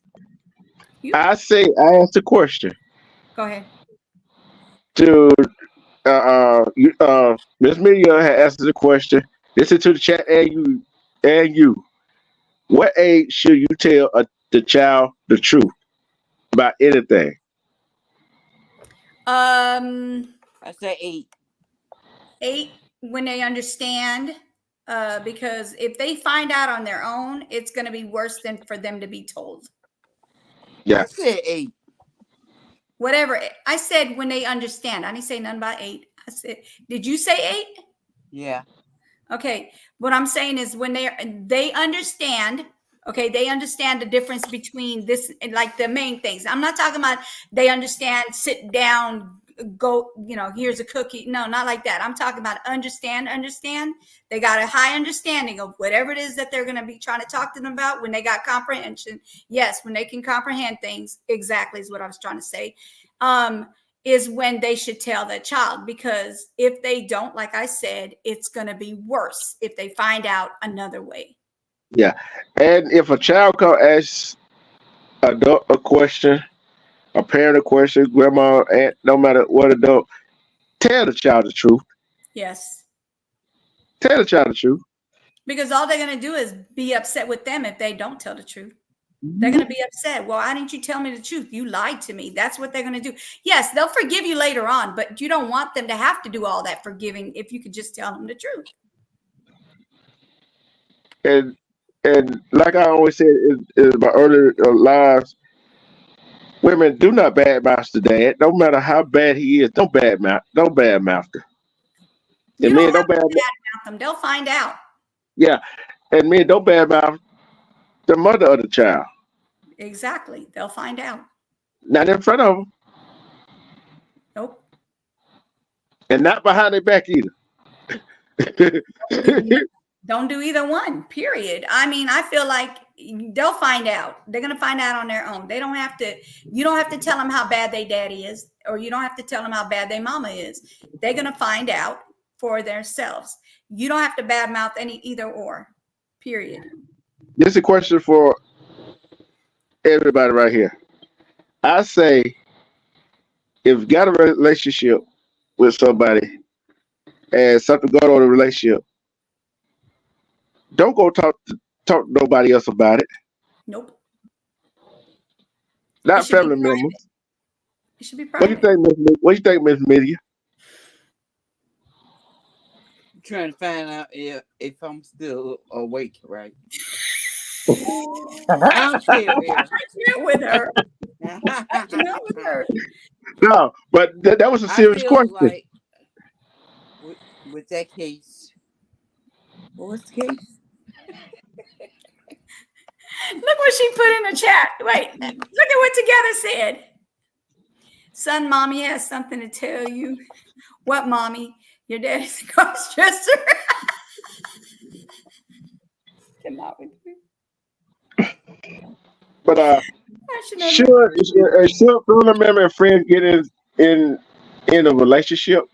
I asked a question. Go ahead. To Miss Media had asked the question. Listen to the chat and you. What age should you tell the child the truth about anything? I say 8. 8 when they understand. because if they find out on their own, it's going to be worse than for them to be told. Yeah. I said 8. Whatever. I said when they understand. I didn't say nothing about 8. I said, did you say 8? Yeah. Okay. What I'm saying is when they understand, okay, they understand the difference between this and like the main things. I'm not talking about they understand, sit down, go, here's a cookie. No, not like that. I'm talking about understand. They got a high understanding of whatever it is that they're going to be trying to talk to them about. When they got comprehension, yes, when they can comprehend things, exactly is what I was trying to say, is when they should tell their child, because if they don't, like I said, it's going to be worse if they find out another way. Yeah. And if a child come ask adult a question, a parent a question, grandma, aunt, no matter what adult, tell the child the truth. Yes. Tell the child the truth. Because all they're going to do is be upset with them if they don't tell the truth. They're going to be upset. Well, why didn't you tell me the truth? You lied to me. That's what they're going to do. Yes, they'll forgive you later on, but you don't want them to have to do all that forgiving if you could just tell them the truth. And like I always said in my earlier lives, women do not badmouth the dad. No matter how bad he is, don't badmouth him. You And don't men have don't to badmouth. badmouth them. They'll find out. Yeah, and men don't badmouth the mother of the child. Exactly. They'll find out. Not in front of them, Nope. and not behind their back either. Don't do either one, period. I mean, I feel like they'll find out. They're going to find out on their own. You don't have to tell them how bad their daddy is, or you don't have to tell them how bad their mama is. They're going to find out for themselves. You don't have to badmouth any either or, period. This is a question for everybody right here. I say, if you got a relationship with somebody and something going on in the relationship, don't go talk to nobody else about it. Nope. It Not should be family private. members. It should be What do you private. think, What do you think, Miss Media? Trying to find out if I'm still awake, right? I'm still here. Get with her. Get with her. No, but that was a I serious feel question. like with that case, what was the case? Look what she put in the chat. Wait, look at what Together said. Son, mommy has something to tell you. What, mommy? Your daddy's a cross-dresser. Cannot with me. But should family member and friends get in a relationship?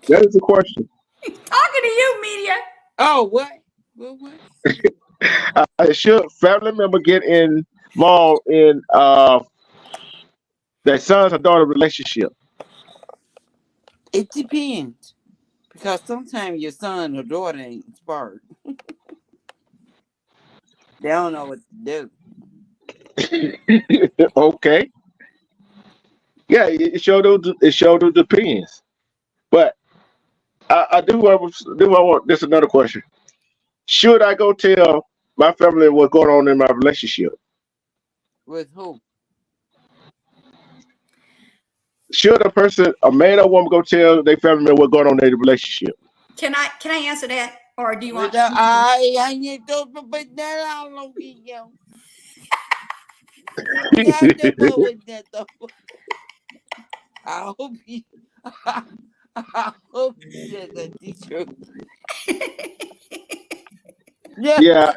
That is the question. Talking to you, Media. Oh, what? What? Should family member get involved in their son's or daughter relationship? It depends. Because sometimes your son or daughter ain't smart. They don't know what to do. Okay. Yeah, it sure depends. But I do want this another question. Should I go tell my family what's going on in my relationship? With who? Should a man or woman, go tell their family member what's going on in their relationship? Can I answer that, or do you want? I need to put that on Logan. I hope you. I hope you said the truth. Yeah,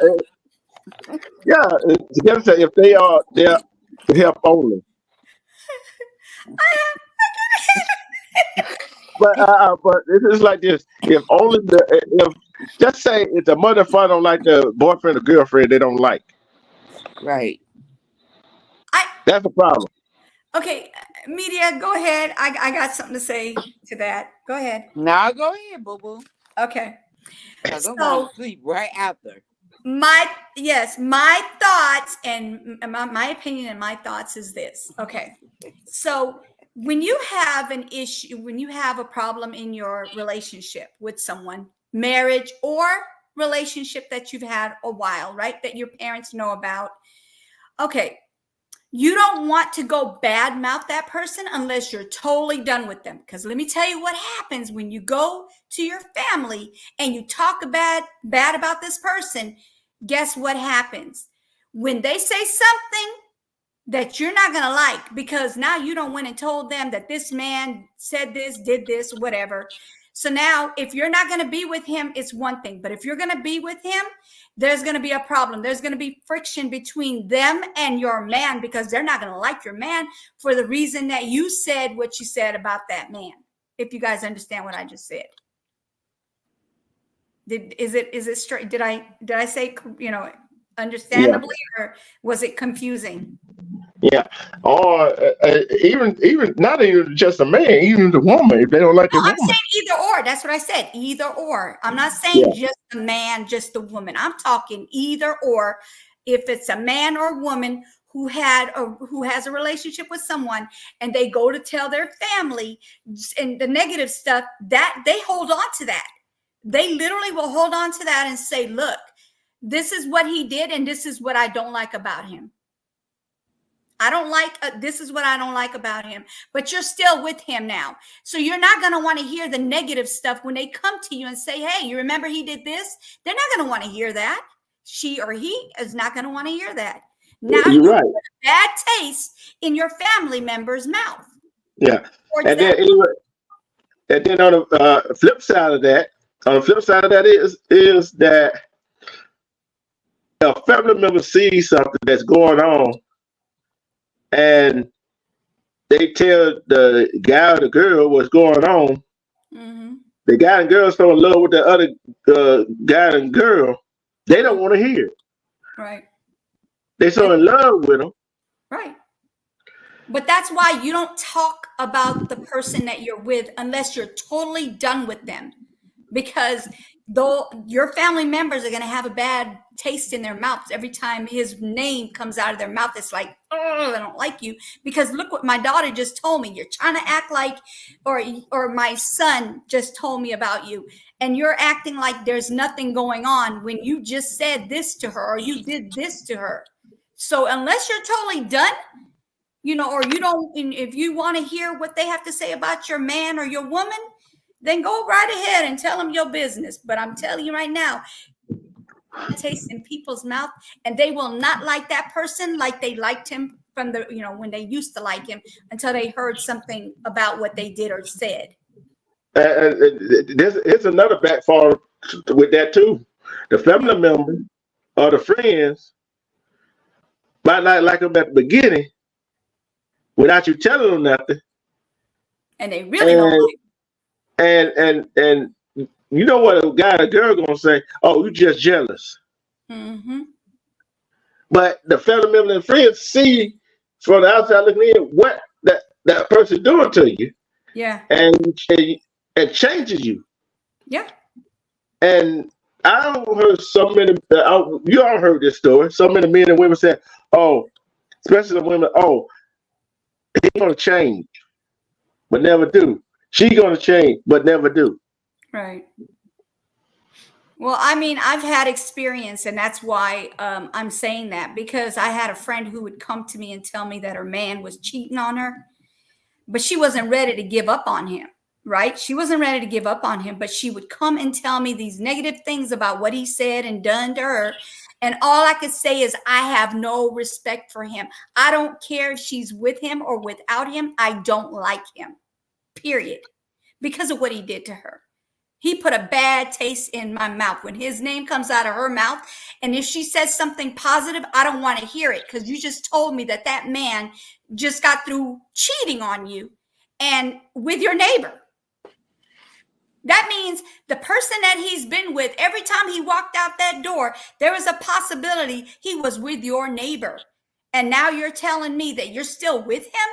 Together say if they are there to help only. But it's like this. If just say if the mother and father don't like the boyfriend or girlfriend they don't like. Right. That's a problem. Okay, Media, go ahead. I got something to say to that. Go ahead. Now go ahead, boo boo. Okay. Because I'm going to sleep right after. my thoughts and my opinion and my thoughts is this. Okay. So when you have an issue, when you have a problem in your relationship with someone, marriage or relationship that you've had a while, right? That your parents know about. Okay. You don't want to go bad mouth that person unless you're totally done with them. Because let me tell you what happens when you go to your family and you talk bad about this person. Guess what happens? When they say something that you're not going to like, because now you don't went and told them that this man said this, did this, whatever. So now if you're not going to be with him, it's one thing. But if you're going to be with him, there's going to be a problem. There's going to be friction between them and your man, because they're not going to like your man for the reason that you said what you said about that man. If you guys understand what I just said. Is it straight? Did I say, understandably, or was it confusing? Yeah, or even not even just a man, even the woman, if they don't like the I'm woman. saying either or. That's what I said. Either or. I'm not saying just the man, just the woman. I'm talking either or. If it's a man or woman who has a relationship with someone and they go to tell their family and the negative stuff, that they hold on to that. They literally will hold on to that and say, look, this is what he did and this is what I don't like about him. This is what I don't like about him, but you're still with him now. So you're not going to want to hear the negative stuff when they come to you and say, hey, you remember he did this? They're not going to want to hear that. She or he is not going to want to hear that. Now You're right. put a bad taste in your family member's mouth. Yeah. And then on the flip side of that, is that a family member sees something that's going on, and they tell the guy or the girl what's going on. Mm-hmm. The guy and girl so in love with the other guy and girl, they don't want to hear it. Right. They so in love with them. Right. But that's why you don't talk about the person that you're with unless you're totally done with them. Because though your family members are going to have a bad taste in their mouths every time his name comes out of their mouth. It's like, oh, I don't like you. Because look what my daughter just told me. You're trying to act like, or my son just told me about you. And you're acting like there's nothing going on when you just said this to her or you did this to her. So unless you're totally done, or you don't, if you want to hear what they have to say about your man or your woman, then go right ahead and tell them your business. But I'm telling you right now, taste in people's mouth, and they will not like that person like they liked him from the, when they used to like him until they heard something about what they did or said. There's another backfire with that too. The family member or the friends might not like them at the beginning without you telling them nothing. And they really don't like them. And you know what a guy and a girl gonna say? Oh, you just jealous. Mm-hmm. But the family member and friends see from the outside looking in what that person doing to you. Yeah. And it changes you. Yeah. And I heard so many. You all heard this story. So many men and women say, "Oh, especially the women. Oh, he's gonna change, but never do. She's gonna change, but never do." Right. Well, I mean, I've had experience, and that's why I'm saying that, because I had a friend who would come to me and tell me that her man was cheating on her, but she wasn't ready to give up on him, right? She wasn't ready to give up on him, but she would come and tell me these negative things about what he said and done to her. And all I could say is I have no respect for him. I don't care if she's with him or without him. I don't like him, period, because of what he did to her. He put a bad taste in my mouth when his name comes out of her mouth. And if she says something positive, I don't want to hear it, because you just told me that man just got through cheating on you and with your neighbor. That means the person that he's been with, every time he walked out that door, there was a possibility he was with your neighbor. And now you're telling me that you're still with him?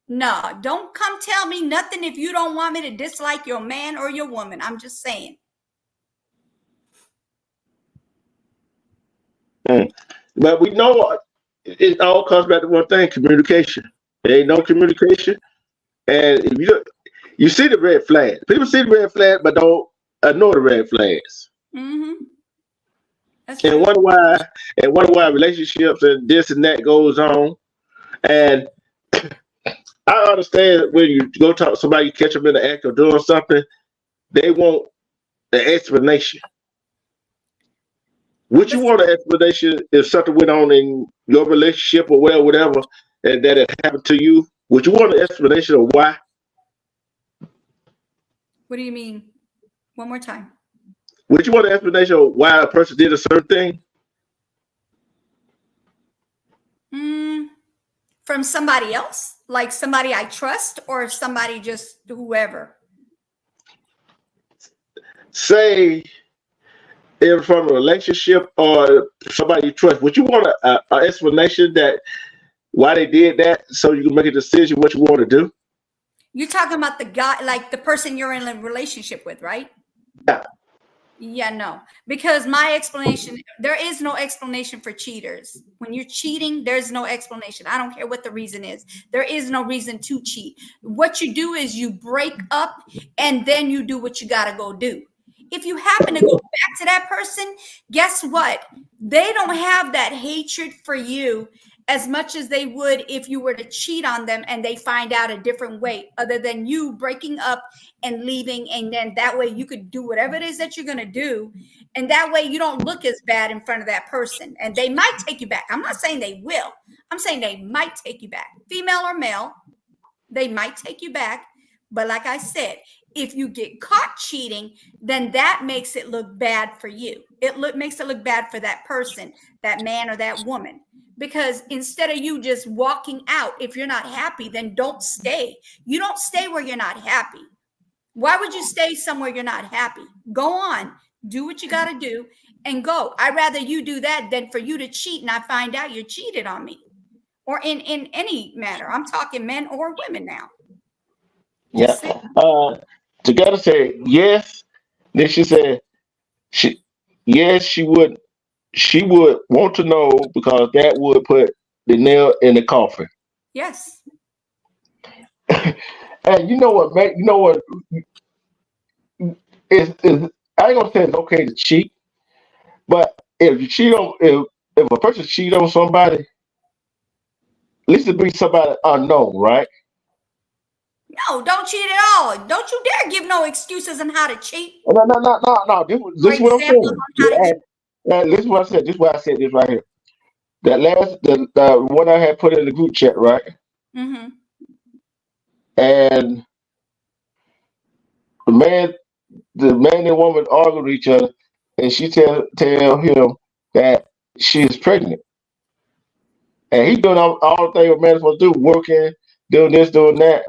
No, don't come tell me nothing if you don't want me to dislike your man or your woman. I'm just saying. Mm. But we know it all comes back to one thing: communication. There ain't no communication, and if you see the red flag. People see the red flag, but don't ignore the red flags. Mm-hmm. That's And true. wonder why relationships and this and that goes on. And I understand when you go talk to somebody, you catch them in the act of doing something, they want an explanation. Would you But want an explanation if something went on in your relationship or whatever, and that it happened to you? Would you want an explanation of why? what do you mean? One more time. Would you want an explanation of why a person did a certain thing? From somebody else, like somebody I trust, or somebody just whoever. Say if from a relationship or somebody you trust, would you want an explanation that why they did that so you can make a decision what you want to do? You're talking about the guy, like the person you're in a relationship with, right? Yeah. Yeah, no, because my explanation, there is no explanation for cheaters. When you're cheating, there's no explanation. I don't care what the reason is. There is no reason to cheat. What you do is you break up and then you do what you got to go do. If you happen to go back to that person, guess what? They don't have that hatred for you as much as they would if you were to cheat on them and they find out a different way other than you breaking up and leaving, and then that way you could do whatever it is that you're going to do, and that way you don't look as bad in front of that person, and they might take you back. I'm not saying they will. I'm saying they might take you back, female or male. They might take you back, but like I said, if you get caught cheating, then that makes it look bad for you. Makes it look bad for that person, that man or that woman. Because instead of you just walking out, if you're not happy, then don't stay. You don't stay where you're not happy. Why would you stay somewhere you're not happy? Go on, do what you got to do and go. I'd rather you do that than for you to cheat and I find out you cheated on me, or in any matter. I'm talking men or women now. Yeah. Together said yes. Then she said yes, she would want to know because that would put the nail in the coffin. Yes. And you know what, man? You know what? Is I ain't gonna say it's okay to cheat, but if you cheat on if a person cheat on somebody, at least it be somebody unknown, right? No, don't cheat at all. Don't you dare give no excuses on how to cheat No. or This is what I'm examples saying. on how to cheat. This is what I said. This is why I said this right here. The one I had put in the group chat, right? Mm-hmm. And the man and woman argue with each other, and she tell him that she is pregnant, and he doing all the things a man is supposed to do, working, doing this, doing that,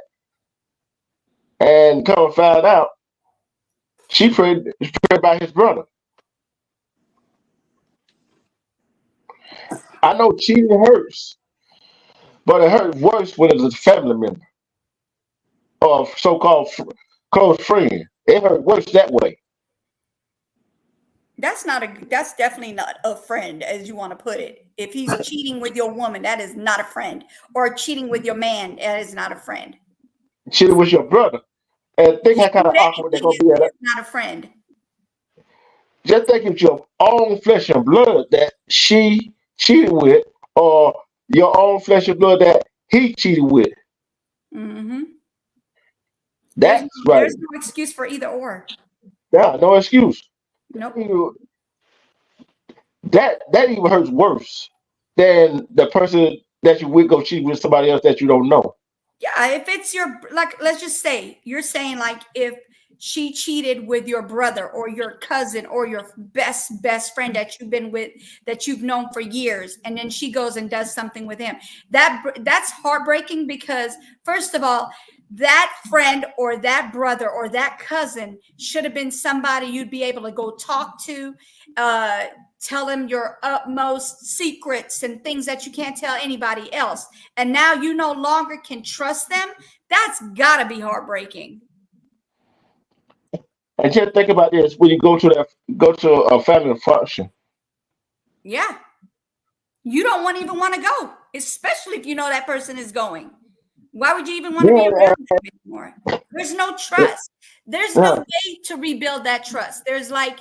and come and find out she pregnant by his brother. I know cheating hurts, but it hurts worse when it's a family member or so-called close friend. It hurt worse that way. That's definitely not a friend, as you want to put it. If he's cheating with your woman, that is not a friend. Or cheating with your man, that is not a friend. Cheating with your brother, and think how kind of awkward they're gonna be at it. Not a friend. Just think it's your own flesh and blood that she cheated with, or your own flesh and blood that he cheated with. Mm-hmm. That's right. There's no excuse for either or. Yeah, no excuse. Nope. That even hurts worse than the person that you would go cheat with somebody else that you don't know. Yeah, if it's your, like, let's just say you're saying, like, if she cheated with your brother or your cousin or your best friend that you've been with, that you've known for years, and then she goes and does something with him, that's heartbreaking, because first of all, that friend or that brother or that cousin should have been somebody you'd be able to go talk to, tell them your utmost secrets and things that you can't tell anybody else, and now you no longer can trust them. That's gotta be heartbreaking. And just think about this: when you go to a family function, Yeah. You don't even want to go, especially if you know that person is going. Why would you even want to be around them anymore? There's no trust. There's no way to rebuild that trust. There's like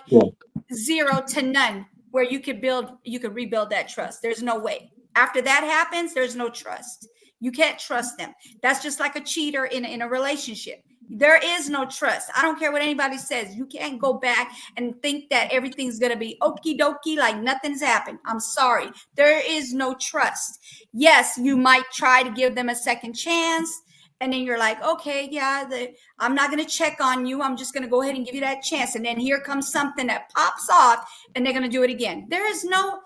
0 to none where you could rebuild that trust. There's no way. After that happens, there's no trust. You can't trust them. That's just like a cheater in a relationship. There is no trust. I don't care what anybody says. You can't go back and think that everything's going to be okie dokie, like nothing's happened. I'm sorry. There is no trust. Yes, you might try to give them a second chance. And then you're like, okay, yeah, I'm not going to check on you. I'm just going to go ahead and give you that chance. And then here comes something that pops off and they're going to do it again. There's no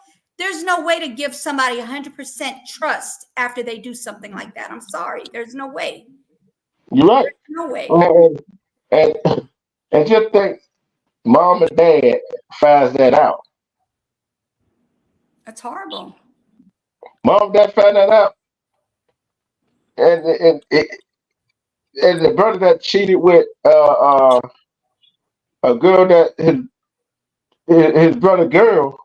way to give somebody 100% trust after they do something like that. I'm sorry. There's no way. You're right. No way. And just think, mom and dad finds that out. That's horrible. Mom and dad find that out, and the brother that cheated with a girl that his brother girl.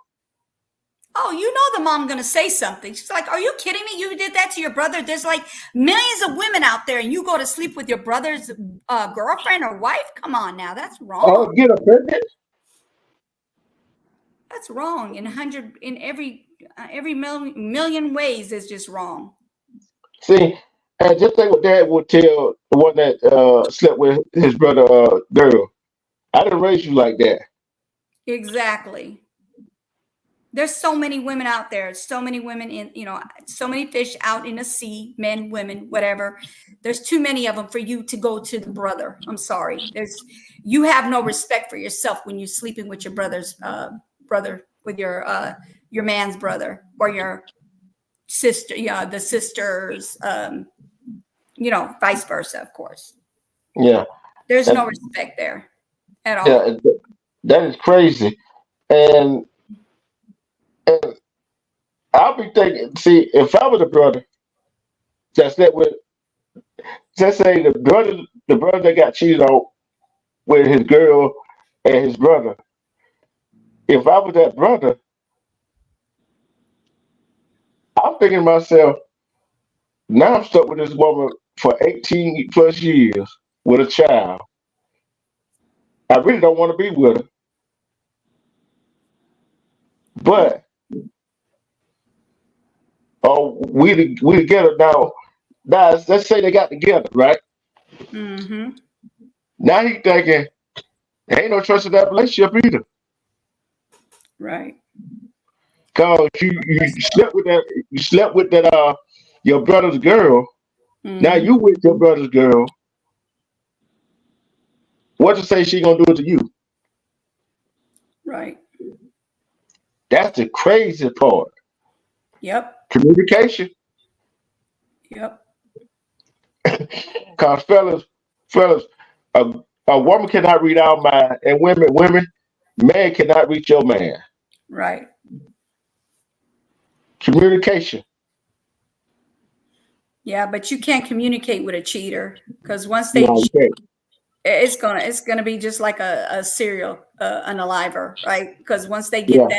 Oh, you know the mom gonna say something. She's like, "Are you kidding me? You did that to your brother?" There's like millions of women out there, and you go to sleep with your brother's girlfriend or wife. Come on now, that's wrong. Oh, get offended. That's wrong. In every million ways is just wrong. See, and just think what dad would tell the one that slept with his brother girl. I didn't raise you like that. Exactly. There's so many women out there, so many women so many fish out in the sea, men, women, whatever. There's too many of them for you to go to the brother. I'm sorry. You have no respect for yourself when you're sleeping with your brother's brother, with your man's brother or your sister, the sisters, vice versa, of course. Yeah. There's no respect there at all. Yeah, that is crazy. And I'll be thinking, see, if I was a brother that slept with, let's say the brother that got cheated on with his girl and his brother, if I was that brother, I'm thinking to myself, now I'm stuck with this woman for 18 plus years with a child. I really don't want to be with her. But we together now. Now let's say they got together, right? Mm-hmm. Now he thinking, there ain't no trust in that relationship either. Right. Cause you slept with that your brother's girl. Mm-hmm. Now you with your brother's girl. What to say she gonna do it to you? Right. That's the crazy part. Yep. Communication. Yep. Cause fellas, a woman cannot read our mind, and women, man cannot reach your man. Right. Communication. Yeah, but you can't communicate with a cheater because once they cheat, it's gonna be just like a serial unaliver, right? Because once they get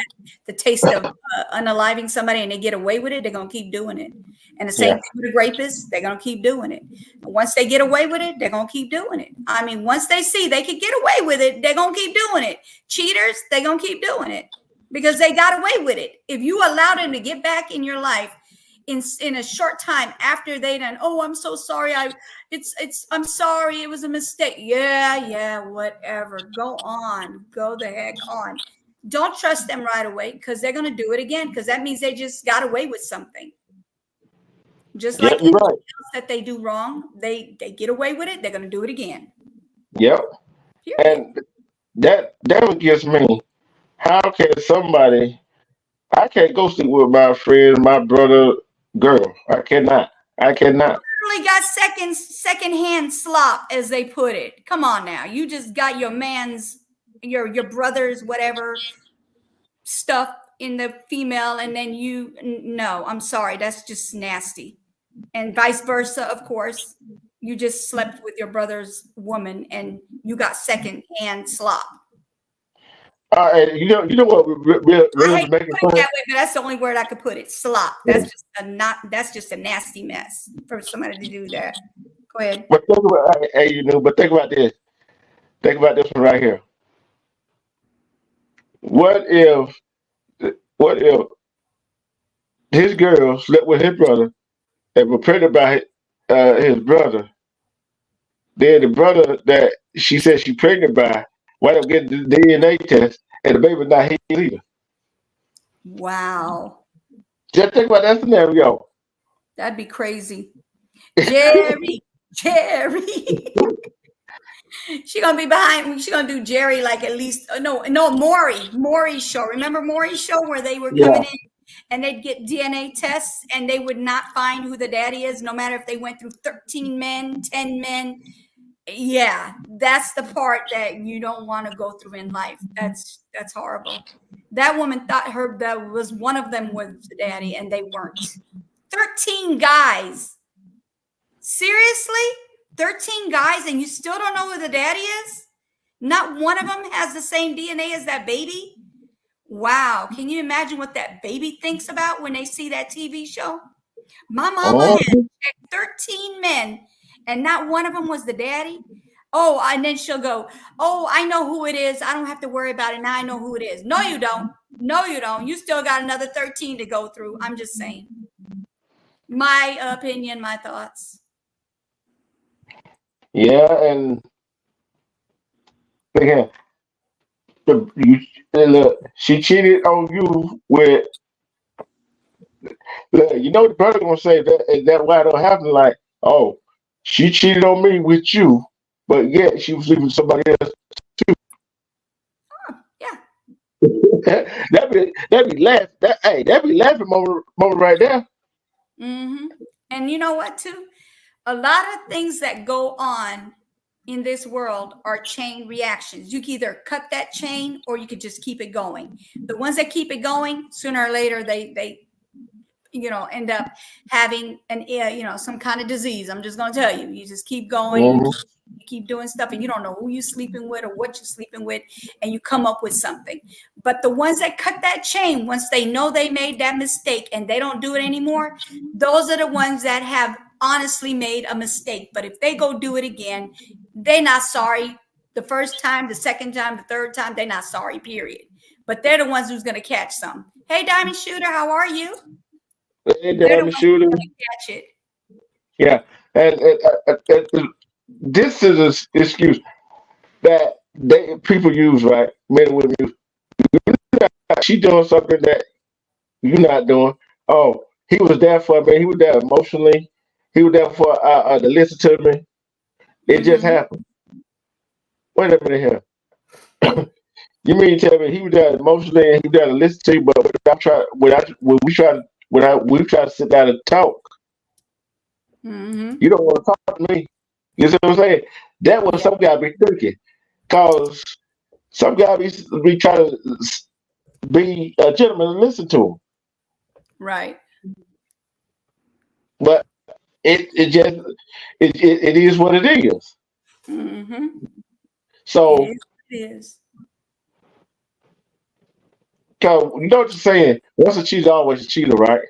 the taste of unaliving somebody and they get away with it, they're gonna keep doing it. And the same thing with the rapists, they're gonna keep doing it. And once they get away with it, they're gonna keep doing it. I mean, once they see they can get away with it, they're gonna keep doing it. Cheaters, they're gonna keep doing it because they got away with it. If you allow them to get back in your life in a short time after they done, oh, I'm so sorry. I'm sorry. It was a mistake. Yeah, whatever. Go the heck on. Don't trust them right away because they're going to do it again because that means they just got away with something. Just like anything else that they do wrong, they get away with it. They're going to do it again. Yep. Period. And that what gets me. How can somebody? I can't go sleep with my friend, my brother, girl. I cannot. Literally got second-hand slop, as they put it. Come on now. You just got your your brother's whatever stuff in the female, and then no, I'm sorry. That's just nasty. And vice versa, of course. You just slept with your brother's woman and you got second-hand slop. You know what I really hate to making put it fun? that way, but that's the only word I could put it. Slop. That's just a nasty mess for somebody to do that. Go ahead. But think about, but think about this. Think about this one right here. What if, what if his girl slept with his brother and was pregnant by his brother? Then the brother that she said she pregnant by wound up getting the DNA test, and the baby not his either. Wow. Just think about that scenario. That'd be crazy. Jerry. She gonna be behind. She gonna do Jerry like at least no Maury's show. Remember Maury's show where they were Yeah. coming in and they'd get DNA tests and they would not find who the daddy is, no matter if they went through 13 men, 10 men. Yeah, that's the part that you don't want to go through in life. That's horrible. That woman thought that was one of them was the daddy, and they weren't. 13 guys. Seriously? 13 guys, and you still don't know who the daddy is? Not one of them has the same DNA as that baby? Wow. Can you imagine what that baby thinks about when they see that TV show? My mama Oh, had 13 men, and not one of them was the daddy. Oh, and then she'll go, oh, I know who it is. I don't have to worry about it. Now I know who it is. No, you don't. No, you don't. You still got another 13 to go through. I'm just saying. My opinion, my thoughts. yeah, and again, look, she cheated on you with. Look, you know the brother gonna say that why it don't happen. Like, oh, she cheated on me with you, but yet she was sleeping with somebody else. Yeah. That be laugh. That be laughing moment right there. Mm-hmm. And you know what, too? A lot of things that go on in this world are chain reactions. You can either cut that chain or you could just keep it going. The ones that keep it going, sooner or later, they end up having some kind of disease. I'm just going to tell you, you just keep going. Mhm. You keep doing stuff and you don't know who you're sleeping with or what you're sleeping with, and you come up with something. But the ones that cut that chain, once they know they made that mistake and they don't do it anymore, those are the ones that have honestly made a mistake. But if they go do it again, they're not sorry the first time, the second time, the third time. They're not sorry, period. But they're the ones who's going to catch some. Hey, Diamond Shooter, how are you? Hey, They're the damn ones shooter. who's going to catch it. Yeah, and this is an excuse that people use, right? Men and women use. She doing something that you're not doing. Oh, he was there for me. He was there emotionally. He was there for to listen to me. It just Mm-hmm. happened. Wait a minute here. You mean tell me he was there emotionally and he was there to listen to you, but when we try to sit down and talk, Mm-hmm. you don't want to talk to me. You see what I'm saying? That was some guy be thinking, cause some guy be trying to be a gentleman and listen to him, Right. but it just it is what it is. Mm-hmm. So, It is. cause you know what you're saying. Once a cheater, always a cheater, right?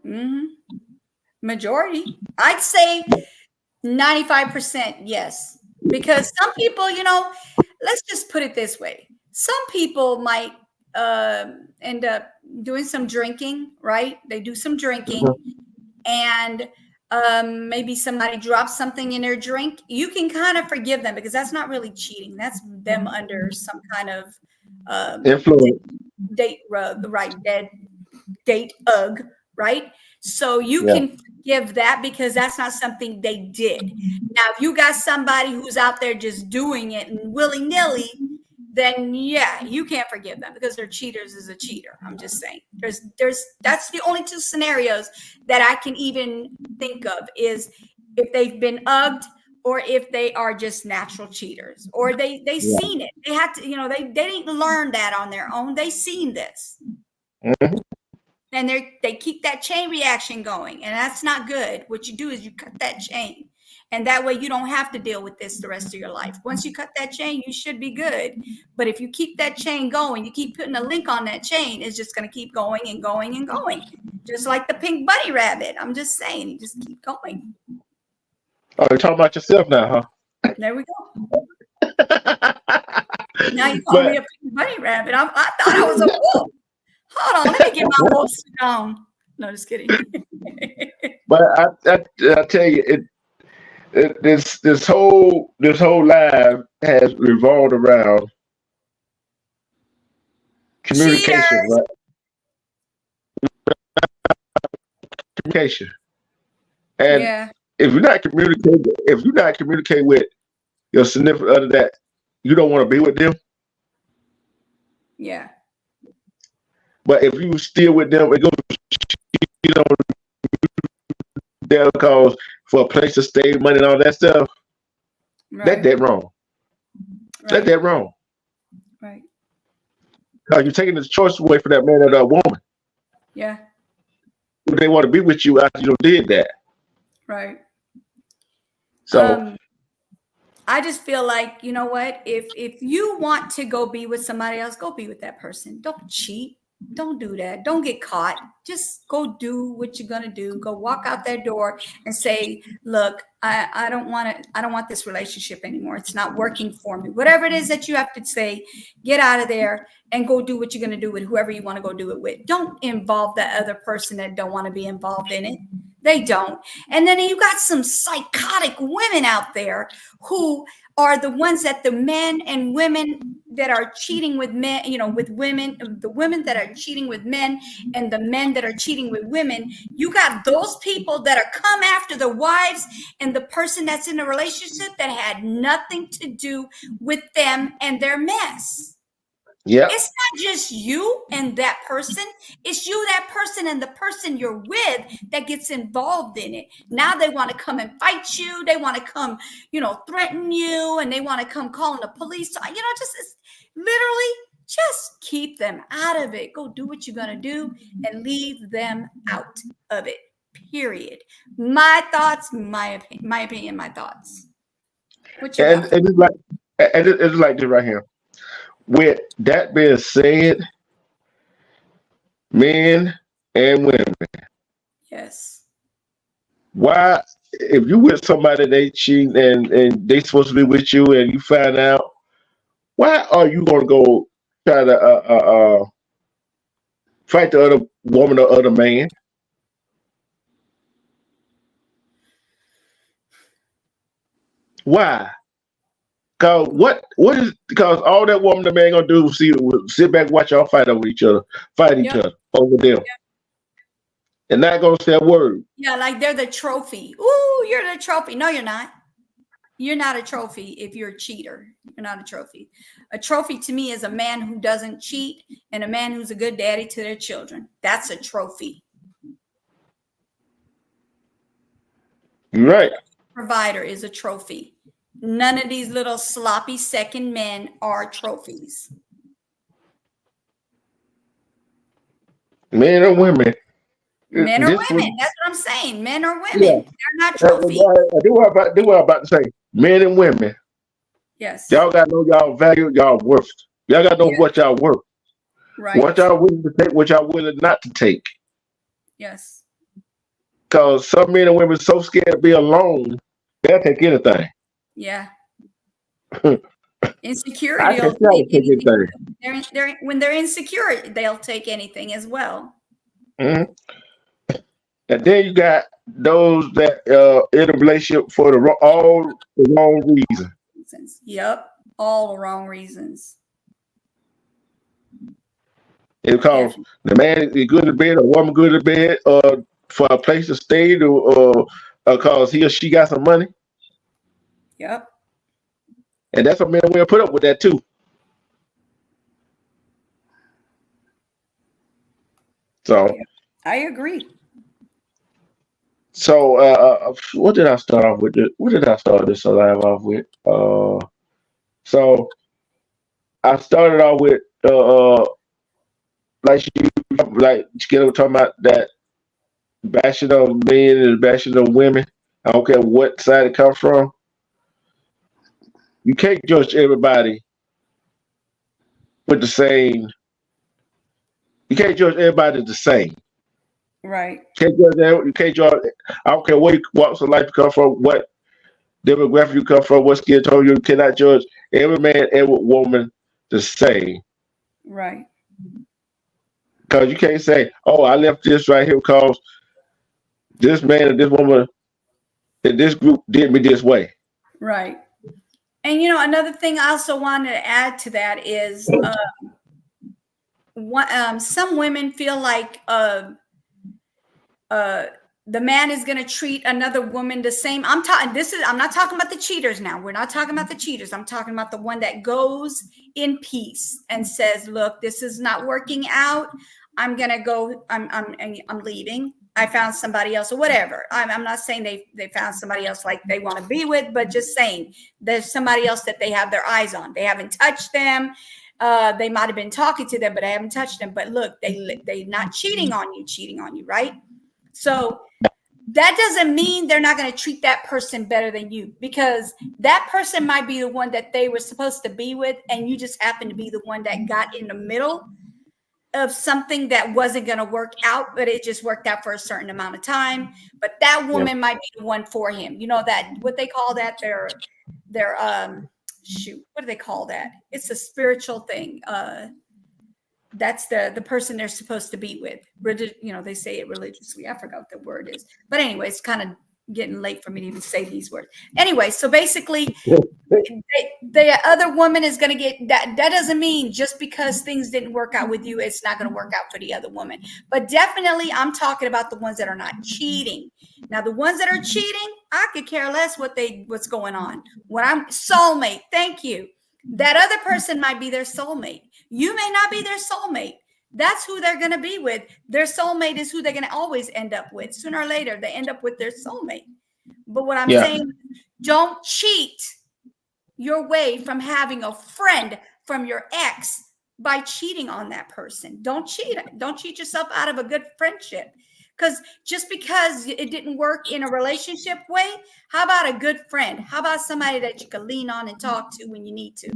Mm-hmm. Majority. I'd say 95% yes. Because some people, let's just put it this way. Some people might end up doing some drinking, right? They do some drinking and maybe somebody drops something in their drink. You can kind of forgive them because that's not really cheating. That's them under some kind of Influence. date rug, right? Date ugh, right? So you Yeah. can forgive that because that's not something they did. Now, if you got somebody who's out there just doing it and willy-nilly, then yeah, you can't forgive them because they're cheaters is a cheater. I'm just saying. That's the only two scenarios that I can even think of is if they've been ugged or if they are just natural cheaters or they seen it. They had to, they didn't learn that on their own. They seen this. Mhm. And they keep that chain reaction going, and that's not good. What you do is you cut that chain, And that way you don't have to deal with this the rest of your life. Once you cut that chain, you should be good. But if you keep that chain going, you keep putting a link on that chain, it's just going to keep going and going and going. Just like the pink bunny rabbit. I'm just saying, you just keep going. Oh, you're talking about yourself now, huh? There we go. Now you call me a pink bunny rabbit. I thought I was a wolf. Hold on, let me get my wolf suit on. No, just kidding. But I tell you, this whole life has revolved around communication, Cheaters. right? Communication, and Yeah. if you're not communicating with your significant other that you don't want to be with them, Yeah. but if you still with them, it goes, you know, there because for a place to stay, money and all that stuff. Right. That wrong. Right. That wrong. Right. Because you're taking the choice away from that man or that woman. Yeah. They want to be with you after you did that. Right. So I just feel like, you know what? If you want to go be with somebody else, go be with that person. Don't cheat. Don't do that. Don't get caught. Just go do what you're gonna do. Go walk out that door and say, look, I don't want this relationship anymore. It's not working for me. Whatever it is that you have to say, get out of there and go do what you're gonna do with whoever you want to go do it with. Don't involve that other person that don't want to be involved in it. They don't. And then you got some psychotic women out there who are the ones that the men and women that are cheating with men, you know, with women, the women that are cheating with men and the men that are cheating with women. You got those people that are come after the wives and the person that's in a relationship that had nothing to do with them and their mess. yeah. It's not just you and that person. It's you, that person, and the person you're with that gets involved in it. Now they want to come and fight you. They want to come, you know, threaten you, and they want to come calling the police. You know, literally just keep them out of it. Go do what you're going to do and leave them out of it. Period. My thoughts, my opinion, my thoughts. What you And got? it's like this right here. With that being said, men and women, Yes. why if you with somebody they cheat and they supposed to be with you and you find out, why are you gonna go try to fight the other woman or other man? Why? Cause because all that woman the man gonna do is sit back and watch y'all fight each other over them. And not gonna say a word. Yeah, like they're the trophy. Ooh, you're the trophy. No, you're not. You're not a trophy if you're a cheater. You're not a trophy. A trophy to me is a man who doesn't cheat and a man who's a good daddy to their children. That's a trophy. You're right. Provider is a trophy. None of these little sloppy second men are trophies. Men or women. Men or women. That's what I'm saying. Men or women. Yeah. They're not trophies. I do what I'm about to say. Men and women. Yes. Y'all gotta know y'all value, y'all worth. Y'all gotta know what y'all worth. Right. What y'all willing to take, what y'all willing not to take. Yes. Because some men and women are so scared to be alone, they'll take anything. Yeah. Insecurity. I can take anything. When they're insecure, they'll take anything as well. Mm-hmm. And then you got those that in a relationship for all the wrong reasons. Yep, all the wrong reasons. Because the man is good in bed, or woman good in bed, or for a place to stay, or because he or she got some money. Yep. And that's what men will put up with that too. So I agree. So what did I start off with? What did I start this live off with? So I started off with like Chiquita was talking about that bashing of men and bashing of women. I don't care what side it comes from. You can't judge everybody with the same. You can't judge everybody the same. Right. You can't judge. I don't care what walks of life you come from, what demographic you come from, what skin tone. You cannot judge every man, every woman the same. Right. Because you can't say, "Oh, I left this right here because this man and this woman in this group did me this way." Right. And another thing I also wanted to add to that is some women feel like the man is going to treat another woman the same. I'm not talking about the cheaters now. We're not talking about the cheaters. I'm talking about the one that goes in peace and says, "Look, this is not working out. I'm going to go. I'm leaving. I found somebody else," or whatever. I'm not saying they found somebody else like they want to be with, but just saying there's somebody else that they have their eyes on. They haven't touched them. They might have been talking to them, but I haven't touched them. But look, they're not cheating on you, right? So that doesn't mean they're not going to treat that person better than you, because that person might be the one that they were supposed to be with, and you just happen to be the one that got in the middle of something that wasn't going to work out, but it just worked out for a certain amount of time. But that woman might be the one for him. That what they call that? Their what do they call that? It's a spiritual thing. That's the person they're supposed to be with. They say it religiously. I forgot what the word is. But anyway, it's kind of getting late for me to even say these words. Anyway, so basically, the other woman is going to get that. That doesn't mean just because things didn't work out with you, it's not going to work out for the other woman. But definitely, I'm talking about the ones that are not cheating. Now, the ones that are cheating, I could care less what's going on. When I'm soulmate, thank you. That other person might be their soulmate. You may not be their soulmate. That's who they're going to be with. Their soulmate is who they're going to always end up with. Sooner or later, they end up with their soulmate. But what I'm saying, don't cheat your way from having a friend from your ex by cheating on that person. Don't cheat. Don't cheat yourself out of a good friendship. Because just because it didn't work in a relationship way, how about a good friend? How about somebody that you can lean on and talk to when you need to?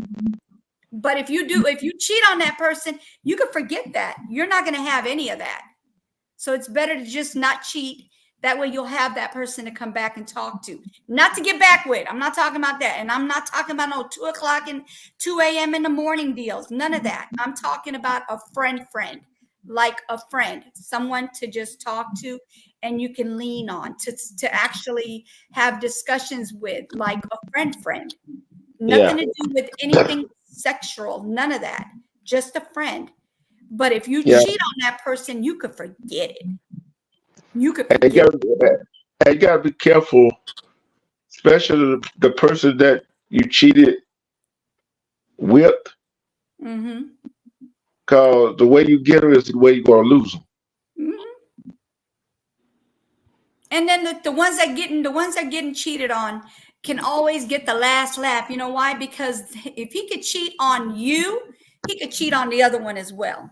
But if you cheat on that person, you can forget that. You're not going to have any of that. So it's better to just not cheat. That way you'll have that person to come back and talk to. Not to get back with. I'm not talking about that. And I'm not talking about no 2 o'clock and 2 a.m. in the morning deals. None of that. I'm talking about a friend. Like a friend. Someone to just talk to and you can lean on. To actually have discussions with. Like a friend. Nothing to do with anything sexual, none of that, just a friend. But if you cheat on that person, you could forget it. You gotta be careful, especially the person that you cheated with, because the way you get her is the way you're gonna lose them. And then the ones that getting cheated on can always get the last laugh. You know why? Because if he could cheat on you, he could cheat on the other one as well.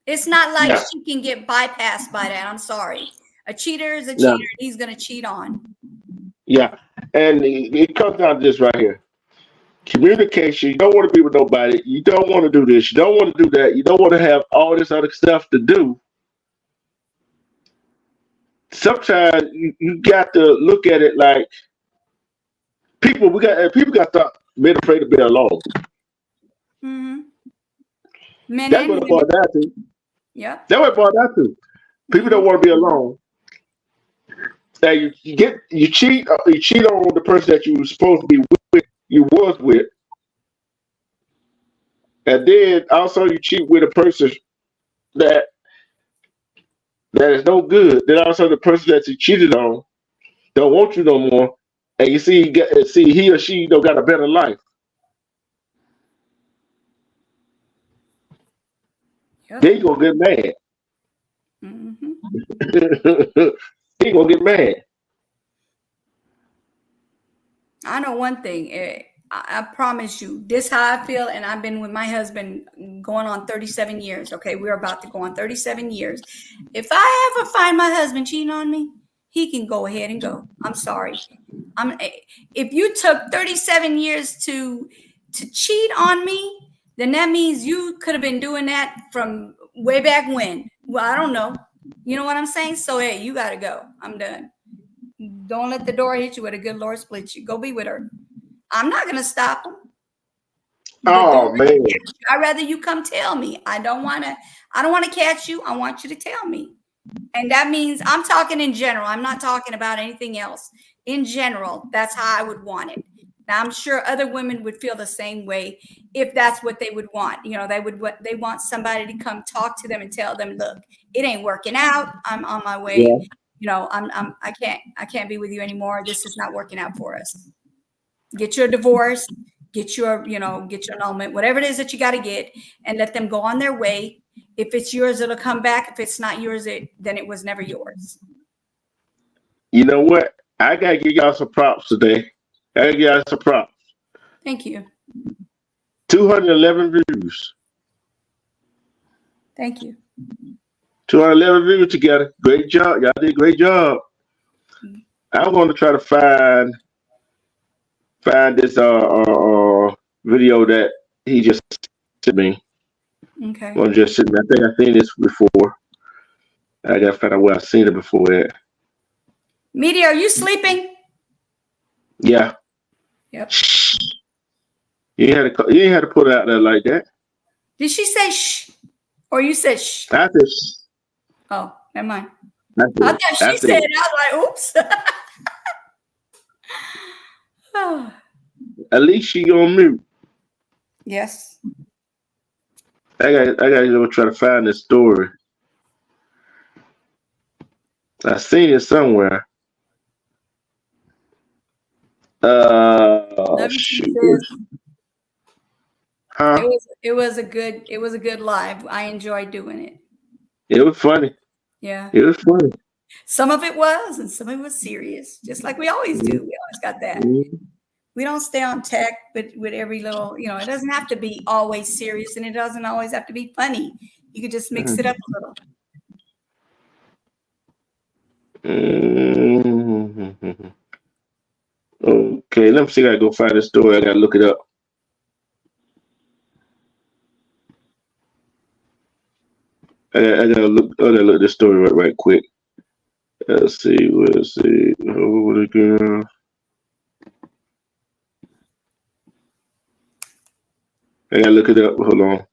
It's not like she can get bypassed by that. I'm sorry. A cheater is a cheater. He's going to cheat on. Yeah. And it comes down to this right here. Communication. You don't want to be with nobody. You don't want to do this. You don't want to do that. You don't want to have all this other stuff to do. Sometimes you got to look at it like people got to stop being afraid to be alone. That's what it boils down to. Yeah. That's what it boils down to. People don't want to be alone. Now you cheat on the person that you were supposed to be with, you was with, and then also you cheat with a person that is no good. Then also the person that you cheated on don't want you no more, and you see he or she don't got a better life. Then you gonna get mad. He gonna get mad. I know one thing. I promise you, this how I feel, and I've been with my husband going on 37 years. Okay, we're about to go on 37 years. If I ever find my husband cheating on me, he can go ahead and go. I'm sorry. If you took 37 years to cheat on me, then that means you could have been doing that from way back when. Well, I don't know. You know what I'm saying? So hey, you gotta go. I'm done. Don't let the door hit you with a good Lord split you. Go be with her. I'm not gonna stop him. Oh man. I'd rather you come tell me. I don't wanna catch you. I want you to tell me. And that means I'm talking in general. I'm not talking about anything else. In general, that's how I would want it. Now, I'm sure other women would feel the same way if that's what they would want. You know, they want somebody to come talk to them and tell them, look, it ain't working out. I'm on my way. Yeah. You know, I can't be with you anymore. This is not working out for us. Get your divorce, get your annulment, whatever it is that you got to get, and let them go on their way. If it's yours, it'll come back. If it's not yours, then it was never yours. You know what? I gotta give y'all some props today. I gotta give y'all some props. Thank you. 211 views. Thank you. 211 views together. Great job. Y'all did a great job. I'm going to try to find this video that he just sent me. Okay. Well, just sitting. I think I've seen this before. I gotta find out where I've seen it before that. Media, are you sleeping? Yeah. Yep. You ain't had to put it out there like that. Did she say shh? Or you said shh? I said shh. Oh, never mind. I thought she said it. I was like, oops. Oh. At least she on mute. Yes. I gotta go try to find this story. I seen it somewhere. Shoot. Huh? It was a good live. I enjoyed doing it. It was funny. Yeah. It was funny. Some of it was, and some of it was serious, just like we always do. We always got that. We don't stay on tech, but with every little, it doesn't have to be always serious, and it doesn't always have to be funny. You could just mix it up a little. Okay, let me see if I can go find this story. I gotta look it up. I gotta look at this story right quick. Let's see. Oh, the girl. I gotta look it up. Hold on.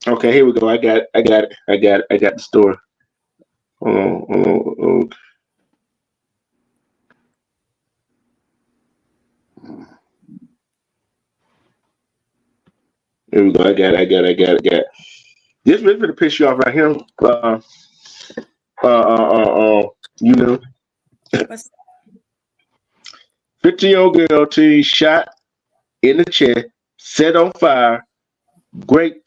Okay, here we go. I got the story. Hold on. Here we go. I got it. This is gonna piss you off right here. You know. 15-year-old girl teen shot in the chest, set on fire, grape,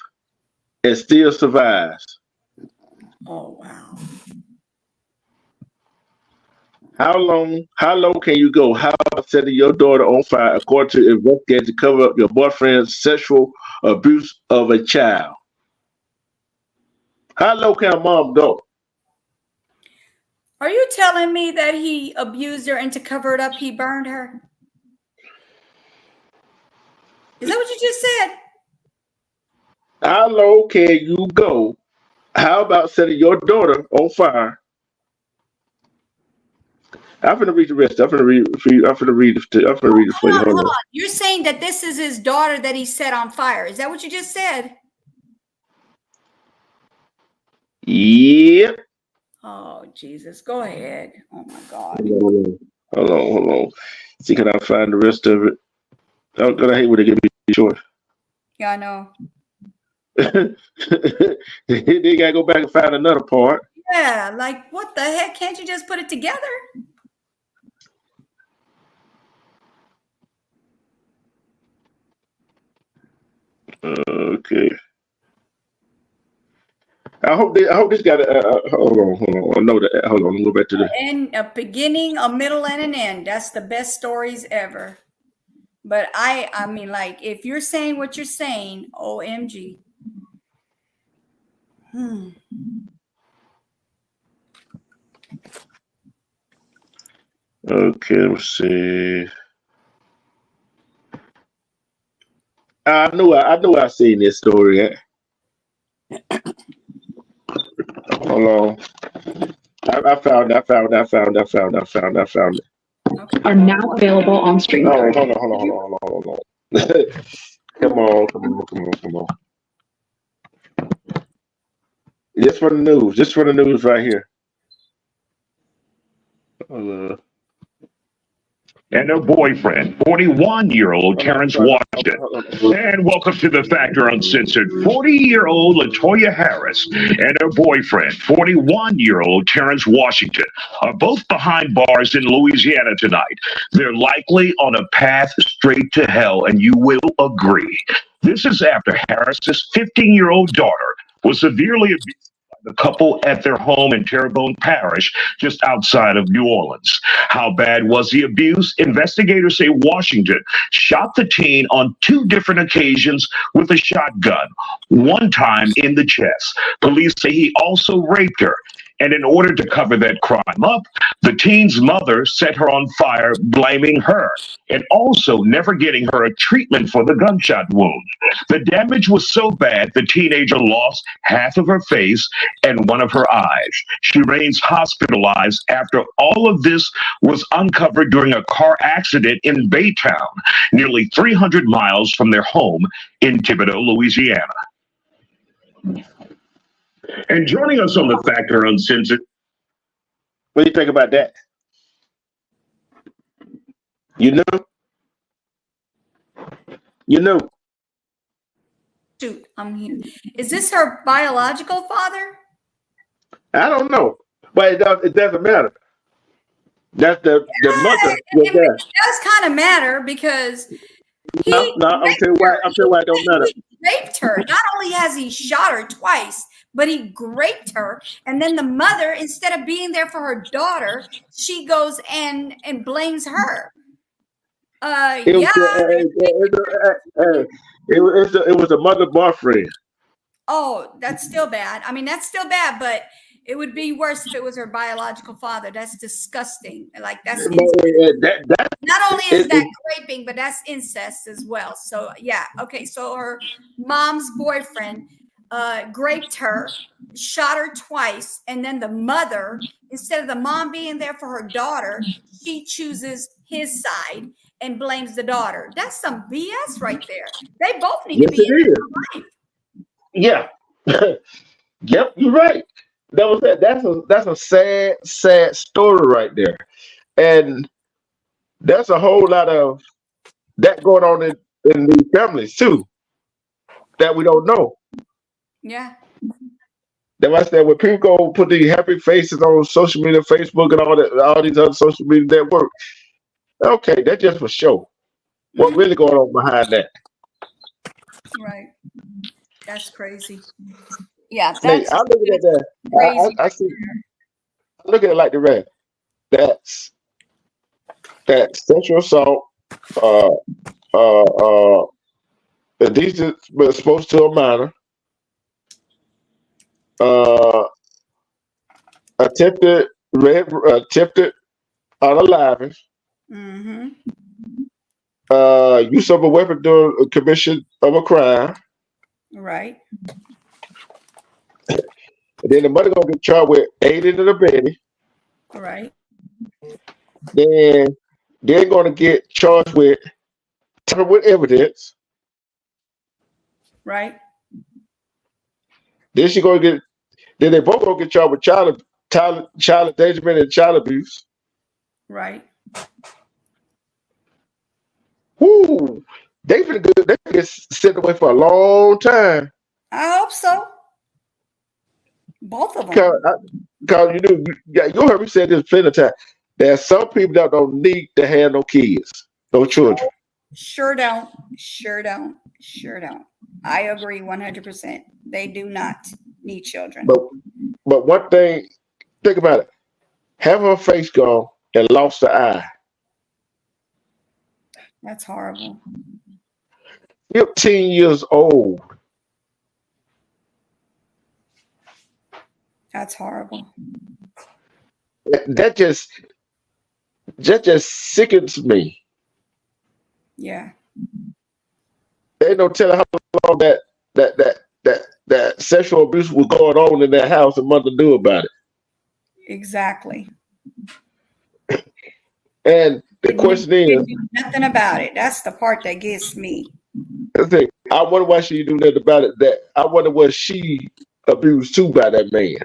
and still survives. Oh wow. How low can you go? How about setting your daughter on fire according to investigators to cover up your boyfriend's sexual abuse of a child? How low can a mom go? Are you telling me that he abused her and to cover it up, he burned her? Is that what you just said? How low can you go? How about setting your daughter on fire? I'm gonna read the rest. I'm gonna read it for you. Hold on. You're saying that this is his daughter that he set on fire. Is that what you just said? Yep. Oh, Jesus. Go ahead. Oh, my God. Hold on. See, can I find the rest of it? I'm gonna hate when they give me short. Yeah, I know. They gotta go back and find another part. Yeah, like what the heck? Can't you just put it together? Okay. I hope this got hold on. No, hold on. Go back to the. And a beginning, a middle, and an end. That's the best stories ever. But I mean, like, if you're saying what you're saying, OMG. Okay, let's see. I knew I seen this story. Hold on. I found it. Are now available on stream. Oh, hold on. Come on. Just for the news right here. And her boyfriend, 41-year-old Terrence Washington. And welcome to The Factor Uncensored. 40-year-old Latoya Harris and her boyfriend, 41-year-old Terrence Washington, are both behind bars in Louisiana tonight. They're likely on a path straight to hell, and you will agree. This is after Harris's 15-year-old daughter was severely abused the couple at their home in Terrebonne Parish, just outside of New Orleans. How bad was the abuse? Investigators say Washington shot the teen on 2 different occasions with a shotgun, one time in the chest. Police say he also raped her. And in order to cover that crime up, the teen's mother set her on fire, blaming her, and also never getting her a treatment for the gunshot wound. The damage was so bad, the teenager lost half of her face and one of her eyes. She remains hospitalized after all of this was uncovered during a car accident in Baytown, nearly 300 miles from their home in Thibodaux, Louisiana. And joining us on The Factor Uncensored. What do you think about that? You know. Shoot, I'm here. Is this her biological father? I don't know, but it doesn't matter. That's the mother. It does kind of matter because No, I'm telling you why it don't matter. He raped her. Not only has he shot her twice, but he raped her. And then the mother, instead of being there for her daughter, she goes and blames her. It was a mother boyfriend. Oh, that's still bad. I mean, that's still bad, but it would be worse if it was her biological father. That's disgusting. Like that's not only is that raping, but that's incest as well. So yeah, okay. So her mom's boyfriend raped her, shot her twice, and then the mother, instead of the mom being there for her daughter, she chooses his side and blames the daughter. That's some BS right there. They both need to be in their life. Yeah. Yep, you're right. That's a sad story right there. And there's a whole lot of that going on in these families too that we don't know. Yeah. That's why I said when people go put these happy faces on social media, Facebook, and all these other social media networks, okay, that's just for show. What really going on behind that? Right. That's crazy. Yeah, that's I look at that. Crazy. I see. I look at it like the rest. That's sexual assault. Indecent, but supposed to a minor. Attempted unaliveness. Mm-hmm. Use of a weapon during a commission of a crime. Right. And then the mother gonna get charged with aiding and abetting. Right. Then they're gonna get charged with tampering with evidence. Right. Then they both gonna get charged with child endangerment and child abuse. Right. Whoo! They get sent away for a long time. I hope so. Both of them. Because you heard me say this plenty of time. There's some people that don't need to have no kids, no children. Sure don't. I agree 100%. They do not need children. But one thing, think about it. Have her face gone and lost the eye. That's horrible. 15 years old. That's horrible. That just sickens me. Yeah. Ain't no telling how long that sexual abuse was going on in that house and mother knew about it. Exactly. And the question is, nothing about it. That's the part that gets me. I wonder why she do that about it. That I wonder was she abused too by that man.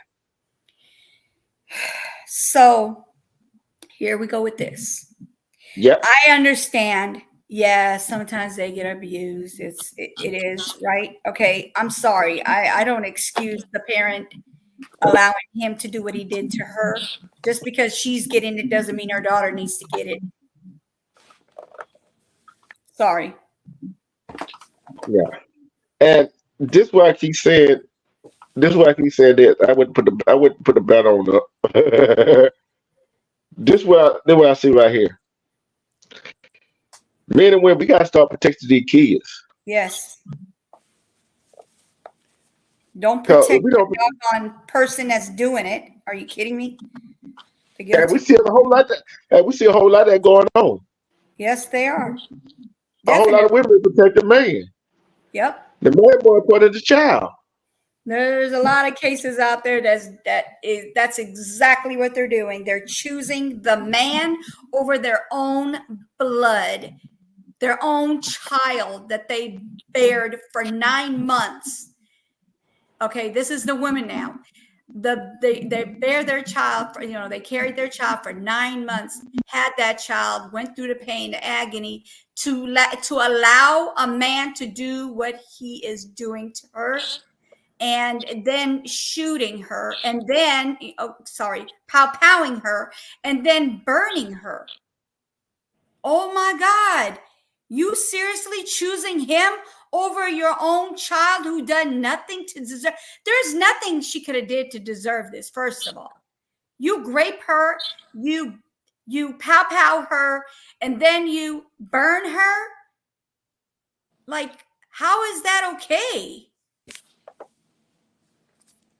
So here we go with this. Yeah, I understand. Yeah, sometimes they get abused. It is right. Okay, I'm sorry. I don't excuse the parent allowing him to do what he did to her. Just because she's getting it doesn't mean her daughter needs to get it. Sorry. Yeah, and this is why I keep saying. This is why I keep saying that I wouldn't put the bat on up. This what I see right here. Men and women, we gotta start protecting these kids. Yes. Don't protect the doggone person that's doing it. Are you kidding me? And we see a whole lot of that going on. Yes, they are. A whole lot of women protect the man. Yep. The man more important than the child. There's a lot of cases out there that's exactly what they're doing. They're choosing the man over their own blood, their own child that they bared for 9 months. Okay, this is the women now. They bear their child for, they carried their child for 9 months, had that child, went through the pain, the agony to allow a man to do what he is doing to her. And then shooting her, and then, pow-powing her, and then burning her. Oh my God. You seriously choosing him over your own child who done nothing to deserve? There's nothing she could have did to deserve this, first of all. You grape her, you pow-pow her, and then you burn her? Like, how is that okay?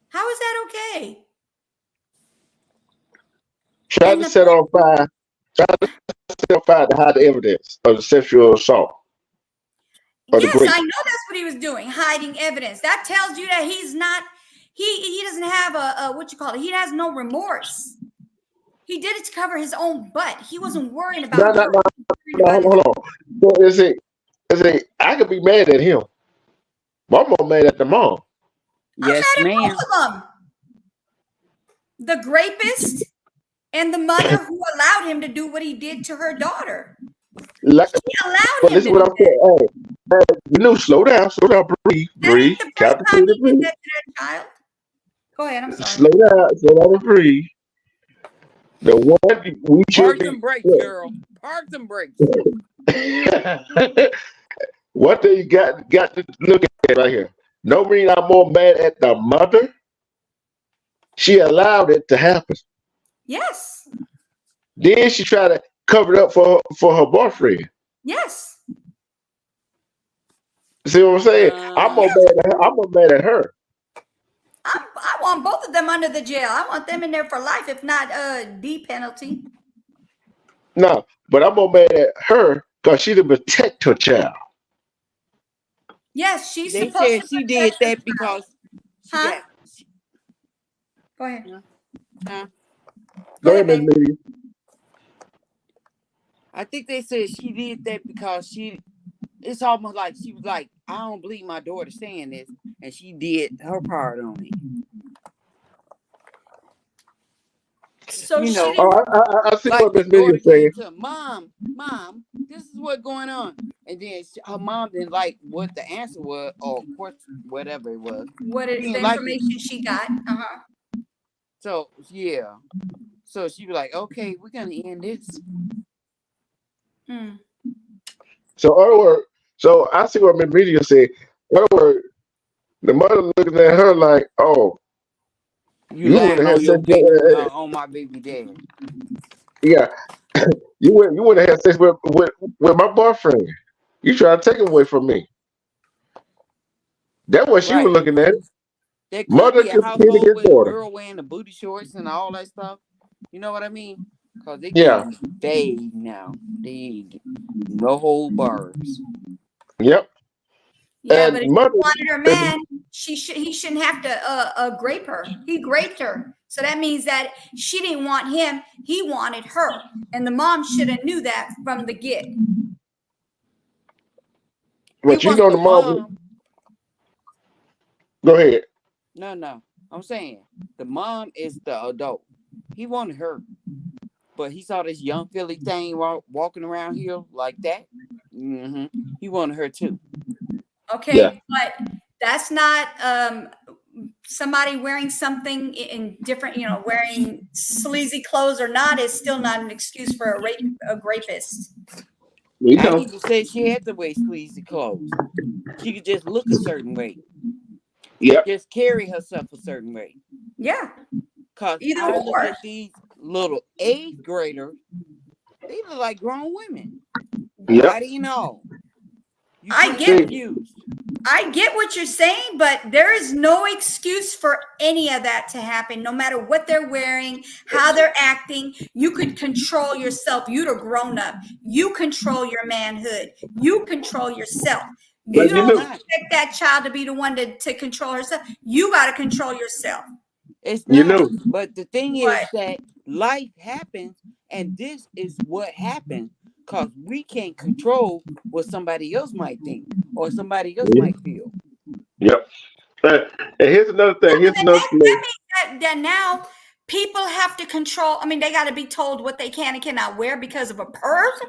How is that okay? Try to set on fire to hide the evidence of the sexual assault. Yes, I know that's what he was doing, hiding evidence. That tells you that he's not, he doesn't have a he has no remorse. He did it to cover his own butt. He wasn't worrying about hold on. Well, I could be mad at him. I'm more mad at the mom. Yes, ma'am. Both of them. The rapist and the mother who allowed him to do what he did to her daughter. He allowed him listen to what I'm saying. Hey, slow down, breathe. Calculate and breathe. Go ahead, I'm sorry. Slow down and breathe. The one we should Park them brakes, girl. Park them brakes. What thing you got to look at right here. No reason I'm more mad at the mother. She allowed it to happen. Yes. Then she tried to cover it up for her boyfriend. Yes. See what I'm saying? I'm more mad at her. I want both of them under the jail. I want them in there for life, if not D penalty. No, but I'm more mad at her because she didn't protect her child. Yes, she's they supposed said to she did that because. Go ahead. Go ahead, Ms. Media. I think they said she did that because it's almost like she was like, I don't believe my daughter saying this, and she did her part on it. So you know, I see like what Ms. Media is saying. Mom, this is what's going on. And then her mom didn't like what the answer was, or of course, whatever it was. The information she got. So, yeah. So she was like, okay, we're going to end this. So I see what Ms. Media said. In other words, the mother looking at her like, "Oh, You you would lying have had on your sex baby, with, on my baby daddy. yeah, you would have had sex with my boyfriend. You try to take him away from me." That's what she was Right. looking at. There could Mother be a competing household against with a daughter. girl wearing the booty shorts and all that stuff. You know what I mean? Because they Yeah. getting vague now. They no hold bars. Yep. Yeah, And but if she mother, wanted her man, he shouldn't have to grape her. He graped her. So that means that she didn't want him, he wanted her. And the mom should have knew that from the get. He but you wants know the the mom. mom. Go ahead. No. I'm saying the mom is the adult. He wanted her. But he saw this young Philly thing walking around here like that. He wanted her too. Okay, Yeah. but that's not somebody wearing something in different, wearing sleazy clothes or not is still not an excuse for a rapist. We I know. even said she had to wear sleazy clothes. She could just look a certain way. Yep. Just carry herself a certain way. Yeah. Cause Either I look or. at these little 8th graders, they look like grown women. Yep. Body and all. You I can't get confuse. I get what you're saying, but there is no excuse for any of that to happen, no matter what they're wearing, how they're acting. You could control yourself. You're a grown up. You control your manhood. You control yourself. You But you It's don't know. not. expect that child to be the one to control herself. You got to control yourself. It's You not. know. But the thing What? is that life happens, and this is what happens because we can't control what somebody else might think or somebody else might feel. Yep. And here's another thing. Here's That another thing. means that now people have to control. I mean, they got to be told what they can and cannot wear because of a person.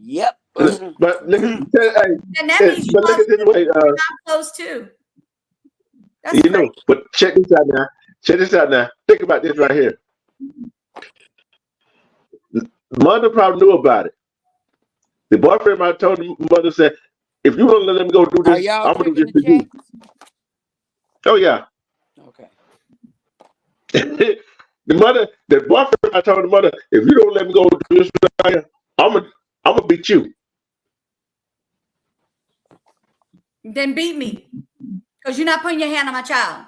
Yep. But look at, And that means you but look lost at this way. clothes too. That's You crazy. know. But check this out now. Check this out now. Think about this right here. Mother probably knew about it. The boyfriend might told the mother said, "If you don't let me go do Are this, y'all I'm gonna do checking this the to you." chat? Oh yeah. Okay. The boyfriend might told the mother, "If you don't let me go do this, I'm gonna beat you." Then beat me because you're not putting your hand on my child.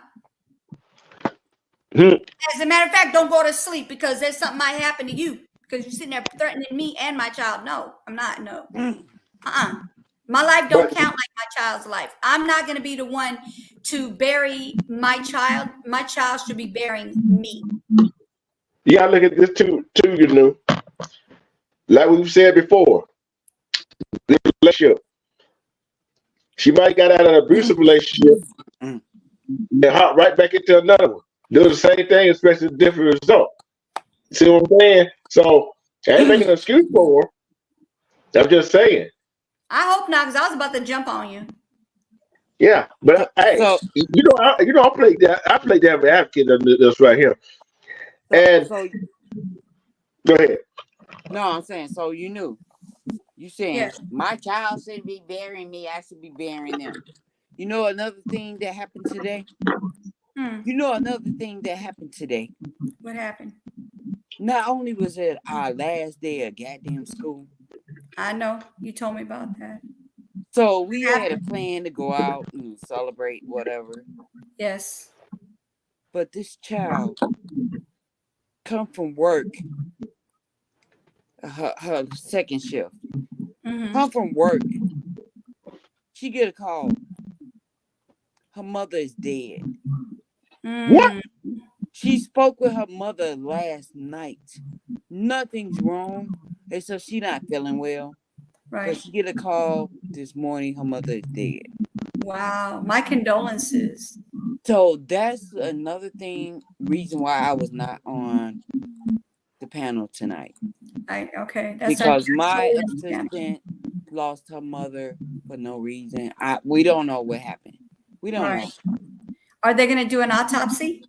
Hmm. As a matter of fact, don't go to sleep because there's something might happen to you because you're sitting there threatening me and my child. No, I'm not. No. My life don't But count like my child's life. I'm not going to be the one to bury my child. My child should be burying me. you gotta look at this too. You know, like we've said before, this relationship. She might got out of an abusive relationship and hop right back into another one. Do the same thing, especially different result. See what I'm saying? So I ain't making an excuse for her. I'm just saying. I hope not, because I was about to jump on you. Yeah, but hey, So I play that. I play that advocate of this right here. And so go ahead. no, I'm saying so you knew. You saying Yes. my child shouldn't be burying me, I should be burying them. You know another thing that happened today? You know another thing that happened today? What happened? Not only was it our last day of goddamn school, I know. You told me about that. so we had a plan to go out and celebrate whatever. Yes. But this child come from work, her second shift. Come from work. She get a call. Her mother is dead. What? She spoke with her mother last night. Nothing's wrong, except she not feeling well. Right. But she get a call this morning. Her mother is dead. Wow. My condolences. So that's another reason why I was not on the panel tonight. Okay. Because my assistant lost her mother for no reason. We don't know what happened. We don't know. Are they going to do an autopsy?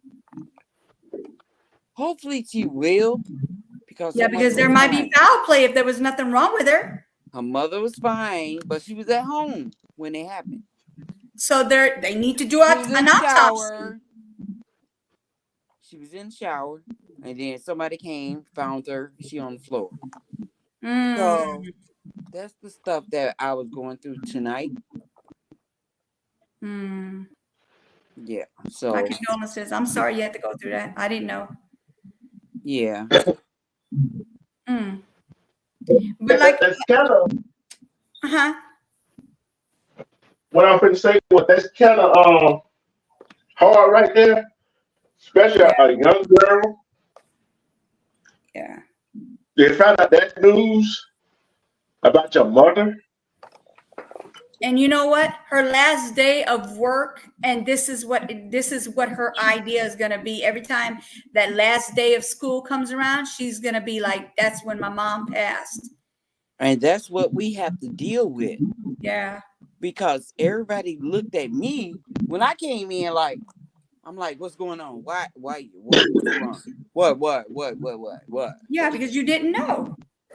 Hopefully she will. Because there might be foul play if there was nothing wrong with her. Her mother was fine, but she was at home when it happened. So they need to do She was in an the autopsy. shower. She was in the shower, and then somebody came, found her. She on the floor. So that's the stuff that I was going through tonight. Yeah. So my condolences. I'm sorry you had to go through that. I didn't know. yeah. But like, that's kind of uh-huh. what I'm going to say. What that's kind of hard right there, especially a young girl. Yeah. They found out that news about your mother. And you know what? Her last day of work, and this is what her idea is going to be. Every time that last day of school comes around, she's going to be like, "That's when my mom passed." And that's what we have to deal with. Yeah. Because everybody looked at me when I came in like, I'm like, what's going on? What's wrong? What? Yeah, because you didn't know.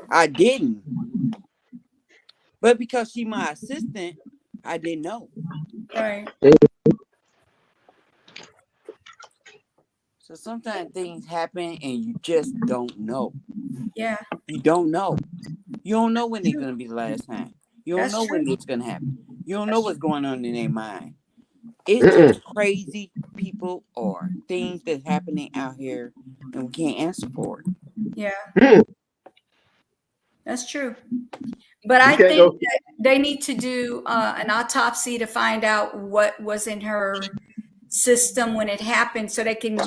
I didn't. But because she's my assistant, I didn't know. Right. So sometimes things happen and you just don't know. Yeah. You don't know. You don't know when it's going to be the last time. You don't That's know true. when it's going to happen. You don't know what's going on in their mind. It's just crazy people or things that's happening out here and we can't answer for it. Yeah. That's true. But I think that they need to do an autopsy to find out what was in her system when it happened, so they can,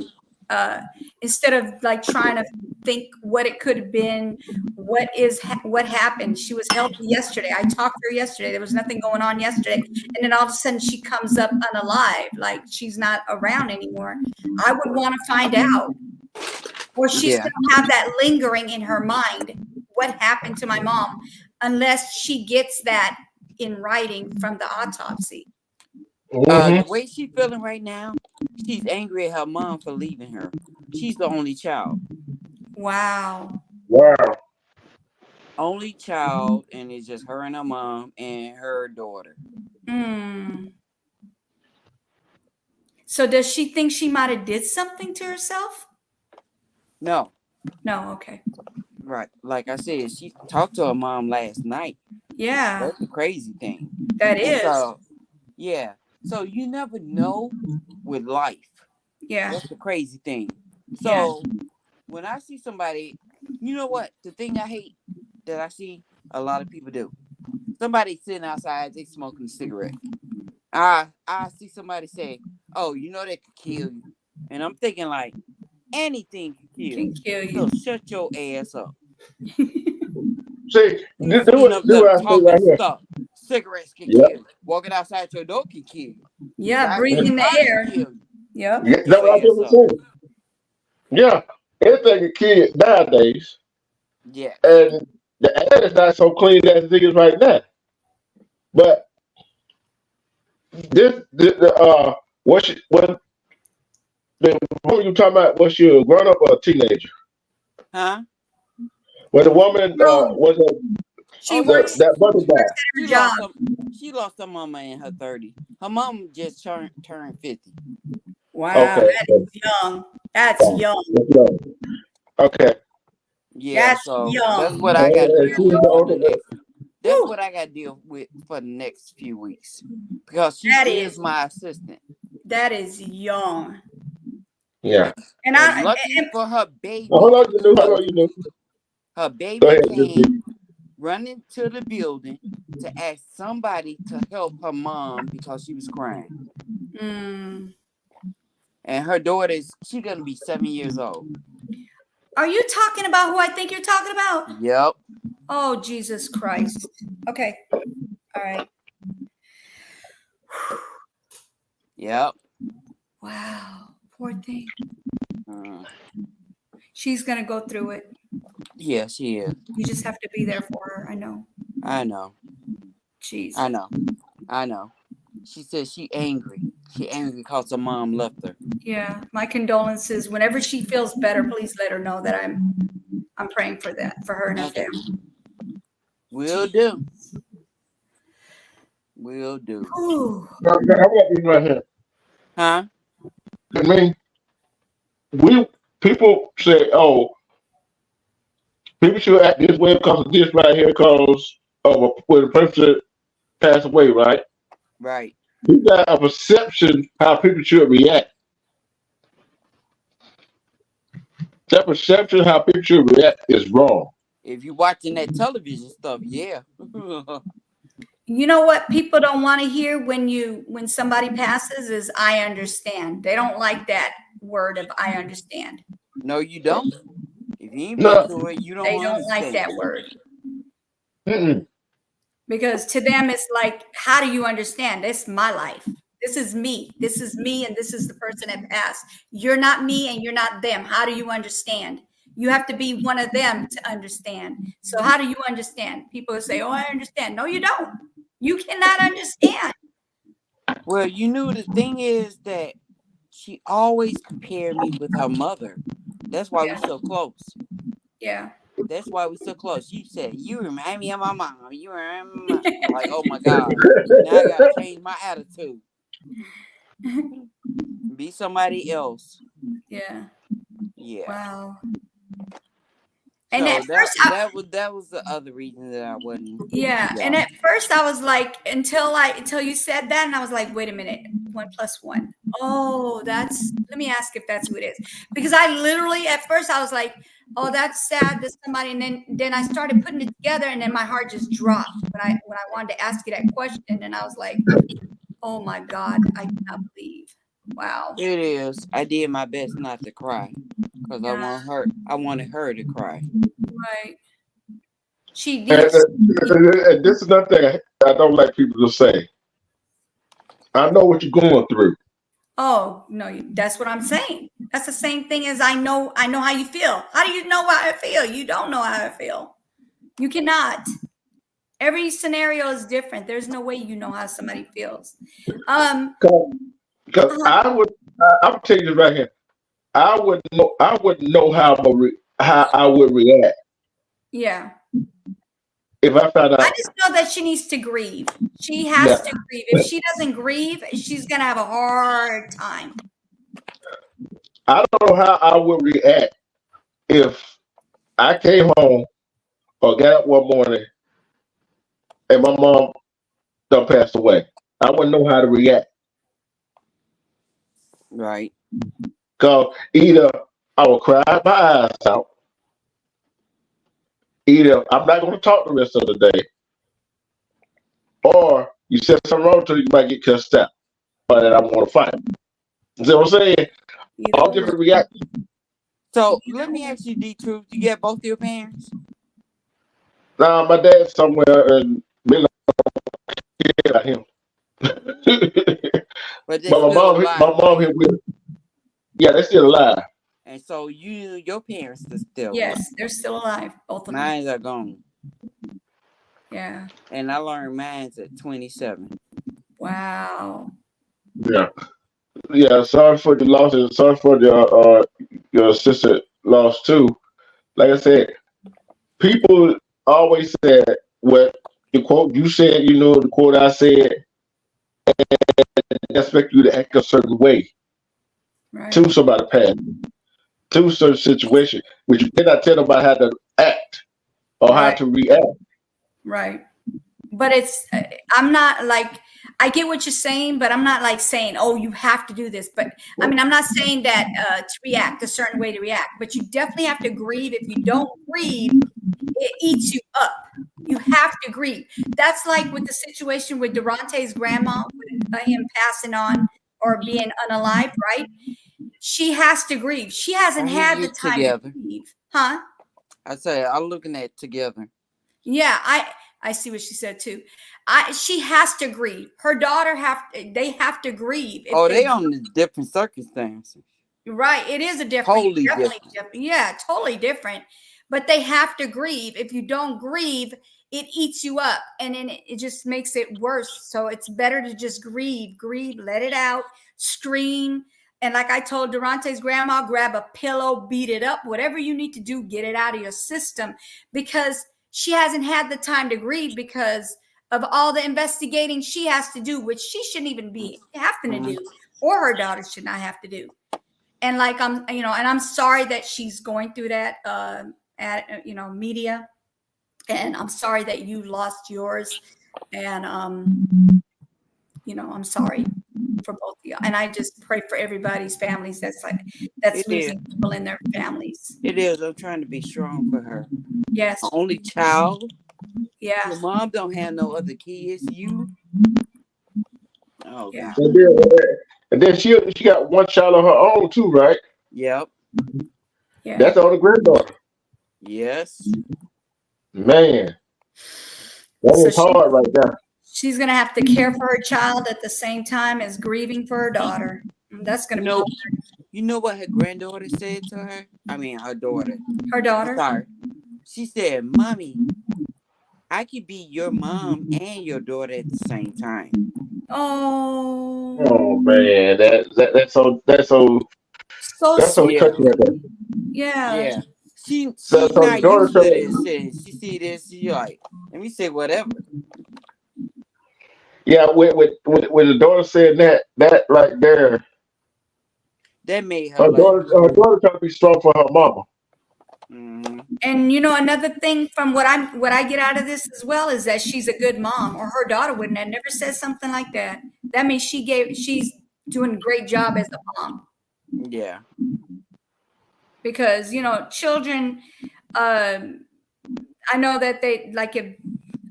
instead of like trying to think what it could have been, what happened. She was healthy yesterday. I talked to her yesterday. There was nothing going on yesterday, and then all of a sudden she comes up unalive, like she's not around anymore. I would want to find out, or she's going to have that lingering in her mind. What happened to my mom? Unless she gets that in writing from the autopsy. The way she's feeling right now, she's angry at her mom for leaving her. She's the only child. Wow. Only child, and it's just her and her mom and her daughter. So does she think she might have did something to herself? No. Okay. Right. Like I said, she talked to her mom last night. Yeah. That's the crazy thing. That is. So, yeah. So you never know with life. Yeah. That's the crazy thing. So when I see somebody, you know what? The thing I hate that I see a lot of people do. Somebody sitting outside, they smoking a cigarette. I see somebody say, "Oh, you know that could kill you," and I'm thinking like, anything can kill you. So shut your ass up. See, you sitting up there talking stuff. Cigarettes can kill you. Walking outside your door can kill you. Yeah, breathing the air. Yep. That's what I was saying. Yeah, anything can kill you nowadays. Yeah. And the air is not so clean as it is right now. But what you talking about? Was she a grown up or a teenager? Huh? When the woman was that mother died. She lost her mama in her 30s. Her mom just turned 50. Wow, okay. That is young. That's young. Okay. Yeah, that's so young. that's what I got to deal with for the next. That's what I got to deal with for the next few weeks, because she is my assistant. That is young. Yeah. And I'm lucky for her baby. Hold on, you know. Her baby came running to the building to ask somebody to help her mom because she was crying. And her daughter she's gonna be 7 years old. Are you talking about who I think you're talking about? Yep. Oh, Jesus Christ. Okay. All right. Yep. Wow. Poor thing. She's going to go through it. Yeah, she is. You just have to be there for her. I know. Jeez. I know. She says she angry. She angry because her mom left her. Yeah. My condolences. Whenever she feels better, please let her know that I'm praying for that, for her and her family. Will do. Will do. Ooh. How about this right here? Huh? I mean, people say, oh, people should act this way because of this right here, because of when a person passed away, right? Right. You got a perception how people should react. That perception how people should react is wrong. If you're watching that television stuff, yeah. You know what people don't want to hear when somebody passes is I understand. They don't like that word of I understand. No, you don't. If you ain't been No. through it, you don't They don't understand. like that word. Mm-mm. Because to them it's like, how do you understand? It's my life. This is me. This is me, and this is the person that passed. You're not me and you're not them. How do you understand? You have to be one of them to understand. So how do you understand? People say, oh, I understand. No, you don't. You cannot understand. Well, you knew the thing is that she always compared me with her mother. That's why we're so close. Yeah. That's why we're so close. She said, you remind me of my mom. You remind me of my mom. Like, oh my God. Now I gotta change my attitude. Be somebody else. Yeah. Yeah. Wow. So And at first, that was the other reason that I wasn't. yeah. And at first, I was like, until you said that, and I was like, wait a minute, 1 + 1. Oh, let me ask if that's who it is, because I literally at first I was like, oh, that's sad that somebody, and then I started putting it together, and then my heart just dropped when I wanted to ask you that question, and I was like, oh my God, I cannot believe. Wow. It is. I did my best not to cry because Yeah. I wanted her to cry. Right. She And, did. and this is another thing I don't like people to say. I know what you're going through. Oh no, that's what I'm saying. That's the same thing as I know how you feel. How do you know how I feel? You don't know how I feel. You cannot. Every scenario is different. There's no way you know how somebody feels. Because I'm telling you this right here. I wouldn't know how I would react Yeah. if I found out. I just know that she needs to grieve. She has to grieve. If she doesn't grieve, she's gonna have a hard time. I don't know how I would react if I came home or got up one morning and my mom done passed away. I wouldn't know how to react. Right. Because either I will cry my eyes out, either I'm not going to talk the rest of the day, or you said something wrong to you, might get cussed out, or that I'm going to fight. You see what I'm saying? All different reactions. So let me ask you, D-Truth, you get both your parents? Now, my dad's somewhere in Midland, like him. But they're But still alive. my mom here with, yeah, they're still alive. And so your parents are still alive. Yes, they're still alive. Both of them. Mine are gone. Yeah. And I learned mine's at 27. Wow. Yeah. Yeah, sorry for the loss and sorry for your sister loss too. Like I said, people always said what the quote you said, the quote I said, and expect you to act a certain way to somebody past, to a certain situation, which you cannot tell nobody how to act or how to react. Right. But I'm not like, I get what you're saying, but I'm not like saying, oh, you have to do this. But I mean, I'm not saying that to react a certain way to react, but you definitely have to grieve. If you don't grieve, it eats you up. You have to grieve. That's like with the situation with Durante's grandma, with him passing on or being unalive, right? She has to grieve. She hasn't had the time to grieve. Huh? I say, I'm looking at together. Yeah, I see what she said too. She has to grieve. Her daughter they have to grieve. If they on the different circumstances. Right. It is a different. Totally different. Yeah, totally different. But they have to grieve. If you don't grieve, it eats you up, and then it just makes it worse. So it's better to just grieve, let it out, scream. And like I told Durante's grandma, grab a pillow, beat it up, whatever you need to do, get it out of your system, because she hasn't had the time to grieve because of all the investigating she has to do, which she shouldn't even be having to do, or her daughter should not have to do. And like and I'm sorry that she's going through that media, and I'm sorry that you lost yours, and I'm sorry for both of you, and I just pray for everybody's families that's losing people in their families. It is. I'm trying to be strong for her. Yes. Her only child. Yeah. Your mom don't have no other kids. You. Oh yeah. God. And then she got one child of her own too, right? Yep. Yeah. That's on the granddaughter. Yes. Man, that is hard right there. She's gonna have to care for her child at the same time as grieving for her daughter. That's gonna be hard. You know what her granddaughter said to her? I mean, her daughter. Her daughter. Sorry. She said, "Mommy, I could be your mom and your daughter at the same time." Oh man, that's so sweet. touching right there. Yeah. She's So not daughter used to said, this. She see this, she like, let me say whatever. Yeah, with the daughter saying that right there, that made her. Her daughter trying to be strong for her mama. And another thing from what I get out of this as well is that she's a good mom, or her daughter wouldn't have never said something like that. That means she's doing a great job as a mom. Yeah. Because children, I know that they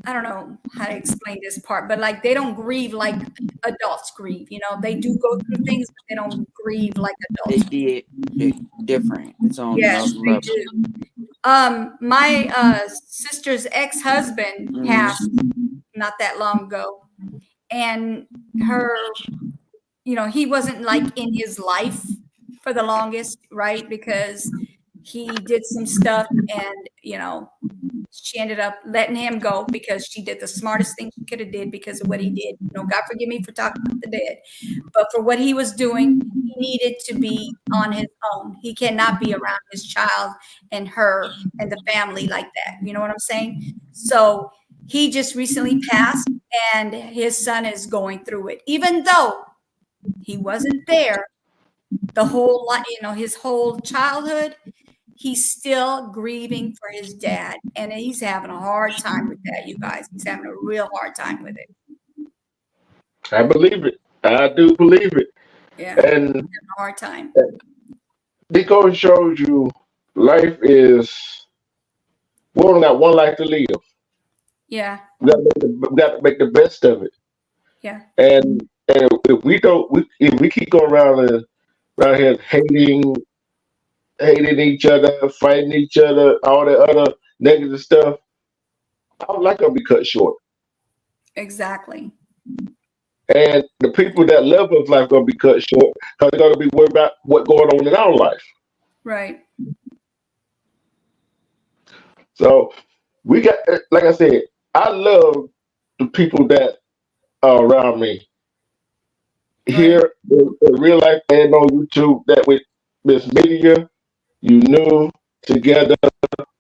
I don't know how to explain this part, but like they don't grieve like adults grieve. They do go through things, but they don't grieve like adults. They different. It's on yes, another they level. do. My sister's ex-husband passed not that long ago, and her, he wasn't like in his life for the longest, right? Because he did some stuff, and she ended up letting him go because she did the smartest thing she could have did because of what he did. God forgive me for talking about the dead, but for what he was doing, he needed to be on his own. He cannot be around his child and her and the family like that. You know what I'm saying? So he just recently passed, and his son is going through it, even though he wasn't there the whole his whole childhood. He's still grieving for his dad, and he's having a hard time with that, you guys. He's having a real hard time with it. I believe it. I do believe it. Yeah. And having a hard time. Because shows you life is, we only got one life to live. Yeah. We got to make the best of it. Yeah. And if we keep going around here hating each other, fighting each other, all the other negative stuff, our life gonna be cut short. Exactly. And the people that love us life gonna be cut short because they're gonna be worried about what's going on in our life. Right. So we got, like I said, I love the people that are around me. Right. Here in real life and on YouTube, that with Miss Media, you knew together,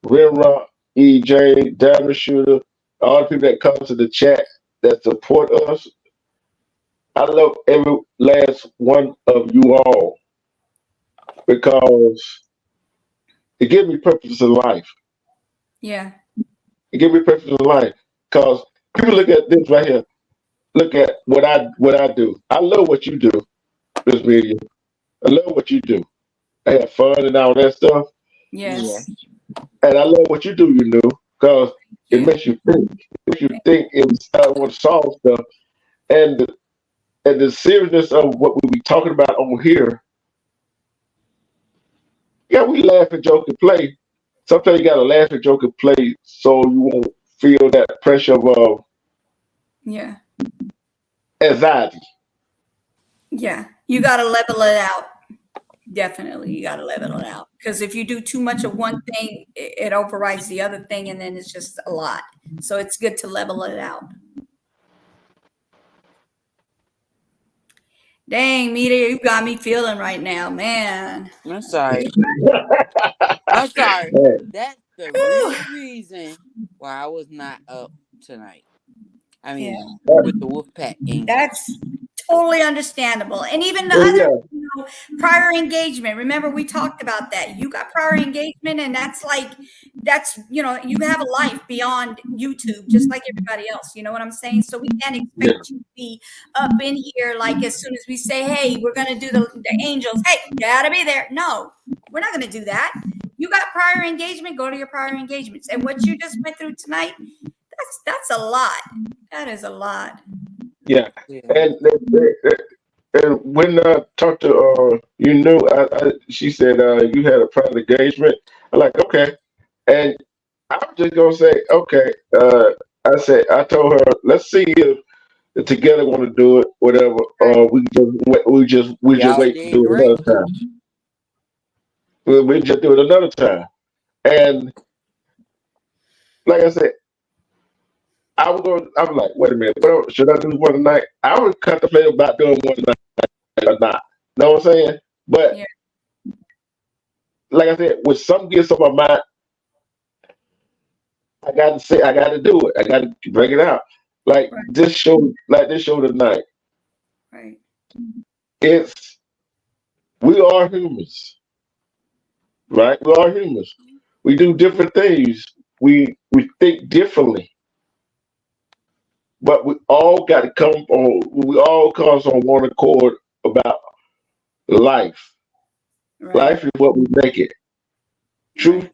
Rimrock, EJ, Diamond Shooter, all the people that come to the chat that support us. I love every last one of you all because it gives me purpose in life. Yeah. It gives me purpose in life because people look at this right here. Look at what I do. I love what you do, Miss Media. I love what you do. I have fun and all that stuff. Yes. And I love what you do, because it makes you think. It makes you think and want to solve stuff. And the seriousness of what we be talking about on here. Yeah, we laugh and joke and play. Sometimes you gotta laugh and joke and play so you won't feel that pressure of anxiety. Yeah, you gotta level it out. Definitely, you gotta level it out because if you do too much of one thing, it overrides the other thing, and then it's just a lot. So it's good to level it out. Dang, Media, you got me feeling right now, man. I'm sorry. I'm sorry. That's the real reason why I was not up tonight. I mean, Yeah. with the Wolfpack Angels. That's totally understandable. And even the Well, other, yeah. prior engagement. Remember, we talked about that. You got prior engagement, and that's you have a life beyond YouTube, just like everybody else. You know what I'm saying? So we can't Yeah. expect you to be up in here like as soon as we say, "Hey, we're going to do the angels." Hey, you gotta be there. No, we're not going to do that. You got prior engagement. Go to your prior engagements. And what you just went through tonight, that's a lot. That is a lot. Yeah. Yeah. And when I talked to she said you had a private engagement. I'm like, okay. And I'm just gonna say, okay. I told her, let's see if the Together want to do it, whatever. We just Y'all wait to did do it great. another time. We just do it another time. And like I said, I was like, wait a minute, should I do one tonight? I was contemplating about doing one tonight or not. Know what I'm saying? But Yeah. like I said, with some gifts on my mind, I got to do it. I got to bring it out. Like Right. this show tonight. Right. We are humans, right? We are humans. We do different things. We think differently, but we all got to come on. We all comes on one accord about life. Right. Life is what we make it. Truth.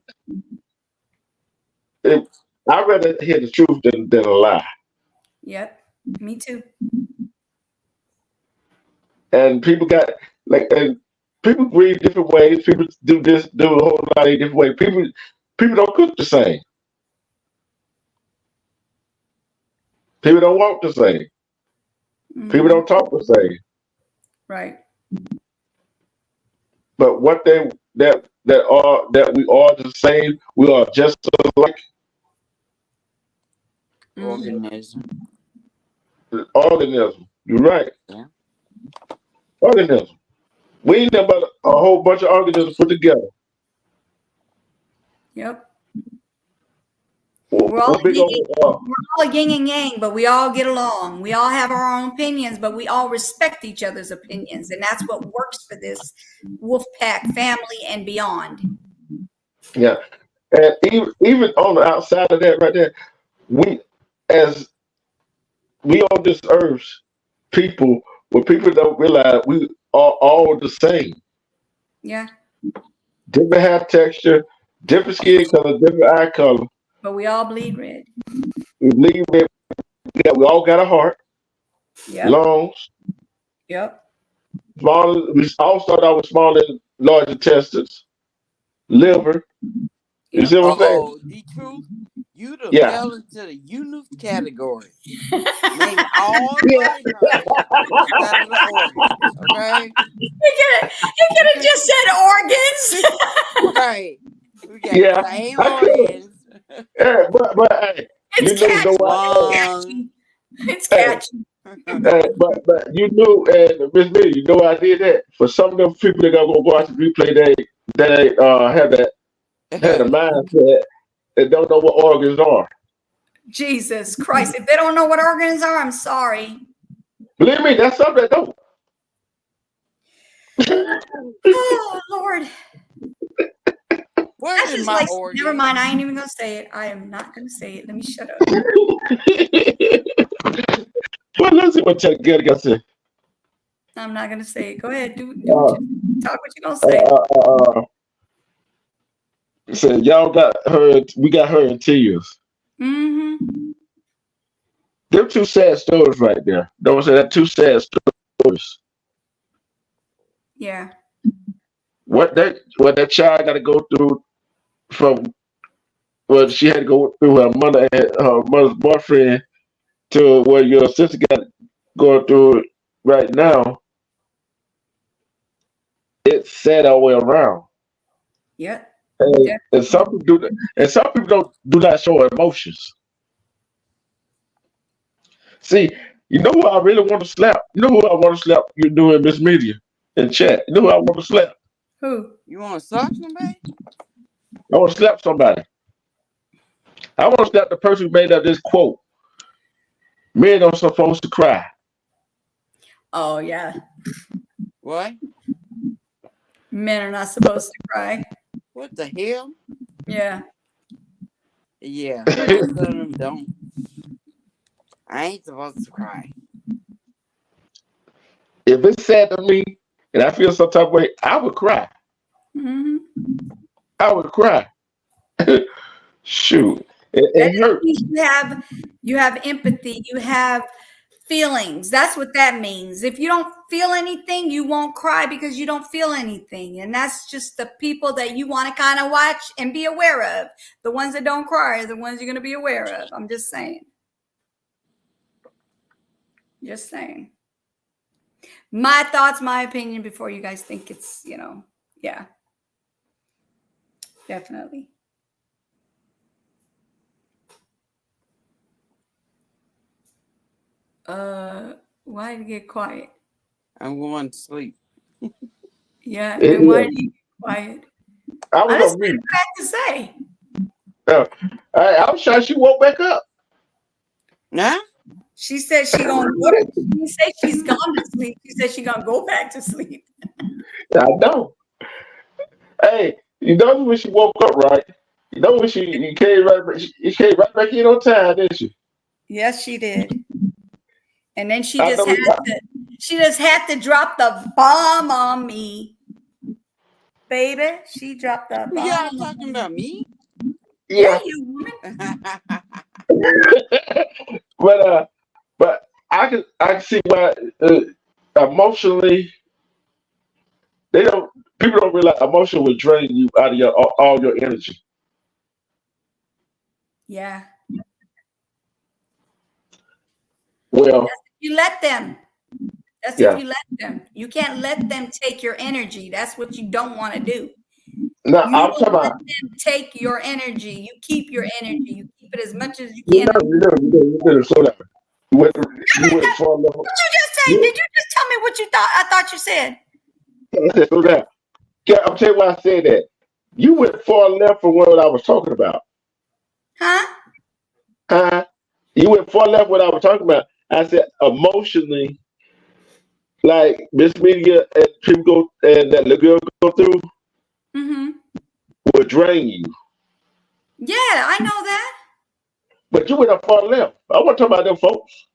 I'd rather hear the truth than a lie. Yep. Me too. And people people breathe different ways. People do a whole lot of different ways. People don't cook the same. People don't walk the same. People don't talk the same. Right. But what that we are the same. We are just like Organism. organism. You're right. Yeah. Organism. We ain't nothing but a whole bunch of organisms put together. Yep. We're all yin and yang, but we all get along. We all have our own opinions, but we all respect each other's opinions, and that's what works for this Wolfpack family and beyond. Yeah, and even on the outside of that, right there, we on this earth, people don't realize we are all the same. Yeah. Different hair texture, different skin color, different eye color. But we all bleed red. We bleed red. We all got a heart, lungs, Yep. small. We all start out with small and large intestines, liver. You see what I'm saying? Oh, the truth. You done Yeah. fell into the eunuch category. Name all the body parts instead of the organs. Okay. You could have just said organs. Right. We got the same organs. Yeah, but hey, it's catchy. It's catchy. But you knew, and Miss Millie, you know I did that. For some of them people that are gonna watch the replay, they had a mindset that don't know what organs are. Jesus Christ! If they don't know what organs are, I'm sorry. Believe me, that's something that don't. Oh Lord. Where is my organ? Never mind. I ain't even gonna say it. I am not gonna say it. Let me shut up. Well, let's see what Together got to say. I'm not gonna say it. Go ahead. Talk what you gonna say. So y'all got her. We got her in tears. Mm-hmm. They're two sad stories right there. Don't say that. Two sad stories. Yeah. What that child got to go through she had to go through her mother's boyfriend to where your sister got going through it right now. It's sad all the way around. Yeah. And some people do that, and some people do not show emotions. See, you know who I really want to slap? You know who I want to slap? You doing Miss Media in chat. You know who I want to slap? Who? You want to slap somebody? I want to slap somebody. I want to slap the person who made up this quote. Men are supposed to cry. Oh yeah, What? men are not supposed to cry. What the hell? Yeah. Yeah, most of them don't. I ain't supposed to cry. If it's sad to me and I feel some type of way, I would cry. Mm-hmm. I would cry. Shoot, That it just hurts. means you have empathy, you have feelings. That's what that means. If you don't feel anything, you won't cry because you don't feel anything. And that's just the people that you want to kind of watch and be aware of. The ones that don't cry are the ones you're going to be aware of. I'm just saying. Just saying. My thoughts, my opinion before you guys think it's, yeah. Definitely. Why did it get quiet? I'm going to sleep. Yeah, and why did you get quiet? I was just on mute. back to say. I was sure she woke back up. Nah? She said she gonna go. She didn't say she's gone to sleep. She said she gonna go back to sleep. I know. Hey, you know when she woke up, right? You know when she came right back in on time, didn't she? Yes, she did. And then she I just know had to drop the bomb on me, baby. She dropped the bomb. Y'all talking about me? Yeah, you woman. but I can see why emotionally people don't realize emotion will drain you out of all your energy. Yeah. Well, that's if you let them. That's if you let them. You can't let them take your energy. That's what you don't want to do. No, You I'm don't talking let about. them take your energy. You keep your energy. You keep it as much as you You can. better slow down. You went far left. What you just say? Did you just tell me what you thought? I thought you said. I said slow down. Yeah, I'll tell you why I said that. You went far left from what I was talking about. Huh? You went far left what I was talking about. I said emotionally, like Miss Media and people go and that little girl go through will drain you. Yeah, I know that. But you went up far left. I want to talk about them folks.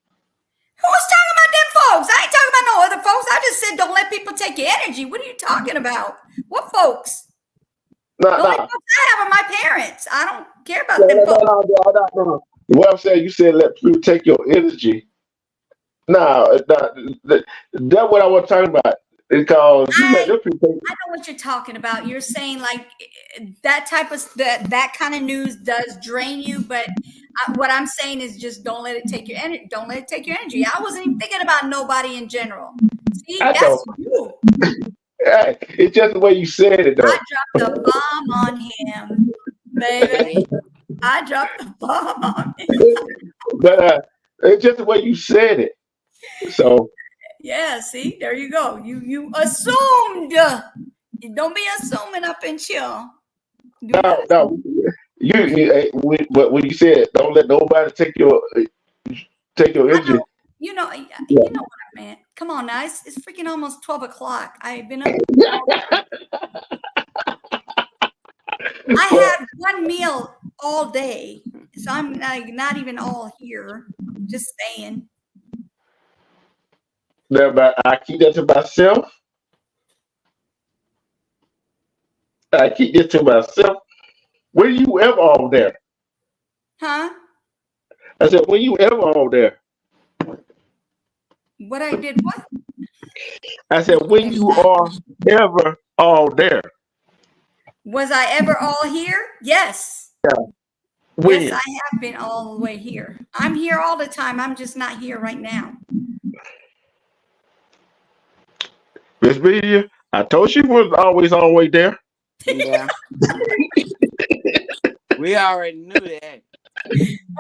Who's talking about them folks? I ain't talking about no other folks. I just said don't let people take your energy. What are you talking about? What folks? The only folks I have are my parents. I don't care about them folks. No. What I'm saying, you said let people take your energy. No, that's what I was talking about. Because you let them people take. I know what you're talking about. You're saying like that type of that kind of news does drain you, but what I'm saying is just don't let it take your energy. Don't let it take your energy. I wasn't even thinking about nobody in general. See, that's you. Hey, it's just the way you said it, though. I dropped the bomb on him, baby. I dropped the bomb on him. But it's just the way you said it. So yeah, see, there you go. You assumed. You don't be assuming up and chill. No. When you said don't let nobody take your energy. You know what I meant. Come on now, it's freaking almost 12 o'clock. I've been up. I had one meal all day, so I'm like not even all here. Just saying. No, but I keep that to myself. I keep this to myself. Were you ever all there? Huh? I said, were you ever all there? What I did what? I said, when you are ever all there. Was I ever all here? Yes. Yeah. When? Yes, I have been all the way here. I'm here all the time. I'm just not here right now. Miss Media, I told you was always all the way there. Yeah. We already knew that.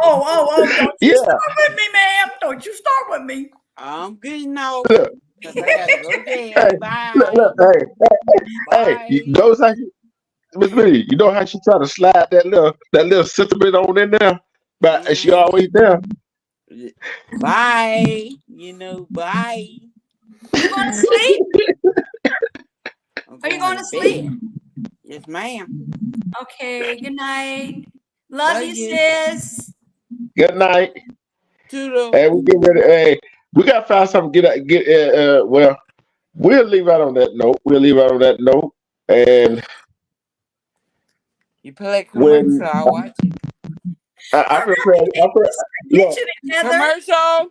Oh, don't you start with me, ma'am. Don't you start with me. I'm getting out. Look. Because I got to go there. Bye. Hey, those how Miss Media, you know how she try to slide that little sentiment on in there? But she always there. Bye. Bye. You going to sleep? I'm Are you going going to to sleep? bed. Yes, ma'am. Okay. Good night. Love you, you. sis. Good night. Toodle. And we get ready. Hey, we gotta find something. Well, we'll leave out on that note. And You play when commercial, I'll watch it. I feel look, Together. Commercial.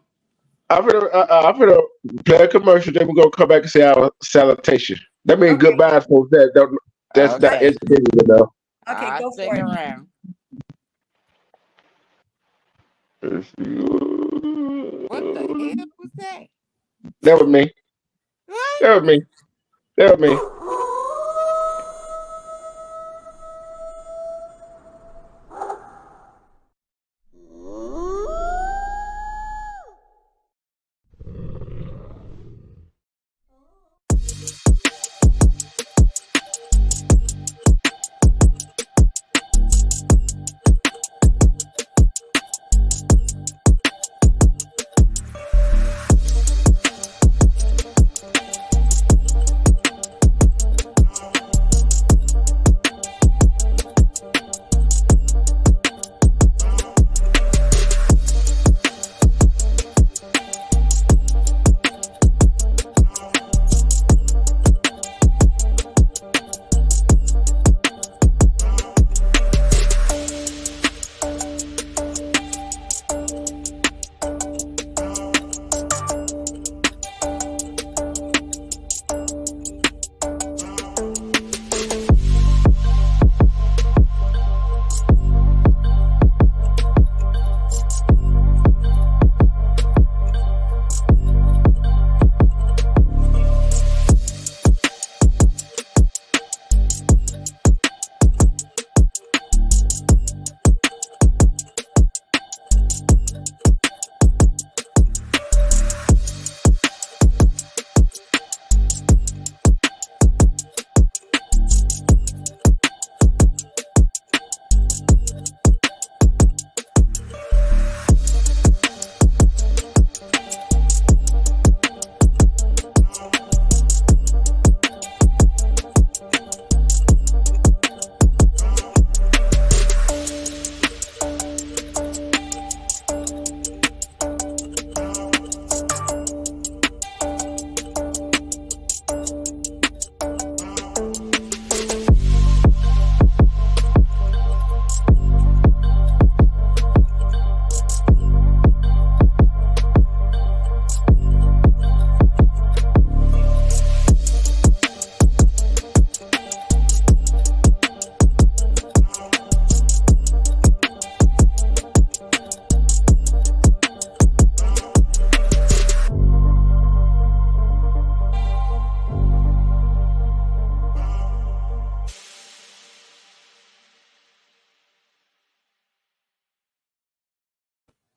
I'm gonna play a commercial. Then we're gonna come back and say our salutation. That means Okay. goodbye, folks. That's not Okay. educated enough. Okay, I'll go stick for it. around. What the hell was that? That was me. What? That was me. That was me.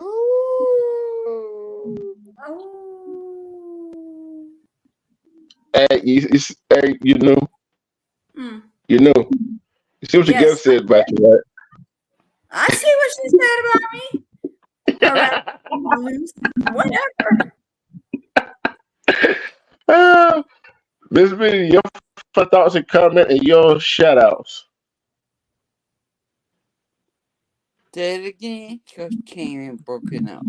Oh. Hey, you knew. Hmm. You knew. You see what your Yes, girl said about you, right? I see what she said about me. All right, whatever. Miss Minnie, your thoughts and comment and your shout outs. Say it again. Coach Karen broken up.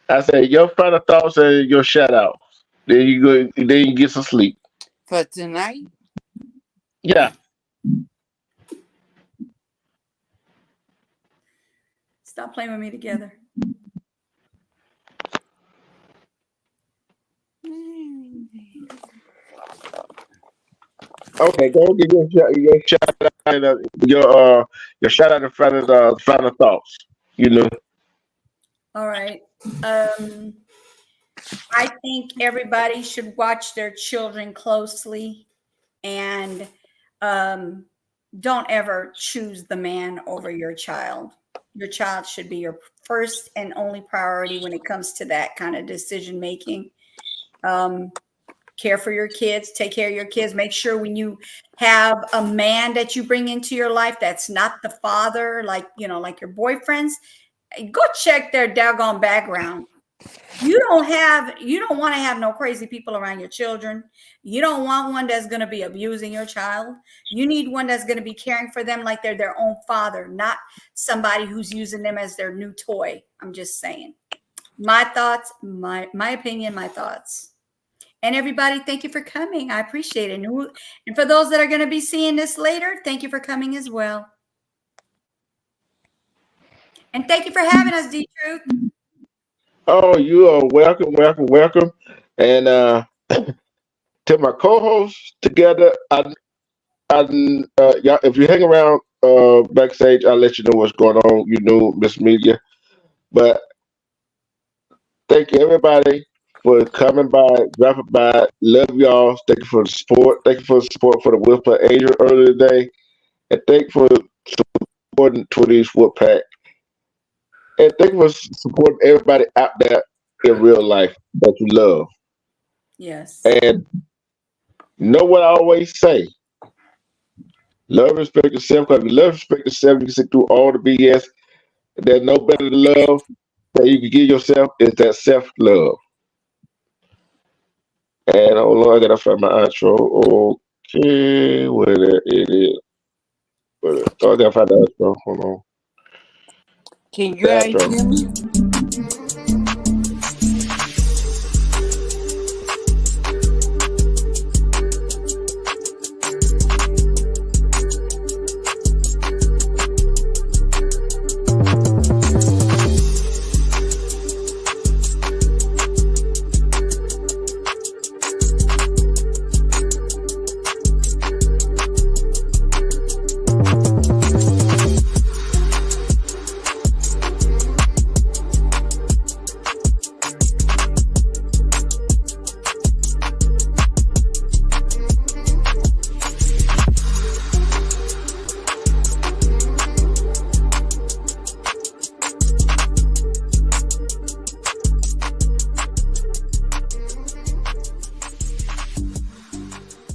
I said your final thoughts and your shout outs. Then you go. Then you get some sleep. For tonight, Yeah. Stop playing with me together. Okay. Go get your shout out. Your shout out in front of the final thoughts. You know. All right. I think everybody should watch their children closely and don't ever choose the man over your child. Your child should be your first and only priority when it comes to that kind of decision making. Care for your kids, take care of your kids. Make sure when you have a man that you bring into your life that's not the father, like your boyfriends, Go check their doggone background. You don't want to have no crazy people around your children. You don't want one that's going to be abusing your child. You need one that's going to be caring for them like they're their own father, not somebody who's using them as their new toy. I'm just saying. My thoughts, my opinion, my thoughts. And everybody, thank you for coming. I appreciate it. And for those that are going to be seeing this later, thank you for coming as well. And thank you for having us, D-Truth. Oh, you are welcome, welcome, welcome. And to my co-hosts together, y'all, if you hang around backstage, I'll let you know what's going on. You know, Miss Media. But thank you, everybody, for coming by, dropping by. Love y'all. Thank you for the support. Thank you for the support for the Whisper Angel earlier today. And thank you for supporting Twitty's Woodpack. And thank you for supporting everybody out there in real life that you love. Yes. And you know what I always say? Love, respect yourself. Because if you love, respect yourself, you can sit through all the BS. There's no better love that you can give yourself is that self-love. And hold on, I gotta find my outro. Okay, where it is. Oh, I gotta find the outro. Hold on. Can you guys Outro. hear me?